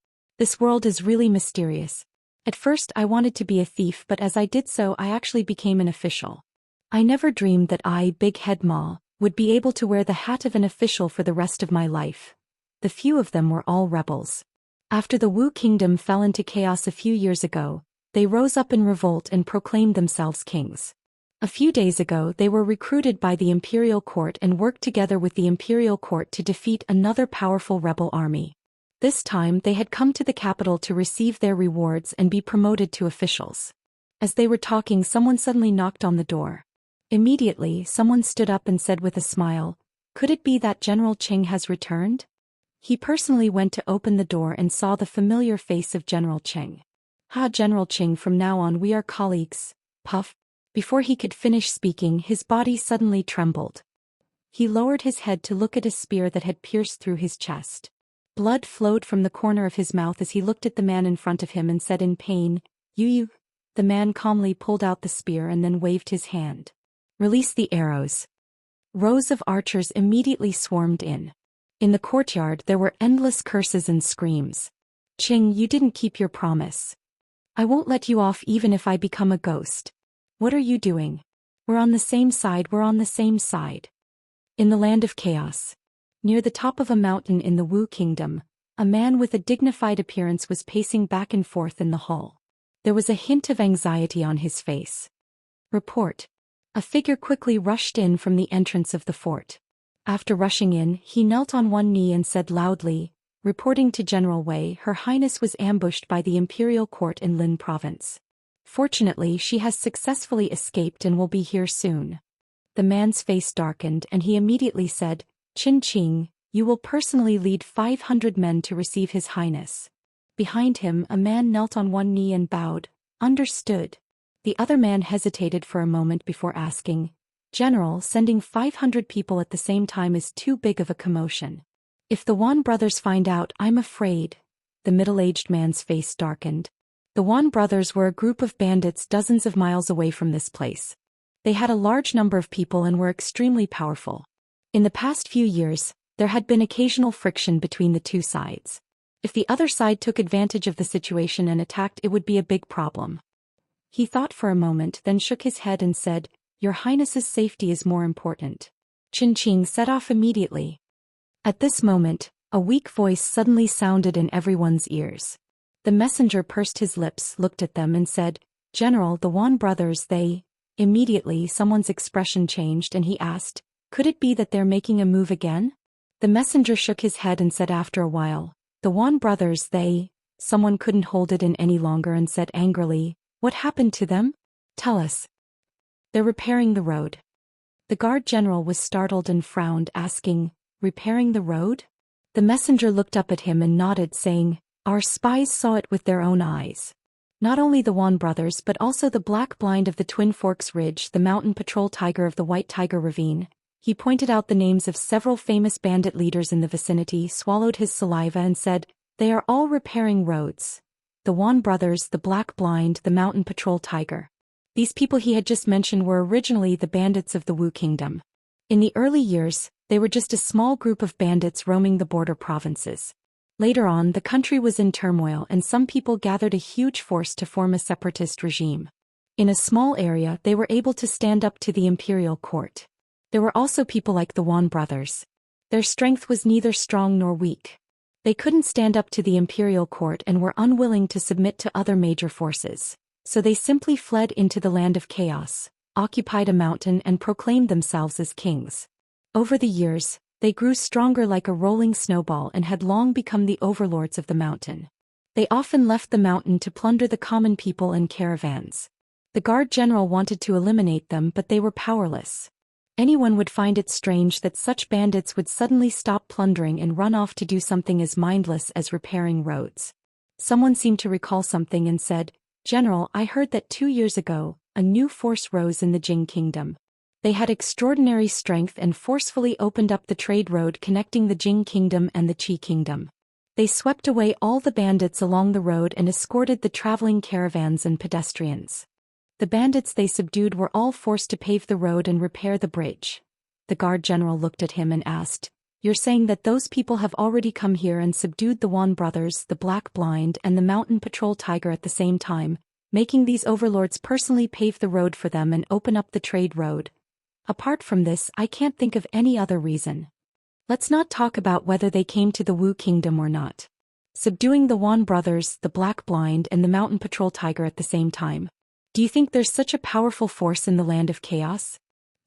This world is really mysterious. At first I wanted to be a thief, but as I did so I actually became an official. I never dreamed that I, Big Head Ma, would be able to wear the hat of an official for the rest of my life. The few of them were all rebels. After the Wu Kingdom fell into chaos a few years ago, they rose up in revolt and proclaimed themselves kings. A few days ago they were recruited by the imperial court and worked together with the imperial court to defeat another powerful rebel army. This time they had come to the capital to receive their rewards and be promoted to officials. As they were talking, someone suddenly knocked on the door. Immediately, someone stood up and said with a smile, "Could it be that General Qing has returned?" He personally went to open the door and saw the familiar face of General Qing. "Ha, General Qing, from now on we are colleagues." Puff. Before he could finish speaking, his body suddenly trembled. He lowered his head to look at a spear that had pierced through his chest. Blood flowed from the corner of his mouth as he looked at the man in front of him and said in pain, You. The man calmly pulled out the spear and then waved his hand. "Release the arrows." Rows of archers immediately swarmed in. In the courtyard there were endless curses and screams. "Qing, you didn't keep your promise. I won't let you off even if I become a ghost. What are you doing? We're on the same side, we're on the same side." In the land of chaos, near the top of a mountain in the Wu Kingdom, a man with a dignified appearance was pacing back and forth in the hall. There was a hint of anxiety on his face. Report. A figure quickly rushed in from the entrance of the fort. After rushing in, he knelt on one knee and said loudly, "Reporting to General Wei, Her Highness was ambushed by the imperial court in Lin province. Fortunately, she has successfully escaped and will be here soon." The man's face darkened and he immediately said, "Qin Qing, you will personally lead 500 men to receive His Highness." Behind him, a man knelt on one knee and bowed. "Understood." The other man hesitated for a moment before asking, "General, sending 500 people at the same time is too big of a commotion. If the Wan brothers find out, I'm afraid." The middle-aged man's face darkened. The Wan brothers were a group of bandits dozens of miles away from this place. They had a large number of people and were extremely powerful. In the past few years, there had been occasional friction between the two sides. If the other side took advantage of the situation and attacked, it would be a big problem. He thought for a moment, then shook his head and said, "Your Highness's safety is more important." Qin Qing set off immediately. At this moment, a weak voice suddenly sounded in everyone's ears. The messenger pursed his lips, looked at them and said, "General, the Wan brothers, they..." Immediately someone's expression changed and he asked, "Could it be that they're making a move again?" The messenger shook his head and said after a while, "The Wan brothers, they..." Someone couldn't hold it in any longer and said angrily, "What happened to them? Tell us." "They're repairing the road." The guard general was startled and frowned, asking, "Repairing the road?" The messenger looked up at him and nodded, saying, "Our spies saw it with their own eyes. Not only the Wan brothers but also the Black Blind of the Twin Forks Ridge, the Mountain Patrol Tiger of the White Tiger Ravine." He pointed out the names of several famous bandit leaders in the vicinity, swallowed his saliva and said, "They are all repairing roads. The Wan brothers, the Black Blind, the Mountain Patrol Tiger." These people he had just mentioned were originally the bandits of the Wu Kingdom. In the early years, they were just a small group of bandits roaming the border provinces. Later on, the country was in turmoil and some people gathered a huge force to form a separatist regime. In a small area, they were able to stand up to the imperial court. There were also people like the Wan brothers. Their strength was neither strong nor weak. They couldn't stand up to the imperial court and were unwilling to submit to other major forces. So they simply fled into the land of chaos, occupied a mountain and proclaimed themselves as kings. Over the years, they grew stronger like a rolling snowball and had long become the overlords of the mountain. They often left the mountain to plunder the common people and caravans. The guard general wanted to eliminate them, but they were powerless. Anyone would find it strange that such bandits would suddenly stop plundering and run off to do something as mindless as repairing roads. Someone seemed to recall something and said, "General, I heard that 2 years ago, a new force rose in the Jing Kingdom. They had extraordinary strength and forcefully opened up the trade road connecting the Jing Kingdom and the Qi Kingdom. They swept away all the bandits along the road and escorted the traveling caravans and pedestrians. The bandits they subdued were all forced to pave the road and repair the bridge." The guard general looked at him and asked, You're saying that those people have already come here and subdued the Wan brothers, the Black Blind, and the Mountain Patrol Tiger at the same time, making these overlords personally pave the road for them and open up the trade road. Apart from this, I can't think of any other reason. Let's not talk about whether they came to the Wu Kingdom or not. Subduing the Wan brothers, the Black Blind, and the Mountain Patrol Tiger at the same time. Do you think there's such a powerful force in the land of chaos?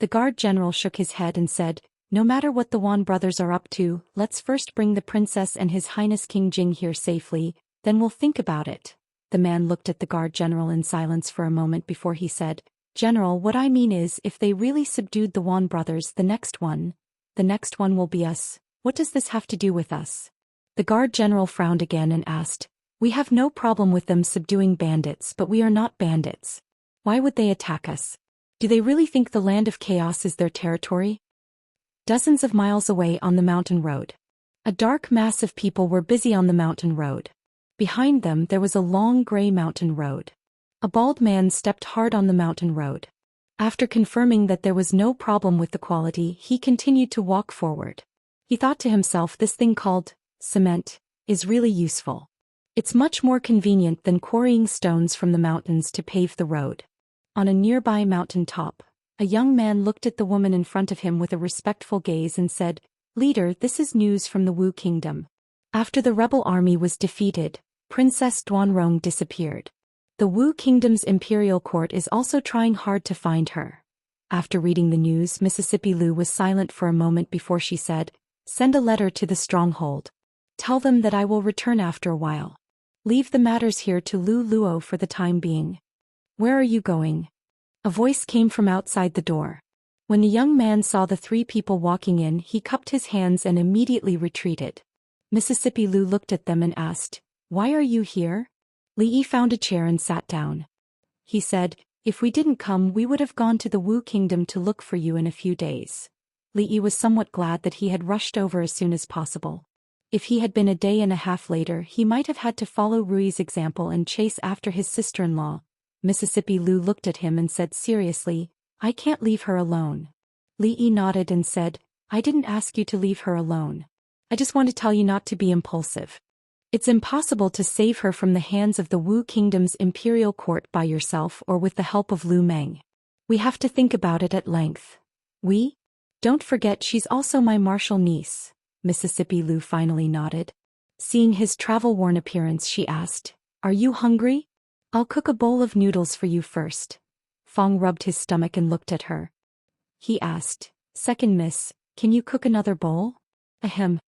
The guard general shook his head and said, no matter what the Wan brothers are up to, let's first bring the princess and His Highness King Jing here safely, then we'll think about it. The man looked at the guard general in silence for a moment before he said, General, what I mean is, if they really subdued the Wan brothers, the next one will be us. What does this have to do with us? The guard general frowned again and asked, we have no problem with them subduing bandits, but we are not bandits. Why would they attack us? Do they really think the land of chaos is their territory? Dozens of miles away on the mountain road. A dark mass of people were busy on the mountain road. Behind them there was a long gray mountain road. A bald man stepped hard on the mountain road. After confirming that there was no problem with the quality, he continued to walk forward. He thought to himself, this thing called cement is really useful. It's much more convenient than quarrying stones from the mountains to pave the road. On a nearby mountain top, a young man looked at the woman in front of him with a respectful gaze and said, Leader, this is news from the Wu Kingdom. After the rebel army was defeated, Princess Duanrong disappeared. The Wu Kingdom's imperial court is also trying hard to find her. After reading the news, Mississippi Lu was silent for a moment before she said, Send a letter to the stronghold. Tell them that I will return after a while. Leave the matters here to Lu Luo for the time being. Where are you going? A voice came from outside the door. When the young man saw the three people walking in, he cupped his hands and immediately retreated. Mississippi Lu looked at them and asked, Why are you here? Li Yi found a chair and sat down. He said, If we didn't come, we would have gone to the Wu Kingdom to look for you in a few days. Li Yi was somewhat glad that he had rushed over as soon as possible. If he had been a day and a half later, he might have had to follow Rui's example and chase after his sister-in-law. Mississippi Lu looked at him and said seriously, I can't leave her alone. Li Yi nodded and said, I didn't ask you to leave her alone. I just want to tell you not to be impulsive. It's impossible to save her from the hands of the Wu Kingdom's imperial court by yourself or with the help of Lu Meng. We have to think about it at length. Don't forget she's also my martial niece. Mississippi Lu finally nodded. Seeing his travel-worn appearance, she asked, Are you hungry? I'll cook a bowl of noodles for you first. Fong rubbed his stomach and looked at her. He asked, Second miss, can you cook another bowl? Ahem.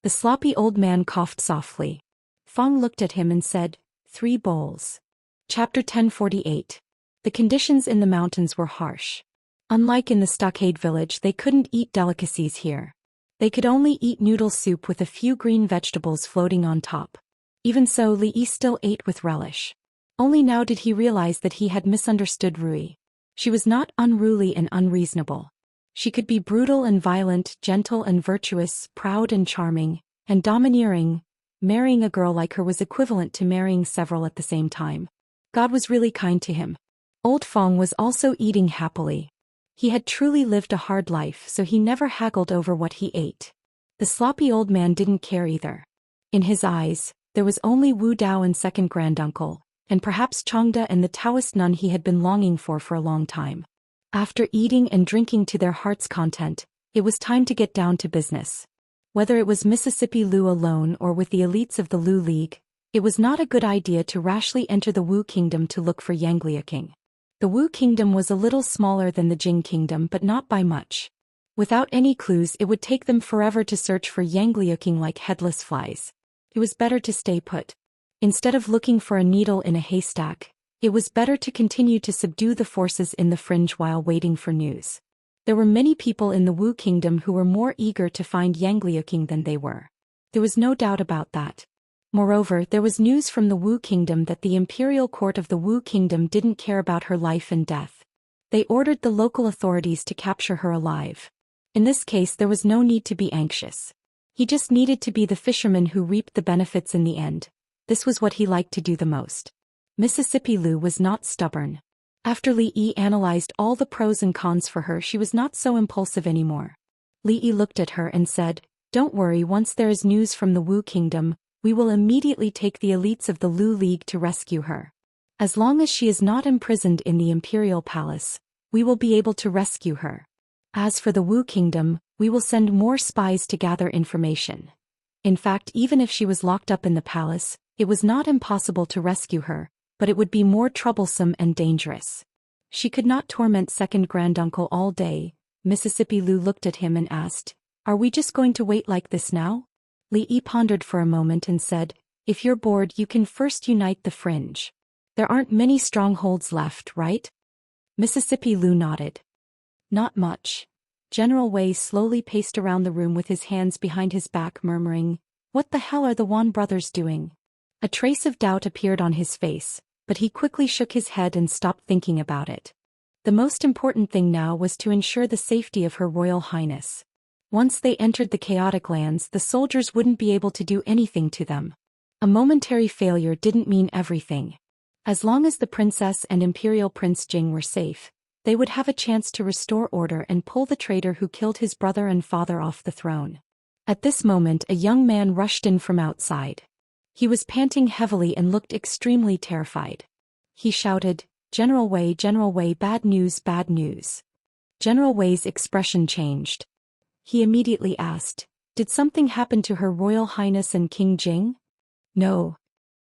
The sloppy old man coughed softly. Fong looked at him and said, 3 bowls. Chapter 1048. The conditions in the mountains were harsh. Unlike in the stockade village, they couldn't eat delicacies here. They could only eat noodle soup with a few green vegetables floating on top. Even so, Li Yi still ate with relish. Only now did he realize that he had misunderstood Rui. She was not unruly and unreasonable. She could be brutal and violent, gentle and virtuous, proud and charming, and domineering. Marrying a girl like her was equivalent to marrying several at the same time. God was really kind to him. Old Fong was also eating happily. He had truly lived a hard life, so he never haggled over what he ate. The sloppy old man didn't care either. In his eyes, there was only Wu Dao and second granduncle, and perhaps Changda and the Taoist nun he had been longing for a long time. After eating and drinking to their heart's content, it was time to get down to business. Whether it was Mississippi Lu alone or with the elites of the Lu League, it was not a good idea to rashly enter the Wu Kingdom to look for Yanglia King. The Wu Kingdom was a little smaller than the Jing Kingdom, but not by much. Without any clues, it would take them forever to search for Yanglia King like headless flies. It was better to stay put. Instead of looking for a needle in a haystack, it was better to continue to subdue the forces in the fringe while waiting for news. There were many people in the Wu Kingdom who were more eager to find Yanglia King than they were. There was no doubt about that. Moreover, there was news from the Wu Kingdom that the imperial court of the Wu Kingdom didn't care about her life and death. They ordered the local authorities to capture her alive. In this case, there was no need to be anxious. He just needed to be the fisherman who reaped the benefits in the end. This was what he liked to do the most. Mississippi Lu was not stubborn. After Li Yi analyzed all the pros and cons for her, she was not so impulsive anymore. Li Yi looked at her and said, Don't worry, once there is news from the Wu Kingdom, we will immediately take the elites of the Lu League to rescue her. As long as she is not imprisoned in the Imperial Palace, we will be able to rescue her. As for the Wu Kingdom, we will send more spies to gather information. In fact, even if she was locked up in the palace, it was not impossible to rescue her, but it would be more troublesome and dangerous. She could not torment second granduncle all day. Mississippi Lu looked at him and asked, "Are we just going to wait like this now?" Li Yi pondered for a moment and said, "If you're bored, you can first unite the fringe. There aren't many strongholds left, right?" Mississippi Lu nodded. "Not much." General Wei slowly paced around the room with his hands behind his back, murmuring, "What the hell are the Wan brothers doing?" A trace of doubt appeared on his face, but he quickly shook his head and stopped thinking about it. The most important thing now was to ensure the safety of Her Royal Highness. Once they entered the chaotic lands, the soldiers wouldn't be able to do anything to them. A momentary failure didn't mean everything. As long as the princess and Imperial Prince Jing were safe, they would have a chance to restore order and pull the traitor who killed his brother and father off the throne. At this moment, a young man rushed in from outside. He was panting heavily and looked extremely terrified. He shouted, General Wei, bad news, bad news." General Wei's expression changed. He immediately asked, "Did something happen to Her Royal Highness and King Jing?" "No."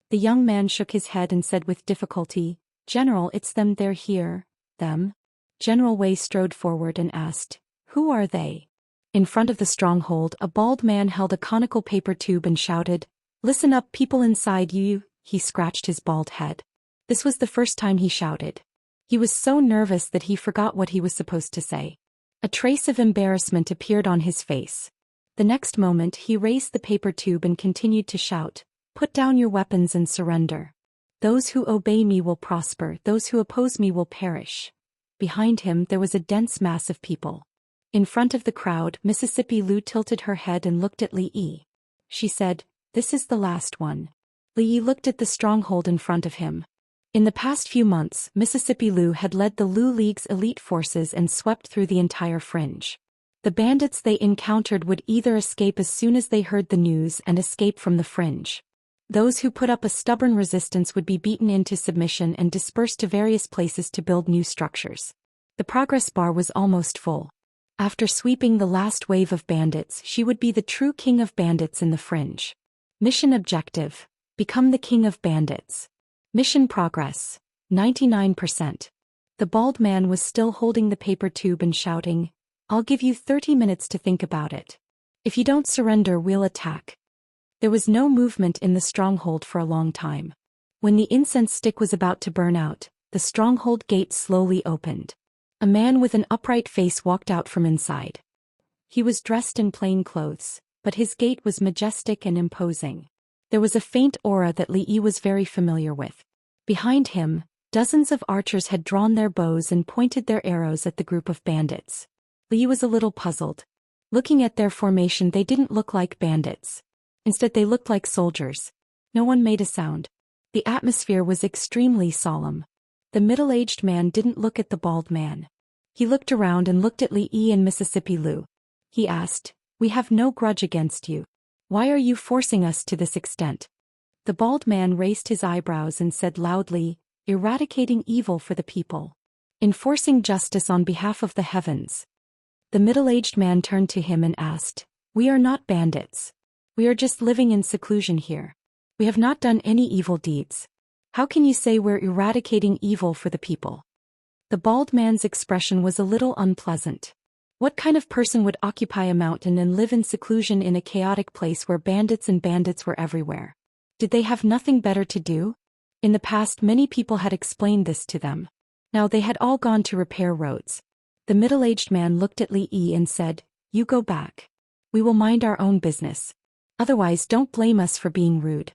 The young man shook his head and said with difficulty, "General, it's them, they're here." "Them?" General Wei strode forward and asked, "Who are they?" In front of the stronghold, a bald man held a conical paper tube and shouted, "Listen up, people inside you." He scratched his bald head. This was the first time he shouted. He was so nervous that he forgot what he was supposed to say. A trace of embarrassment appeared on his face. The next moment he raised the paper tube and continued to shout, "Put down your weapons and surrender. Those who obey me will prosper, those who oppose me will perish." Behind him there was a dense mass of people. In front of the crowd, Mississippi Lu tilted her head and looked at Li Yi. She said, "This is the last one." Li Yi looked at the stronghold in front of him. In the past few months, Mississippi Lu had led the Lu League's elite forces and swept through the entire fringe. The bandits they encountered would either escape as soon as they heard the news and escape from the fringe. Those who put up a stubborn resistance would be beaten into submission and dispersed to various places to build new structures. The progress bar was almost full. After sweeping the last wave of bandits, she would be the true king of bandits in the fringe. Mission objective: become the king of bandits. Mission progress: 99%. The bald man was still holding the paper tube and shouting, "I'll give you 30 minutes to think about it. If you don't surrender, we'll attack." There was no movement in the stronghold for a long time. When the incense stick was about to burn out, the stronghold gate slowly opened. A man with an upright face walked out from inside. He was dressed in plain clothes, but his gait was majestic and imposing. There was a faint aura that Li Yi was very familiar with. Behind him, dozens of archers had drawn their bows and pointed their arrows at the group of bandits. Li Yi was a little puzzled. Looking at their formation, they didn't look like bandits. Instead, they looked like soldiers. No one made a sound. The atmosphere was extremely solemn. The middle-aged man didn't look at the bald man. He looked around and looked at Li Yi and Mississippi Lu. He asked, "We have no grudge against you. Why are you forcing us to this extent?" The bald man raised his eyebrows and said loudly, "Eradicating evil for the people. Enforcing justice on behalf of the heavens." The middle-aged man turned to him and asked, "We are not bandits. We are just living in seclusion here. We have not done any evil deeds. How can you say we're eradicating evil for the people?" The bald man's expression was a little unpleasant. What kind of person would occupy a mountain and live in seclusion in a chaotic place where bandits were everywhere? Did they have nothing better to do? In the past, many people had explained this to them. Now they had all gone to repair roads. The middle-aged man looked at Li Yi and said, "You go back. We will mind our own business. Otherwise, don't blame us for being rude."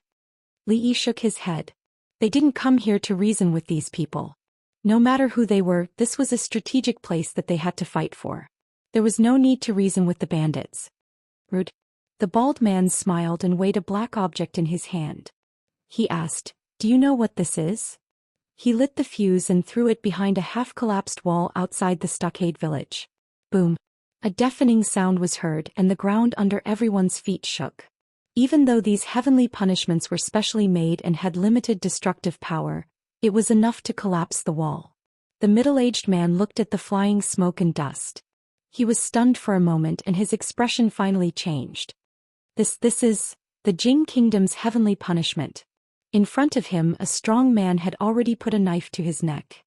Li Yi shook his head. They didn't come here to reason with these people. No matter who they were, this was a strategic place that they had to fight for. There was no need to reason with the bandits. Rude. The bald man smiled and weighed a black object in his hand. He asked, "Do you know what this is?" He lit the fuse and threw it behind a half-collapsed wall outside the stockade village. Boom. A deafening sound was heard and the ground under everyone's feet shook. Even though these heavenly punishments were specially made and had limited destructive power, it was enough to collapse the wall. The middle-aged man looked at the flying smoke and dust. He was stunned for a moment and his expression finally changed. This is the Jing Kingdom's heavenly punishment. In front of him, a strong man had already put a knife to his neck.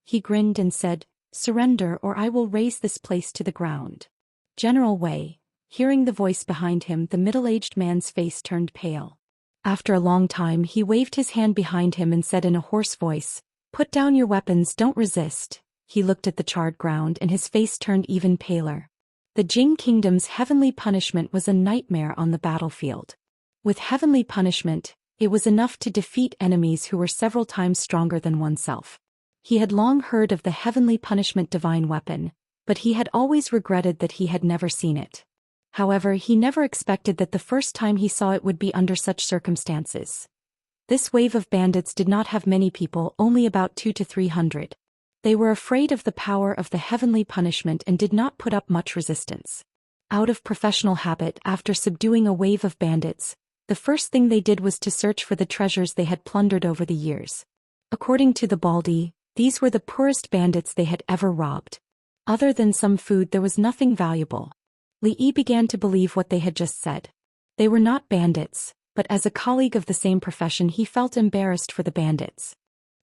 He grinned and said, "Surrender or I will raze this place to the ground." General Wei. Hearing the voice behind him, the middle-aged man's face turned pale. After a long time, he waved his hand behind him and said in a hoarse voice, "Put down your weapons, don't resist." He looked at the charred ground and his face turned even paler. The Jing Kingdom's heavenly punishment was a nightmare on the battlefield. With heavenly punishment, it was enough to defeat enemies who were several times stronger than oneself. He had long heard of the heavenly punishment divine weapon, but he had always regretted that he had never seen it. However, he never expected that the first time he saw it would be under such circumstances. This wave of bandits did not have many people, only about 200 to 300. They were afraid of the power of the heavenly punishment and did not put up much resistance. Out of professional habit, after subduing a wave of bandits, the first thing they did was to search for the treasures they had plundered over the years. According to the Baldi, these were the poorest bandits they had ever robbed. Other than some food, there was nothing valuable. Li Yi began to believe what they had just said. They were not bandits, but as a colleague of the same profession he felt embarrassed for the bandits.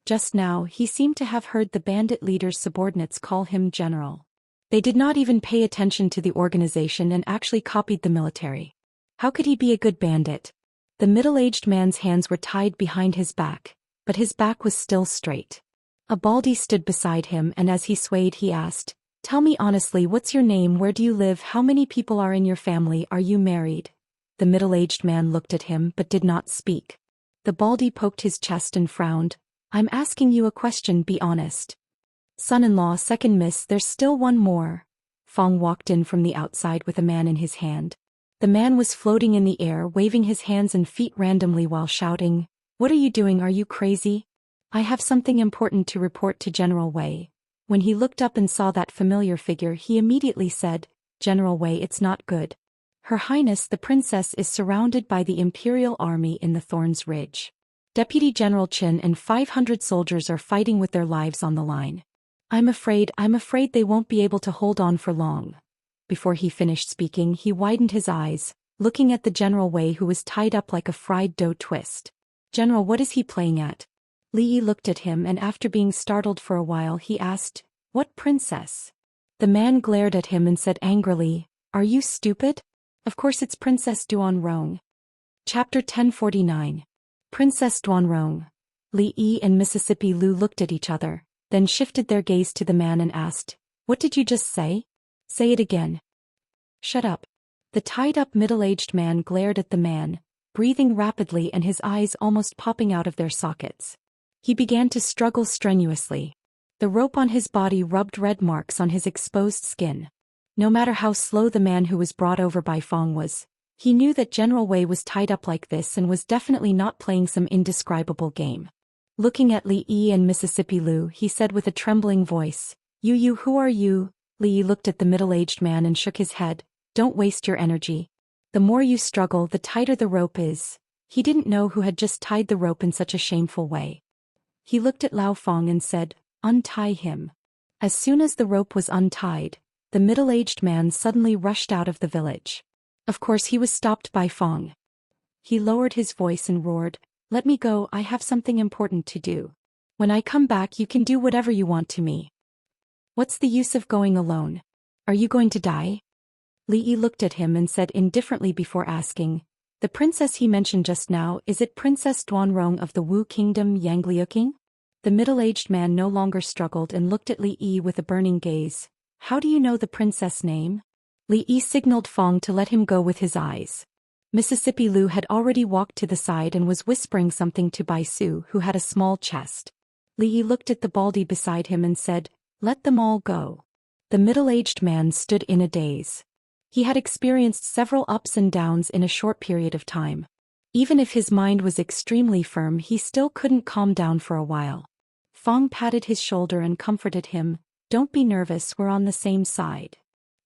Just now he seemed to have heard the bandit leader's subordinates call him general. They did not even pay attention to the organization and actually copied the military. How could he be a good bandit? The middle-aged man's hands were tied behind his back, but his back was still straight. A Baldi stood beside him and as he swayed he asked, "Tell me honestly, what's your name, where do you live, how many people are in your family, are you married?" The middle-aged man looked at him but did not speak. The Baldi poked his chest and frowned. "I'm asking you a question, be honest." "Son-in-law, second miss, there's still one more." Fong walked in from the outside with a man in his hand. The man was floating in the air, waving his hands and feet randomly while shouting, "What are you doing, are you crazy? I have something important to report to General Wei." When he looked up and saw that familiar figure, he immediately said, "General Wei, it's not good. Her Highness the Princess is surrounded by the Imperial Army in the Thorns Ridge. Deputy General Qin and 500 soldiers are fighting with their lives on the line. I'm afraid they won't be able to hold on for long." Before he finished speaking, he widened his eyes, looking at the General Wei who was tied up like a fried dough twist. "General, what is he playing at?" Li Yi looked at him and after being startled for a while he asked, "What princess?" The man glared at him and said angrily, "Are you stupid? Of course it's Princess Duanrong." Chapter 1049. Princess Duanrong. Li Yi and Mississippi Lu looked at each other, then shifted their gaze to the man and asked, "What did you just say? Say it again." "Shut up." The tied-up middle-aged man glared at the man, breathing rapidly and his eyes almost popping out of their sockets. He began to struggle strenuously. The rope on his body rubbed red marks on his exposed skin. No matter how slow the man who was brought over by Fong was, he knew that General Wei was tied up like this and was definitely not playing some indescribable game. Looking at Li Yi and Mississippi Lu, he said with a trembling voice, You, who are you?" Li Yi looked at the middle-aged man and shook his head. "Don't waste your energy. The more you struggle, the tighter the rope is." He didn't know who had just tied the rope in such a shameful way. He looked at Lao Fong and said, "Untie him." As soon as the rope was untied, the middle-aged man suddenly rushed out of the village. Of course he was stopped by Fong. He lowered his voice and roared, "Let me go, I have something important to do. When I come back you can do whatever you want to me." "What's the use of going alone? Are you going to die?" Li Yi looked at him and said indifferently before asking, "The princess he mentioned just now, is it Princess Duanrong of the Wu Kingdom Yangliuking?" The middle-aged man no longer struggled and looked at Li Yi with a burning gaze. "How do you know the princess' name?" Li Yi signaled Fong to let him go with his eyes. Mississippi Lu had already walked to the side and was whispering something to Bai Su, who had a small chest. Li Yi looked at the Baldi beside him and said, "Let them all go." The middle-aged man stood in a daze. He had experienced several ups and downs in a short period of time. Even if his mind was extremely firm, he still couldn't calm down for a while. Fong patted his shoulder and comforted him, "Don't be nervous, we're on the same side."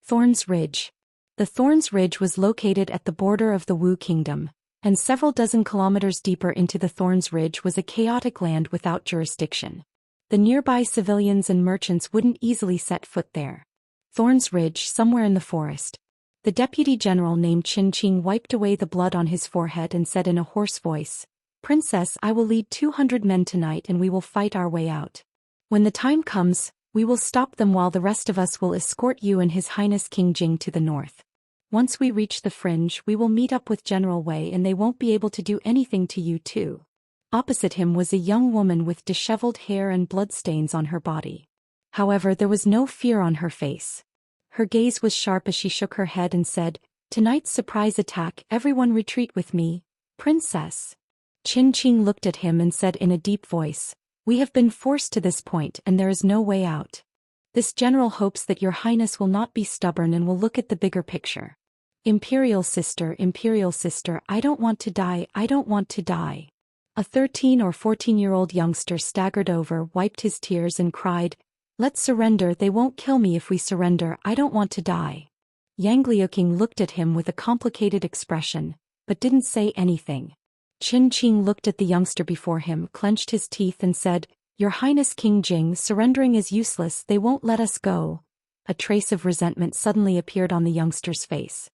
Thorns Ridge. The Thorns Ridge was located at the border of the Wu Kingdom, and several dozen kilometers deeper into the Thorns Ridge was a chaotic land without jurisdiction. The nearby civilians and merchants wouldn't easily set foot there. Thorns Ridge, somewhere in the forest. The deputy general named Xianxia wiped away the blood on his forehead and said in a hoarse voice, "Princess, I will lead 200 men tonight and we will fight our way out. When the time comes, we will stop them while the rest of us will escort you and His Highness King Jing to the north. Once we reach the fringe, we will meet up with General Wei and they won't be able to do anything to you too." Opposite him was a young woman with disheveled hair and bloodstains on her body. However, there was no fear on her face. Her gaze was sharp as she shook her head and said, "Tonight's surprise attack, everyone retreat with me, Princess." Xianxia looked at him and said in a deep voice, "We have been forced to this point and there is no way out. This general hopes that your highness will not be stubborn and will look at the bigger picture. Imperial sister, I don't want to die, I don't want to die." A 13 or 14-year-old youngster staggered over, wiped his tears and cried, "Let's surrender, they won't kill me if we surrender, I don't want to die." Yang Liuqing looked at him with a complicated expression, but didn't say anything. Xianxia looked at the youngster before him, clenched his teeth and said, "Your Highness King Jing, surrendering is useless, they won't let us go." A trace of resentment suddenly appeared on the youngster's face.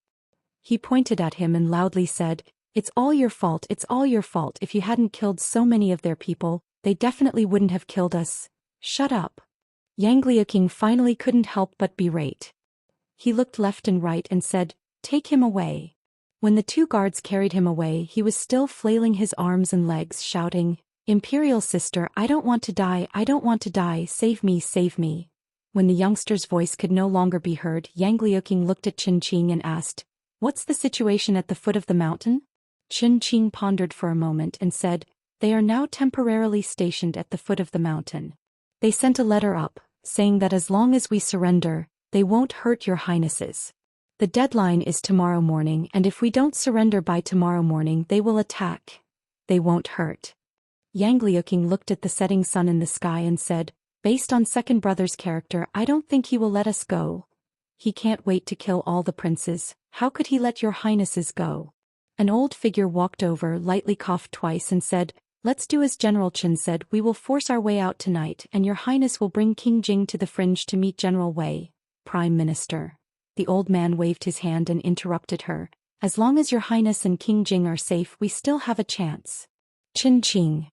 He pointed at him and loudly said, "It's all your fault, it's all your fault. If you hadn't killed so many of their people, they definitely wouldn't have killed us. Shut up." Yang Liuqing finally couldn't help but berate. He looked left and right and said, "Take him away." When the two guards carried him away, he was still flailing his arms and legs, shouting, "Imperial sister, I don't want to die, I don't want to die, save me, save me." When the youngster's voice could no longer be heard, Yang Liuqing looked at Xianxia and asked, "What's the situation at the foot of the mountain?" Xianxia pondered for a moment and said, "They are now temporarily stationed at the foot of the mountain. They sent a letter up, saying that as long as we surrender, they won't hurt your highnesses. The deadline is tomorrow morning, and if we don't surrender by tomorrow morning, they will attack. They won't hurt." Yang Liuqing looked at the setting sun in the sky and said, "Based on second brother's character, I don't think he will let us go. He can't wait to kill all the princes. How could he let your highnesses go?" An old figure walked over, lightly coughed twice and said, "Let's do as General Chen said, we will force our way out tonight and your highness will bring King Jing to the fringe to meet General Wei, Prime Minister." The old man waved his hand and interrupted her, "As long as your highness and King Jing are safe, we still have a chance." "Xianxia,"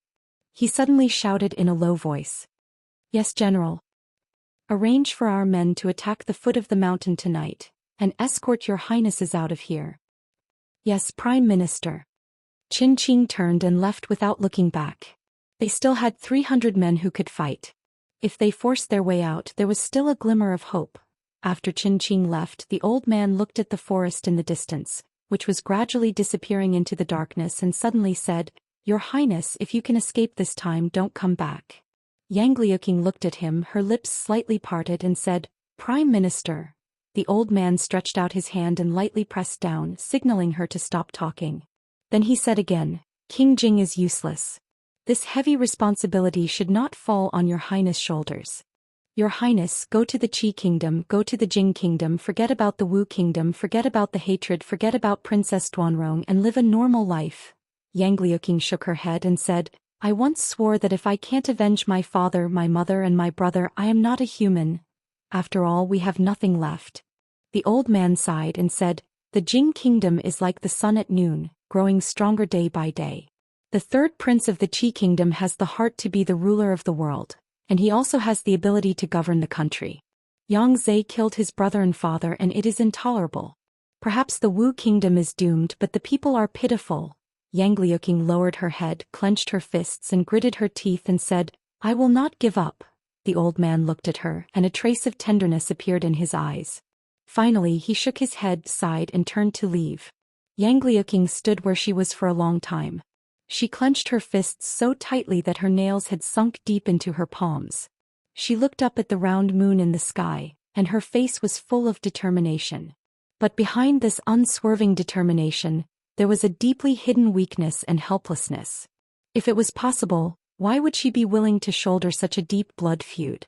he suddenly shouted in a low voice. "Yes, General." "Arrange for our men to attack the foot of the mountain tonight, and escort your highnesses out of here." "Yes, Prime Minister." Xianxia turned and left without looking back. They still had 300 men who could fight. If they forced their way out, there was still a glimmer of hope. After Xianxia left, the old man looked at the forest in the distance, which was gradually disappearing into the darkness, and suddenly said, "Your Highness, if you can escape this time, don't come back." Yang Liuqing looked at him, her lips slightly parted, and said, "Prime Minister." The old man stretched out his hand and lightly pressed down, signaling her to stop talking. Then he said again, "King Jing is useless. This heavy responsibility should not fall on your Highness' shoulders. Your Highness, go to the Qi Kingdom, go to the Jing Kingdom, forget about the Wu Kingdom, forget about the hatred, forget about Princess Duanrong, and live a normal life." Yang Liuqing shook her head and said, "I once swore that if I can't avenge my father, my mother, and my brother, I am not a human. After all, we have nothing left." The old man sighed and said, "The Jing Kingdom is like the sun at noon, growing stronger day by day. The third prince of the Qi Kingdom has the heart to be the ruler of the world, and he also has the ability to govern the country. Yang Zhe killed his brother and father, and it is intolerable. Perhaps the Wu Kingdom is doomed, but the people are pitiful." Yang Liuqing lowered her head, clenched her fists and gritted her teeth and said, "I will not give up." The old man looked at her, and a trace of tenderness appeared in his eyes. Finally he shook his head, sighed and turned to leave. Yang Liuqing stood where she was for a long time. She clenched her fists so tightly that her nails had sunk deep into her palms. She looked up at the round moon in the sky, and her face was full of determination. But behind this unswerving determination, there was a deeply hidden weakness and helplessness. If it was possible, why would she be willing to shoulder such a deep blood feud?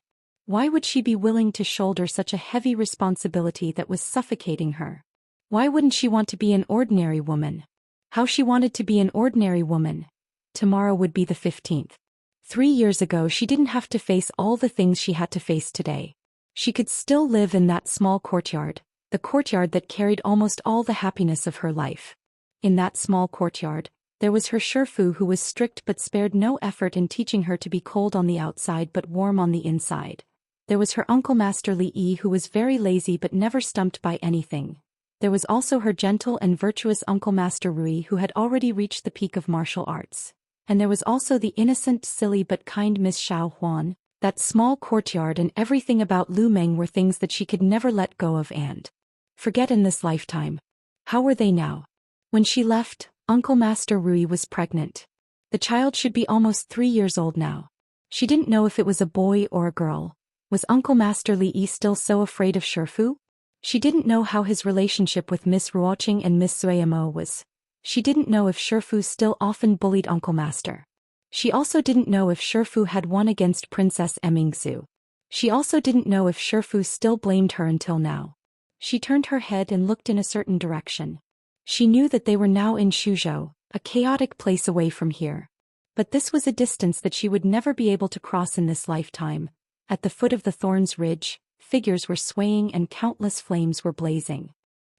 Why would she be willing to shoulder such a heavy responsibility that was suffocating her? Why wouldn't she want to be an ordinary woman? How she wanted to be an ordinary woman. Tomorrow would be the 15th. 3 years ago she didn't have to face all the things she had to face today. She could still live in that small courtyard, the courtyard that carried almost all the happiness of her life. In that small courtyard, there was her Shifu who was strict but spared no effort in teaching her to be cold on the outside but warm on the inside. There was her Uncle Master Li Yi who was very lazy but never stumped by anything. There was also her gentle and virtuous Uncle Master Rui who had already reached the peak of martial arts. And there was also the innocent, silly but kind Miss Xiao Huan. That small courtyard and everything about Lu Meng were things that she could never let go of and forget in this lifetime. How were they now? When she left, Uncle Master Rui was pregnant. The child should be almost 3 years old now. She didn't know if it was a boy or a girl. Was Uncle Master Li Yi still so afraid of Shifu? She didn't know how his relationship with Miss Ruoqing and Miss Suemo was. She didn't know if Shifu still often bullied Uncle Master. She also didn't know if Shifu had won against Princess Emingzu. She also didn't know if Shifu still blamed her until now. She turned her head and looked in a certain direction. She knew that they were now in Shuzhou, a chaotic place away from here. But this was a distance that she would never be able to cross in this lifetime. At the foot of the Thorns Ridge, figures were swaying and countless flames were blazing.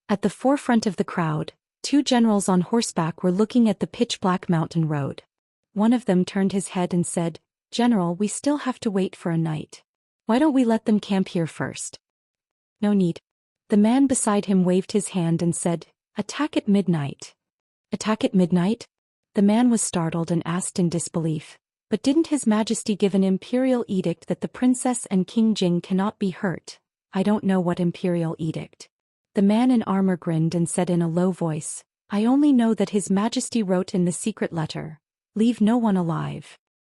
At the forefront of the crowd, 2 generals on horseback were looking at the pitch-black mountain road. One of them turned his head and said, "General, we still have to wait for a night. Why don't we let them camp here first?" "No need." The man beside him waved his hand and said, "Attack at midnight." "Attack at midnight?" The man was startled and asked in disbelief, "But didn't His Majesty give an imperial edict that the princess and King Jing cannot be hurt?" "I don't know what imperial edict." The man in armor grinned and said in a low voice, "I only know that His Majesty wrote in the secret letter, 'Leave no one alive.'"